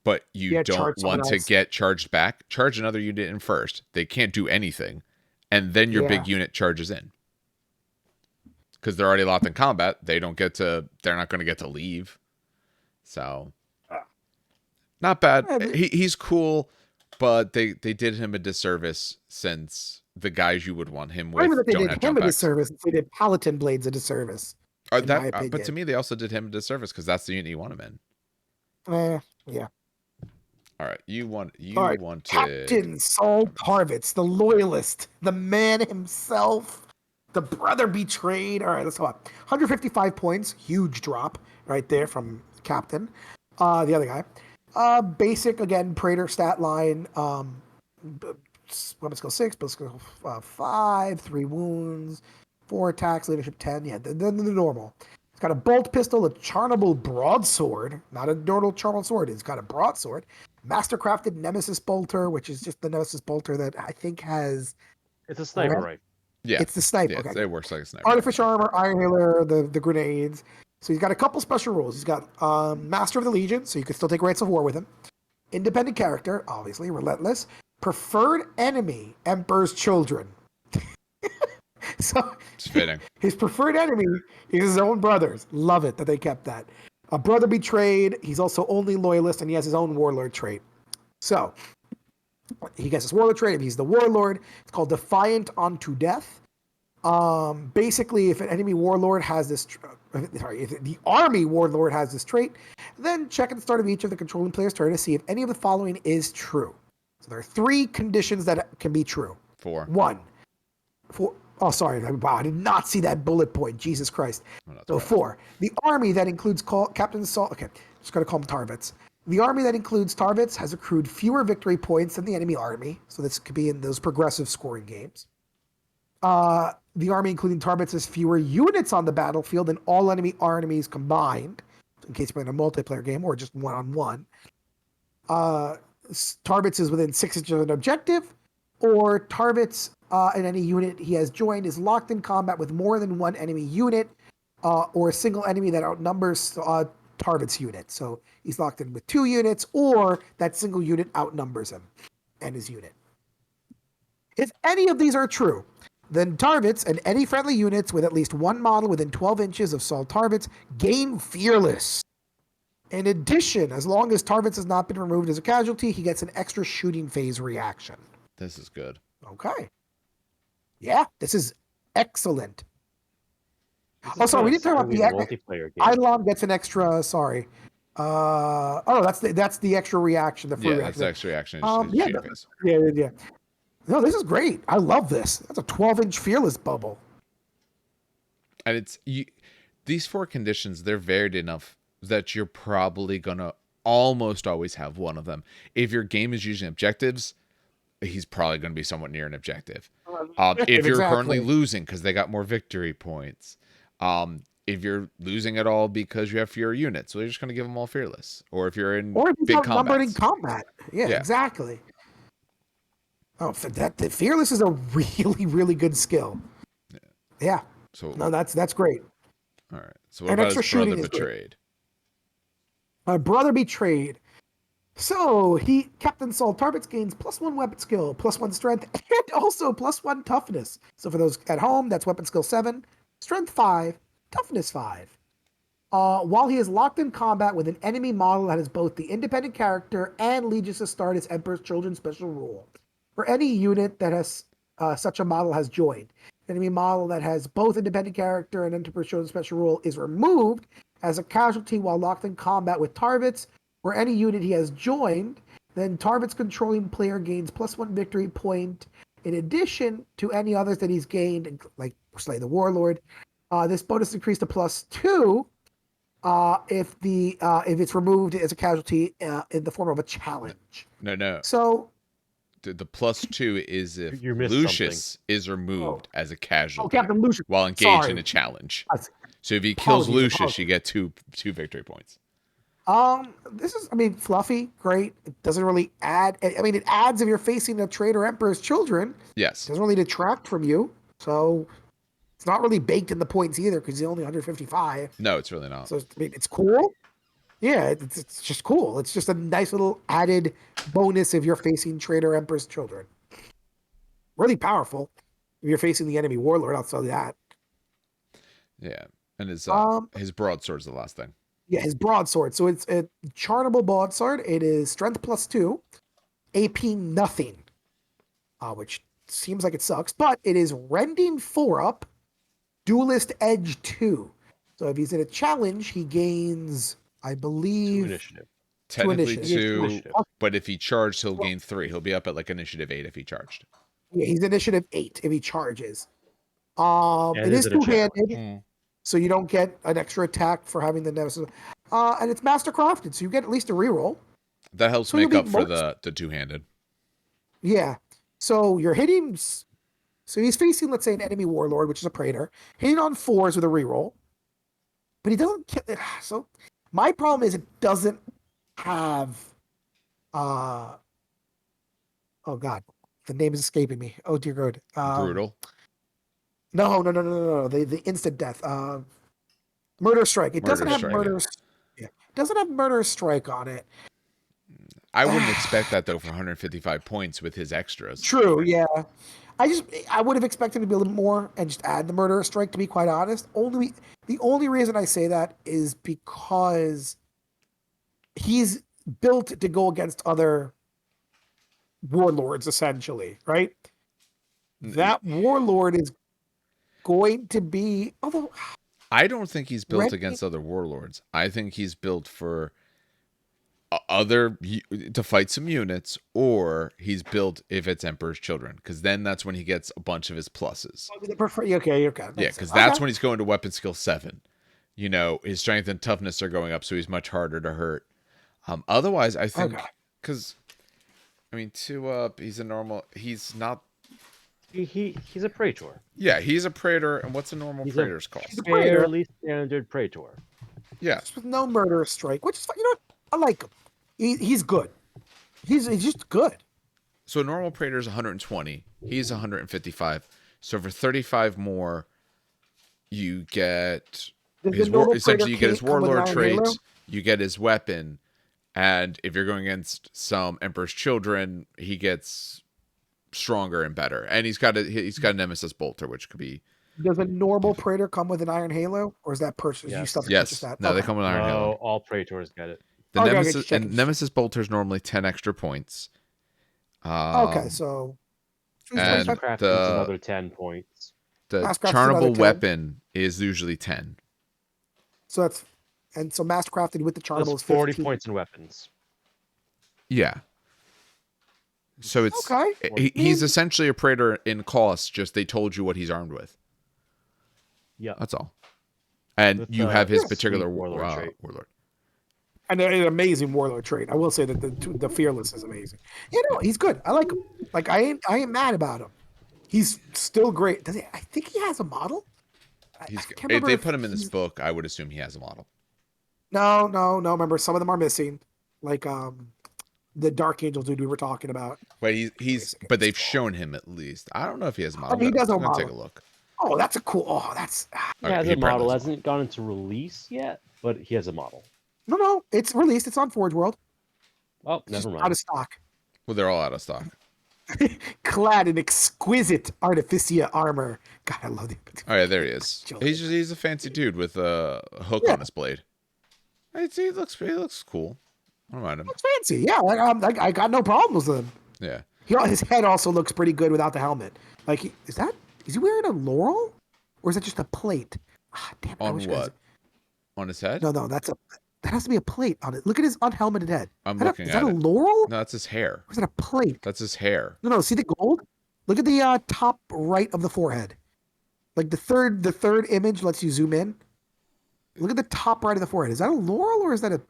but you don't want to get charged back, charge another unit in first. They can't do anything. And then your big unit charges in. Because they're already locked in combat. They're not going to get to leave. So, not bad. He's cool, but they did him a disservice since the guys you would want him with. Even if they did him a disservice, they did Palatine Blades a disservice. But to me, they also did him a disservice because that's the unit you want him in. Yeah. All right, you want Captain Saul Tarvitz, the loyalist, the man himself, the brother betrayed. All right, let's go up. 155 points, huge drop right there from Captain. The other guy, basic again, Praetor stat line. Weapon skill 6, but skill 5, 3 wounds, 4 attacks, leadership 10. Yeah, the normal. He's got a bolt pistol, a charnable broadsword, not a normal charnel sword. He's got a broadsword. Mastercrafted Nemesis Bolter, which is just the Nemesis Bolter that I think has... It's a sniper rifle. Yeah. It's the sniper. Yeah, okay. It works like a sniper. Artificial armor, Iron Hailer, the grenades. So he's got a couple special rules. He's got Master of the Legion, so you can still take Rites of War with him. Independent character, obviously, relentless. Preferred enemy, Emperor's Children. So it's fitting. His preferred enemy is his own brothers. Love it that they kept that. A brother betrayed. He's also only loyalist, and he has his own warlord trait. So he gets his warlord trait. If he's the warlord, it's called Defiant Unto Death. Basically, if an enemy warlord has this, if the army warlord has this trait, then check at the start of each of the controlling player's turn to see if any of the following is true. So there are 3 conditions that can be true. 4. 1. 4. Oh, sorry. Wow, I did not see that bullet point. Jesus Christ. So 4. The army that includes Captain Saul... Okay, just got to call him Tarvitz. The army that includes Tarvitz has accrued fewer victory points than the enemy army. So this could be in those progressive scoring games. The army including Tarvitz has fewer units on the battlefield than all enemy armies combined. In case you're playing a multiplayer game or just one-on-one. Tarvitz is within 6 inches of an objective. Or Tarvitz... in any unit he has joined is locked in combat with more than one enemy unit or a single enemy that outnumbers Tarvitz's unit. So he's locked in with 2 units or that single unit outnumbers him and his unit. If any of these are true, then Tarvitz and any friendly units with at least one model within 12 inches of Saul Tarvitz gain Fearless. In addition, as long as Tarvitz has not been removed as a casualty, he gets an extra shooting phase reaction. This is good. Okay. Yeah, this is excellent. Sorry, we didn't talk about the multiplayer game. Eidolon gets an extra. Sorry. That's the extra reaction. The free reaction. That's the extra reaction. Yeah. No, this is great. I love this. That's a 12-inch Fearless bubble. And these 4 conditions, they're varied enough that you're probably gonna almost always have one of them. If your game is using objectives, he's probably going to be somewhat near an objective. If you're currently losing because they got more victory points, if you're losing at all because you have fewer units, so you're just going to give them all Fearless. Or if you're in big combat. Yeah, exactly. Oh, the Fearless is a really, really good skill. Yeah. So no, that's great. All right. So what And about extra his brother shooting is great. betrayed? My brother betrayed. So Captain Saul Tarvitz gains +1 weapon skill, +1 strength, and also +1 toughness. So for those at home, that's weapon skill 7, strength 5, toughness 5. While he is locked in combat with an enemy model that has both the independent character and Legis Astartes Emperor's Children special rule. For any unit that has such a model has joined, an enemy model that has both independent character and Emperor's Children special rule is removed as a casualty while locked in combat with Tarvitz. For any unit he has joined, then Tarvitz controlling player gains +1 victory point in addition to any others that he's gained, like Slay the Warlord. This bonus increased to +2 if it's removed as a casualty in the form of a challenge. No. So The +2 is if You missed Lucius is removed as a casualty Captain Lucius. while engaged Sorry. in a challenge. Apologies, So if he kills Lucius, apologies. you get two victory points. This is, fluffy, great. It doesn't really add. It adds if you're facing a traitor Emperor's Children. Yes. It doesn't really detract from you. So it's not really baked in the points either because he's only 155. No, it's really not. So it's cool. Yeah, it's just cool. It's just a nice little added bonus if you're facing traitor Emperor's Children. Really powerful if you're facing the enemy Warlord. I'll tell you that. Yeah, and his broadsword's the last thing. Yeah, his broadsword. So it's a chartable broadsword. It is strength +2, AP nothing, which seems like it sucks, but it is rending 4 up, duelist edge 2. So if he's in a challenge, he gains, I believe, 2 initiative. Technically initiative. 2, but if he charged, he'll gain 3. He'll be up at like initiative 8 if he charged. Yeah, he's initiative 8 if he charges. And it is is it a two-handed, so you don't get an extra attack for having the nemesis. And it's mastercrafted, so you get at least a reroll. That helps So make you'll up be for the two-handed. Yeah. So you're hitting. So he's facing, let's say, an enemy warlord, which is a praetor, hitting on 4s with a reroll. But he doesn't. So my problem is it doesn't have. Oh God, the name is escaping me. Oh dear God. Brutal. No. The instant death. Murder strike. It doesn't have strike, murder. Yeah. It doesn't have murder strike on it. I wouldn't expect that though for 155 points with his extras. True, yeah. I would have expected to be a little more and just add the murder strike, to be quite honest. The only reason I say that is because he's built to go against other warlords, essentially, right? That warlord is going to be, although I don't think he's built against other warlords. I think he's built for to fight some units, or he's built if it's Emperor's Children, because then that's when he gets a bunch of his pluses. Okay. Yeah, because that's when he's going to weapon skill 7. You know, his strength and toughness are going up, so he's much harder to hurt. Otherwise, I think because 2 up, he's a normal. He's not. He's a praetor. Yeah, he's a praetor, and what's a normal praetor's cost? Fairly standard praetor. Yeah, just with no murder strike, which is fine. You know what? I like him. He's good. He's just good. So a normal praetor is 120. He's 155. So for 35 more, you get essentially you get his Warlord Traits, you get his weapon, and if you're going against some Emperor's Children, he gets stronger and better. And he's got a Nemesis Bolter, which could be. Does a normal praetor come with an Iron Halo, or is that purchase? Yes. You still have to Yes. purchase that? No, they come with Iron Halo. All praetors get it. Nemesis Bolter is normally 10 extra points. Okay, so and Mastercraft is another 10 points. The Mastercraft's chartable another 10. weapon is usually 10. So mastercrafted with the chartable That's is 40 15. points in weapons. Yeah. So it's okay. He's essentially a praetor in cost. Just they told you what he's armed with. Yeah, that's all. And with, you have his sweet particular warlord trait. warlord. And an amazing warlord trait. I will say that the fearless is amazing. He's good. I like him. Like I ain't mad about him. He's still great. I think he has a model? If they put him in this book, I would assume he has a model. No. Remember, some of them are missing. Like the Dark Angel dude we were talking about. But but they've shown him at least. I don't know if he has a model. He does have a model. Take a look. Oh, that's a cool. Oh, that's He Okay, has he a model. probably has a Hasn't gone into release yet, but he has a model. no. It's released. It's on Forge World. Oh, It's never just out mind. of stock. Well, they're all out of stock. Clad in exquisite artificia armor. God, I love the. Oh yeah, there he is. Children. He's a fancy dude with a hook Yeah. on his blade. He looks cool. I don't mind him. Looks fancy. Yeah, I got no problems with him. Yeah. His head also looks pretty good without the helmet. Like, is he wearing a laurel, or is that just a plate? Ah, damn it! I On wish what? On his head? No, that has to be a plate on it. Look at his unhelmeted head. I'm looking Is at that a it. laurel? No, that's his hair. Or is that a plate? That's his hair. No. See the gold? Look at the top right of the forehead. Like the third image lets you zoom in. Look at the top right of the forehead. Is that a laurel or is that a?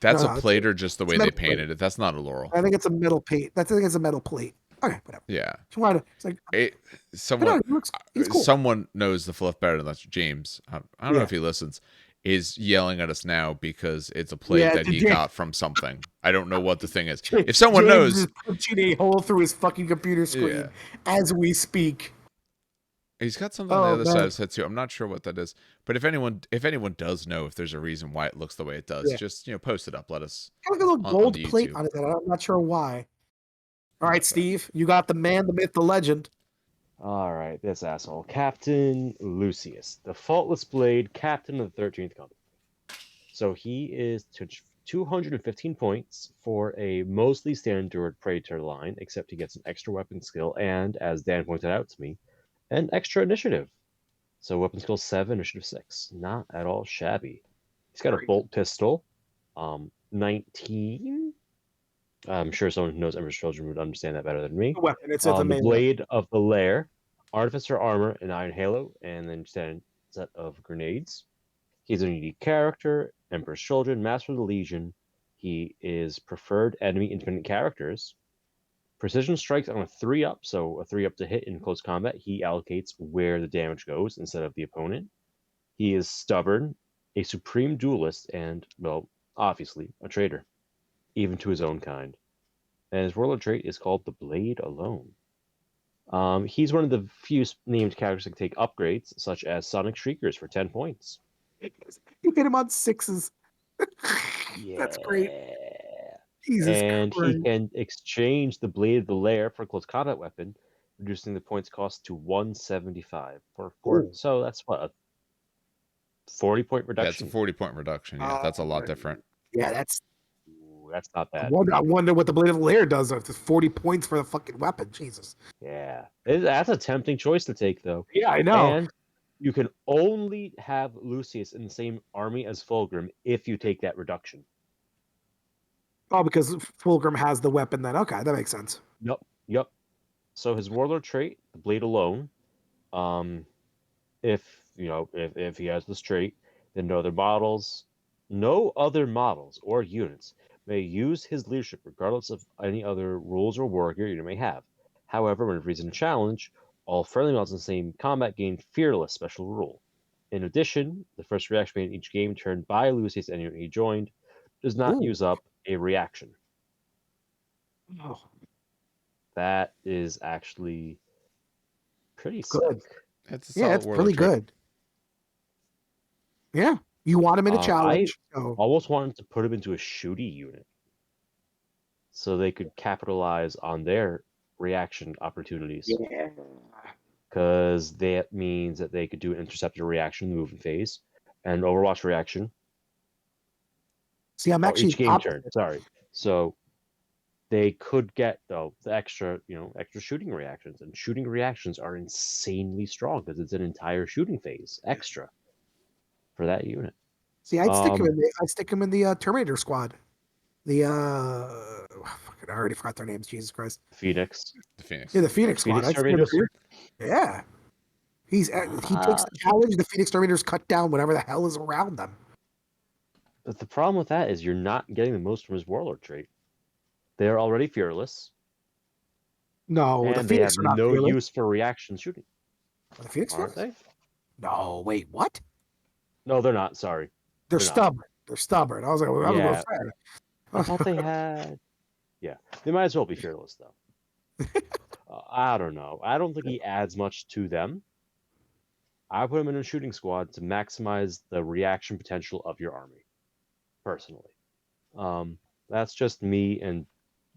That's No, a plate or just the way they metal painted plate. it. That's not a laurel. I think it's a metal plate. I think it's a metal plate. Okay, whatever. Yeah. It's like he's cool. Someone knows the fluff better than that's James. I don't know Yeah. if he listens. Is yelling at us now because it's a plate Yeah, that he James- got from something. I don't know what the thing is. If someone James knows, is punching a hole through his fucking computer screen Yeah. as we speak. he's got something on the other man. side of his head too. I'm not sure what that is. But if anyone does know if there's a reason why it looks the way it does, Yeah. just post it up. Let us. Got like a little on gold the plate YouTube. on his head. I'm not sure why. All right, Steve, you got the man, the myth, the legend. All right, this asshole, Captain Lucius, the faultless blade, captain of the 13th Company. So he is 215 points for a mostly standard Praetor line, except he gets an extra weapon skill and, as Dan pointed out to me, an extra initiative. So weapon skill 7, initiative 6. Not at all shabby. He's got a bolt pistol, 19. I'm sure someone who knows Ember's Children would understand that better than me. The weapon. It's The main blade of the lair, artificer armor, an iron halo, and then standard set of grenades. He's a unique character, Emperor's Children, Master of the Legion. He is preferred enemy independent characters. Precision strikes on a 3-up, so a 3-up to hit in close combat. He allocates where the damage goes instead of the opponent. He is stubborn, a supreme duelist, and, well, obviously, a traitor, even to his own kind. And his warlord trait is called the Blade Alone. He's one of the few named characters that can take upgrades, such as Sonic Shriekers for 10 points. You hit him on 6s. That's great. Jesus And Christ. he can exchange the Blade of the Lair for a close combat weapon, reducing the points cost to 175 for 4. Ooh. So that's what, a 40-point reduction? That's a 40-point reduction. Yeah, that's a lot different. Yeah, that's not I bad. wonder what the Blade of the Lair does if it's 40 points for the fucking weapon. Jesus. Yeah. That's a tempting choice to take, though. Yeah, I know. And you can only have Lucius in the same army as Fulgrim if you take that reduction. Oh, because Fulgrim has the weapon then. Okay, that makes sense. Yep. So his warlord trait, the Blade Alone, if he has this trait, then no other models or units may use his leadership regardless of any other rules or war gear you may have. However, when he's in a challenge, all friendly models in the same combat gain Fearless special rule. In addition, the first reaction made in each game turned by Lucius and he joined does not use up a reaction. Oh, That is actually pretty good. sick. It's It's really good. Yeah, you want him in a challenge. So. Almost wanted to put him into a shooty unit so they could capitalize on their reaction opportunities. Yeah. Because that means that they could do an interceptor reaction in the movement phase and Overwatch reaction. See, I'm actually each game turn. Sorry. So they could get the extra shooting reactions, and shooting reactions are insanely strong because it's an entire shooting phase extra for that unit. See, I'd stick him in the Terminator squad. The I already forgot their names. Jesus Christ. Phoenix. The Phoenix. Yeah, the Phoenix squad. Yeah. He takes the challenge. The Phoenix Terminators cut down whatever the hell is around them. But the problem with that is you're not getting the most from his warlord trait. They're already fearless. No, and the they Phoenix have are not no fearless. use for reaction shooting. Are the Phoenix Aren't fearless? they? No, wait, what? No, they're not. Sorry. They're Not. stubborn. They're stubborn. I was like, I was Yeah. going to I thought they had. Yeah, they might as well be fearless though. I don't know. I don't think he adds much to them. I put him in a shooting squad to maximize the reaction potential of your army, personally. That's just me and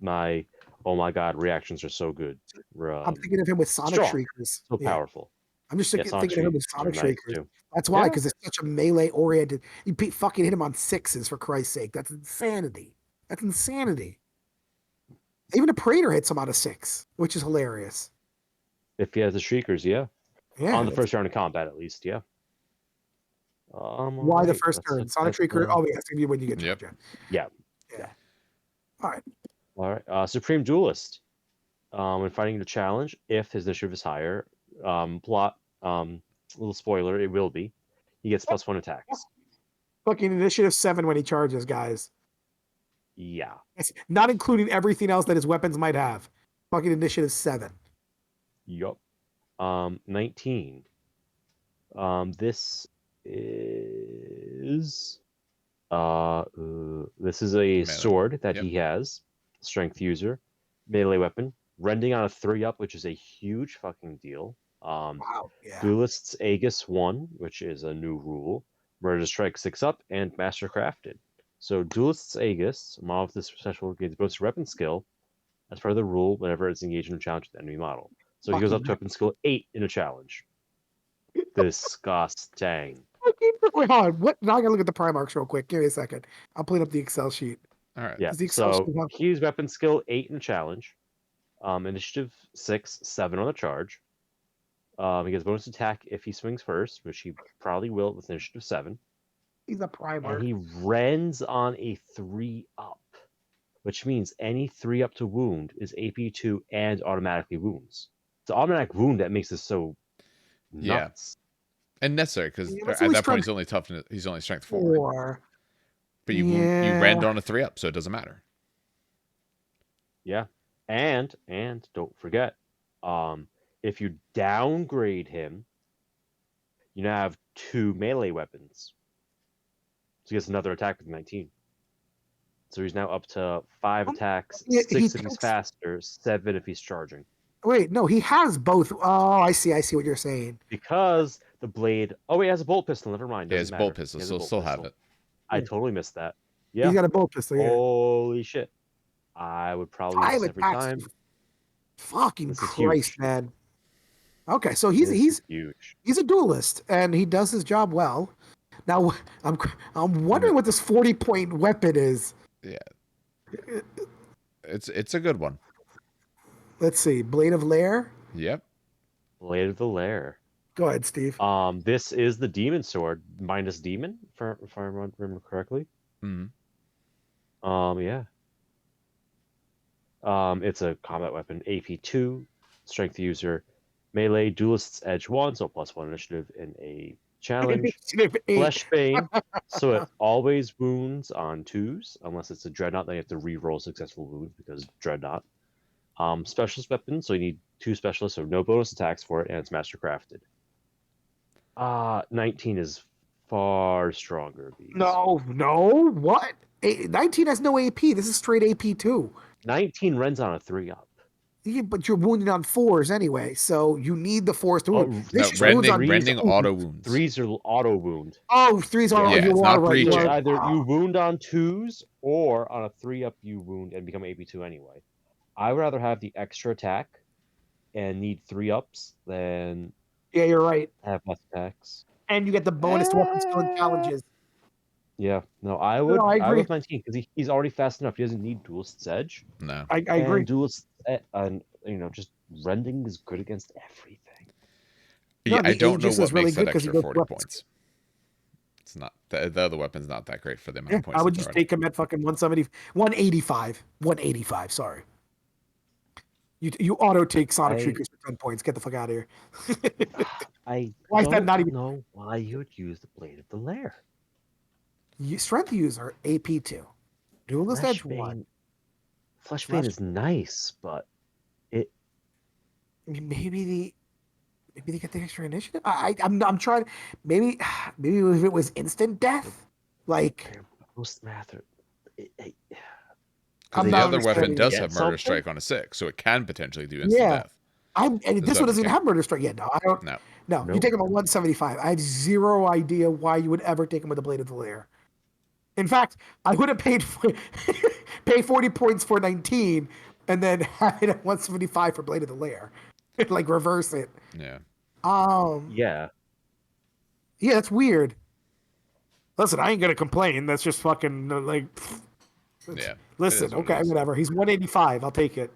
my, oh my god, reactions are so good. I'm thinking of him with Sonic Strong. Shriekers. So Yeah. powerful. I'm just Yeah, thinking of him with Sonic Shriekers are nice, Shriekers. too. That's why, Yeah. because it's such a melee oriented. You fucking hit him on 6s, for Christ's sake. That's insanity. That's insanity. Even a Praetor hits him on a 6, which is hilarious. If he has the Shriekers, yeah. Yeah. On the first round of combat, at least, yeah. Why the first turn? Sonic Shrieker. Oh, yeah, it's gonna be when you get Yep. charged. Yeah. All right. All right. Supreme Duelist. When fighting the challenge, if his initiative is higher, little spoiler, it will be. He gets +1 attacks. Fucking initiative 7 when he charges, guys. Yeah. It's not including everything else that his weapons might have. Fucking initiative 7. Yup. 19. This is this is a Melee. sword that Yep. he has. Strength user, melee weapon, rending on a 3-up, which is a huge fucking deal. Wow. Yeah. Duelist's Aegis 1, which is a new rule. Murder Strike 6-up, and Mastercrafted. So Duelist's Aegis, a model with this special gains bonus weapon skill as part of the rule whenever it's engaged in a challenge with the enemy model. So he goes up to weapon skill 8 in a challenge. Disgusting. Wait, hold on. What? Now I gotta look at the Primarchs real quick. Give me a second. I'll pull up the Excel sheet. All right. Yeah. Does the Excel So sheet have- he's weapon skill 8 in a challenge. Initiative 6, 7 on the charge. He gets bonus attack if he swings first, which he probably will with initiative 7. He's a Primarch. And he rends on a 3-up, which means any 3-up to wound is AP2 and automatically wounds. It's an automatic wound that makes this so nuts. And necessary, because Yeah, that's at only that point strength- he's only strength 4. 4. But you rend on a 3-up, so it doesn't matter. Yeah. And don't forget, if you downgrade him, you now have 2 melee weapons. So he gets another attack with 19. So he's now up to 5 attacks, Yeah, 6 if he's takes- faster, 7 if he's charging. Wait, no, he has both. Oh, I see what you're saying. Because the blade... Oh, he has a bolt pistol. Never mind. Yeah, it's doesn't bolt matter. pistol, He has so a he'll bolt still have pistol. it. I Yeah. totally missed that. Yeah. He's got a bolt pistol. Yeah. Holy shit. I would probably use 5 this every attacks. time. Fucking This is Christ, huge. man. Okay, so This he's is huge. a duelist and he does his job well. Now I'm wondering what this 40-point weapon is. Yeah. It's a good one. Let's see, Blade of Lair. Yep. Blade of the Lair. Go ahead, Steve. This is the demon sword minus demon, if I remember correctly. Mhm. Yeah. It's a combat weapon, AP2, strength user, melee, duelist's edge 1, so +1 initiative in a challenge. Flesh Bane, so it always wounds on 2s, unless it's a Dreadnought, then you have to re-roll successful wounds because Dreadnought. Specialist weapon, so you need 2 specialists, so no bonus attacks for it, and it's Mastercrafted. 19 is far stronger. No, what? 19 has no AP. This is straight AP2. 19 rends on a 3-up. Yeah, but you're wounded on 4s anyway, so you need the 4s to wound. Oh, This no, just wounds on rending 3s. auto wounds. 3s are auto wound. Oh, 3s are Yeah, you it's are not right. breaching. So Sure. it's either you wound on 2s or on a 3-up you wound and become AP2 anyway. I would rather have the extra attack and need 3-ups than Yeah, you're right. have less attacks. And you get the bonus to weapon skill and challenges. Yeah, no, I would. I I agree. would 19 because he's already fast enough. He doesn't need Duelist's Edge. No. I agree. And Duelist's, and just rending is good against everything. Yeah, the I don't know Aegis what is really makes good that 'cause he extra goes 40 weapons. points. It's not the other weapon's not that great for the amount Yeah, of points. I would it's just already. take him at fucking 185. 185, sorry. You auto take Sonic Shriekers for 10 points. Get the fuck out of here. I Why is that don't not even- know why you would use the Blade of the Lair. Strength user, AP2. Duelist Edge 1. Fleshbane is nice, but Maybe they get the extra initiative. I'm trying. Maybe if it was instant death, like post math. I'm The not other weapon understanding does it. have Get murder something? strike on a 6, so it can potentially do instant Yeah. death. and this one doesn't okay. have murder strike yet. No, I don't. No. No, you Nope. take him at 175. I have zero idea why you would ever take him with the Blade of the Lair. In fact, I would have pay 40 points for 19 and then have it at 175 for Blade of the Lair. Like reverse it. Yeah. Yeah. Yeah, that's weird. Listen, I ain't gonna complain. That's just fucking like. Yeah. Listen, what it okay, is. whatever. He's 185. I'll take it.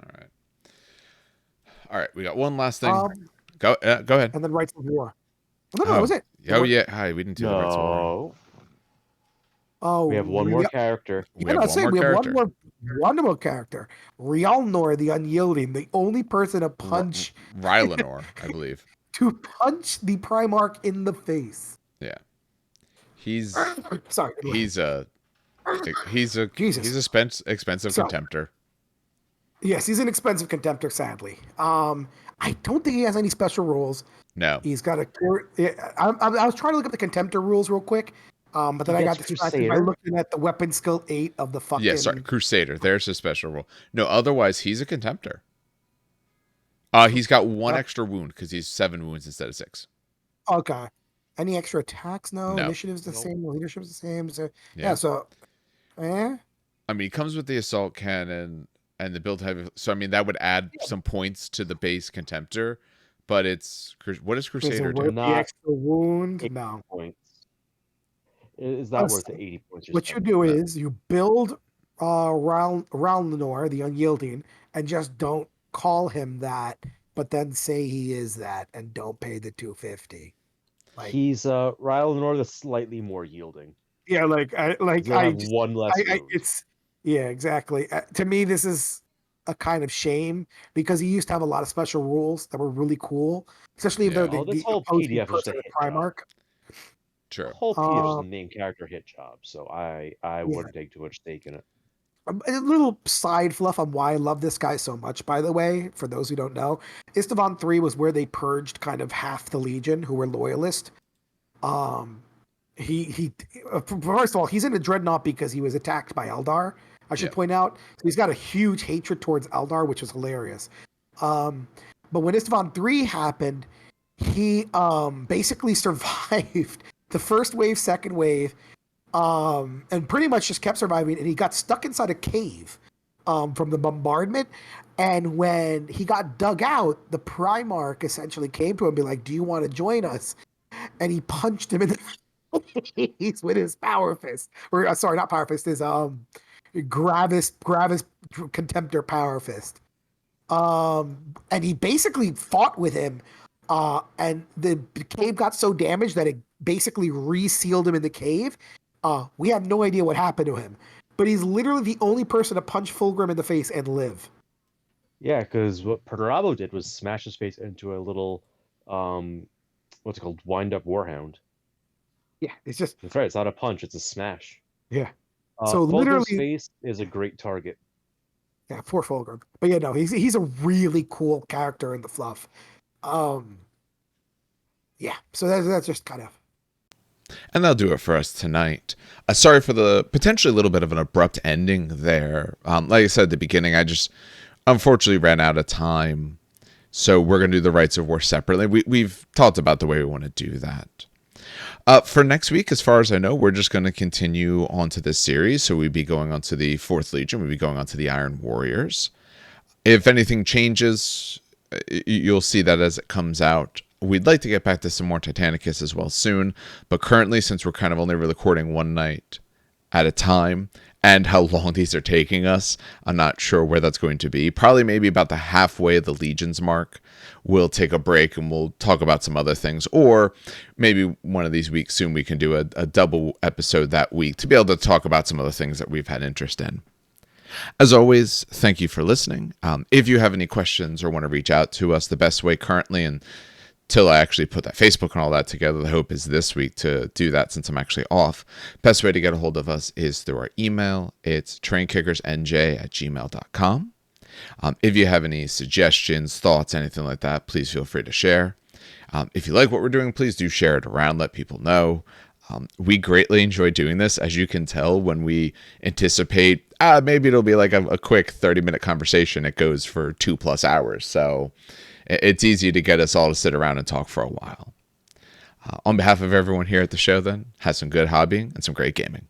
All right. All right. We got one last thing. Um, Go ahead. and then Rites of War. No, that was it. Oh, yeah. Hi. We didn't do the rights of war. No. Oh, We have one more character. We Yeah, have no, one say more we have character. one more character. Rylanor, the Unyielding, the only person to punch Rylanor, I believe. to punch the Primarch in the face. Yeah. He's Sorry. he's a Jesus. expensive So- contemptor. Yes, he's an expensive contemptor, sadly. I don't think he has any special rules. No. He's got a court. I was trying to look up the contemptor rules real quick, but then He I got gets distracted by Crusader. looking at the weapon skill 8 of the fucking. Yeah, sorry, Crusader. There's his special rule. No, otherwise he's a contemptor. He's got one extra wound because he's 7 wounds instead of 6. Okay. Any extra attacks? No. No. Initiative's the same. Leadership's the same. So Yeah. So, I mean, he comes with the assault cannon and the build heavy. So I mean, that would add some points to the base contemptor. But it's what does Crusader do? the Not extra wound? 80 No. points. Is not Oh, worth the 80 points. you're What you spending. do is you build Rylanor, the Unyielding, and just don't call him that, but then say he is that, and don't pay the 250. Like, He's Rylanor that's slightly more yielding. yeah, He'll have one less wound. Exactly. To me, this is a kind of shame because he used to have a lot of special rules that were really cool, especially if Yeah. they're this the whole opposing PDF is just person a with hit job. Primarch. The Sure. whole PDF is the main character hit job, so I Yeah. wouldn't take too much stake in it. A little side fluff on why I love this guy so much, by the way, for those who don't know. Istvan 3 was where they purged kind of half the Legion who were loyalist. He first of all, he's in a dreadnought because he was attacked by Eldar. I should point out. So he's got a huge hatred towards Eldar, which is hilarious. But when Istvan 3 happened, he basically survived the first wave, second wave, and pretty much just kept surviving. And he got stuck inside a cave from the bombardment. And when he got dug out, the Primarch essentially came to him and be like, "Do you want to join us?" And he punched him in the face with his power fist. Or sorry, not power fist. His Gravis Contemptor power fist. And he basically fought with him. And the cave got so damaged that it basically resealed him in the cave. We have no idea what happened to him, but he's literally the only person to punch Fulgrim in the face and live. Yeah, because what Perturabo did was smash his face into a little, what's it called, wind-up warhound. Yeah, it's just That's right. It's not a punch; it's a smash. yeah. So So literally, face is a great target. yeah, poor Fulgrim. But yeah, no, he's a really cool character in the fluff. Yeah, so that's just kind of. And that'll do it for us tonight. Sorry for the potentially a little bit of an abrupt ending there. Like I said at the beginning, I just unfortunately ran out of time. So we're going to do the rights of war separately. We've talked about the way we want to do that. For next week, as far as I know, we're just going to continue on to this series. So we'd be going on to the 4th Legion. We'd be going on to the Iron Warriors. If anything changes, you'll see that as it comes out. We'd like to get back to some more Titanicus as well soon. But currently, since we're kind of only recording one night at a time, and how long these are taking us, I'm not sure where that's going to be. Probably maybe about the halfway of the Legions mark. We'll take a break and we'll talk about some other things. Or maybe one of these weeks soon we can do a double episode that week to be able to talk about some other things that we've had interest in. As always, thank you for listening. If you have any questions or want to reach out to us, the best way currently, until I actually put that Facebook and all that together, the hope is this week to do that since I'm actually off. Best way to get a hold of us is through our email. It's trainkickersnj@gmail.com. If you have any suggestions, thoughts, anything like that, please feel free to share. If you like what we're doing, please do share it around, let people know. We greatly enjoy doing this. As you can tell, when we anticipate, maybe it'll be like a quick 30-minute conversation, it goes for 2+ hours. So it's easy to get us all to sit around and talk for a while. On behalf of everyone here at the show, then, have some good hobbying and some great gaming.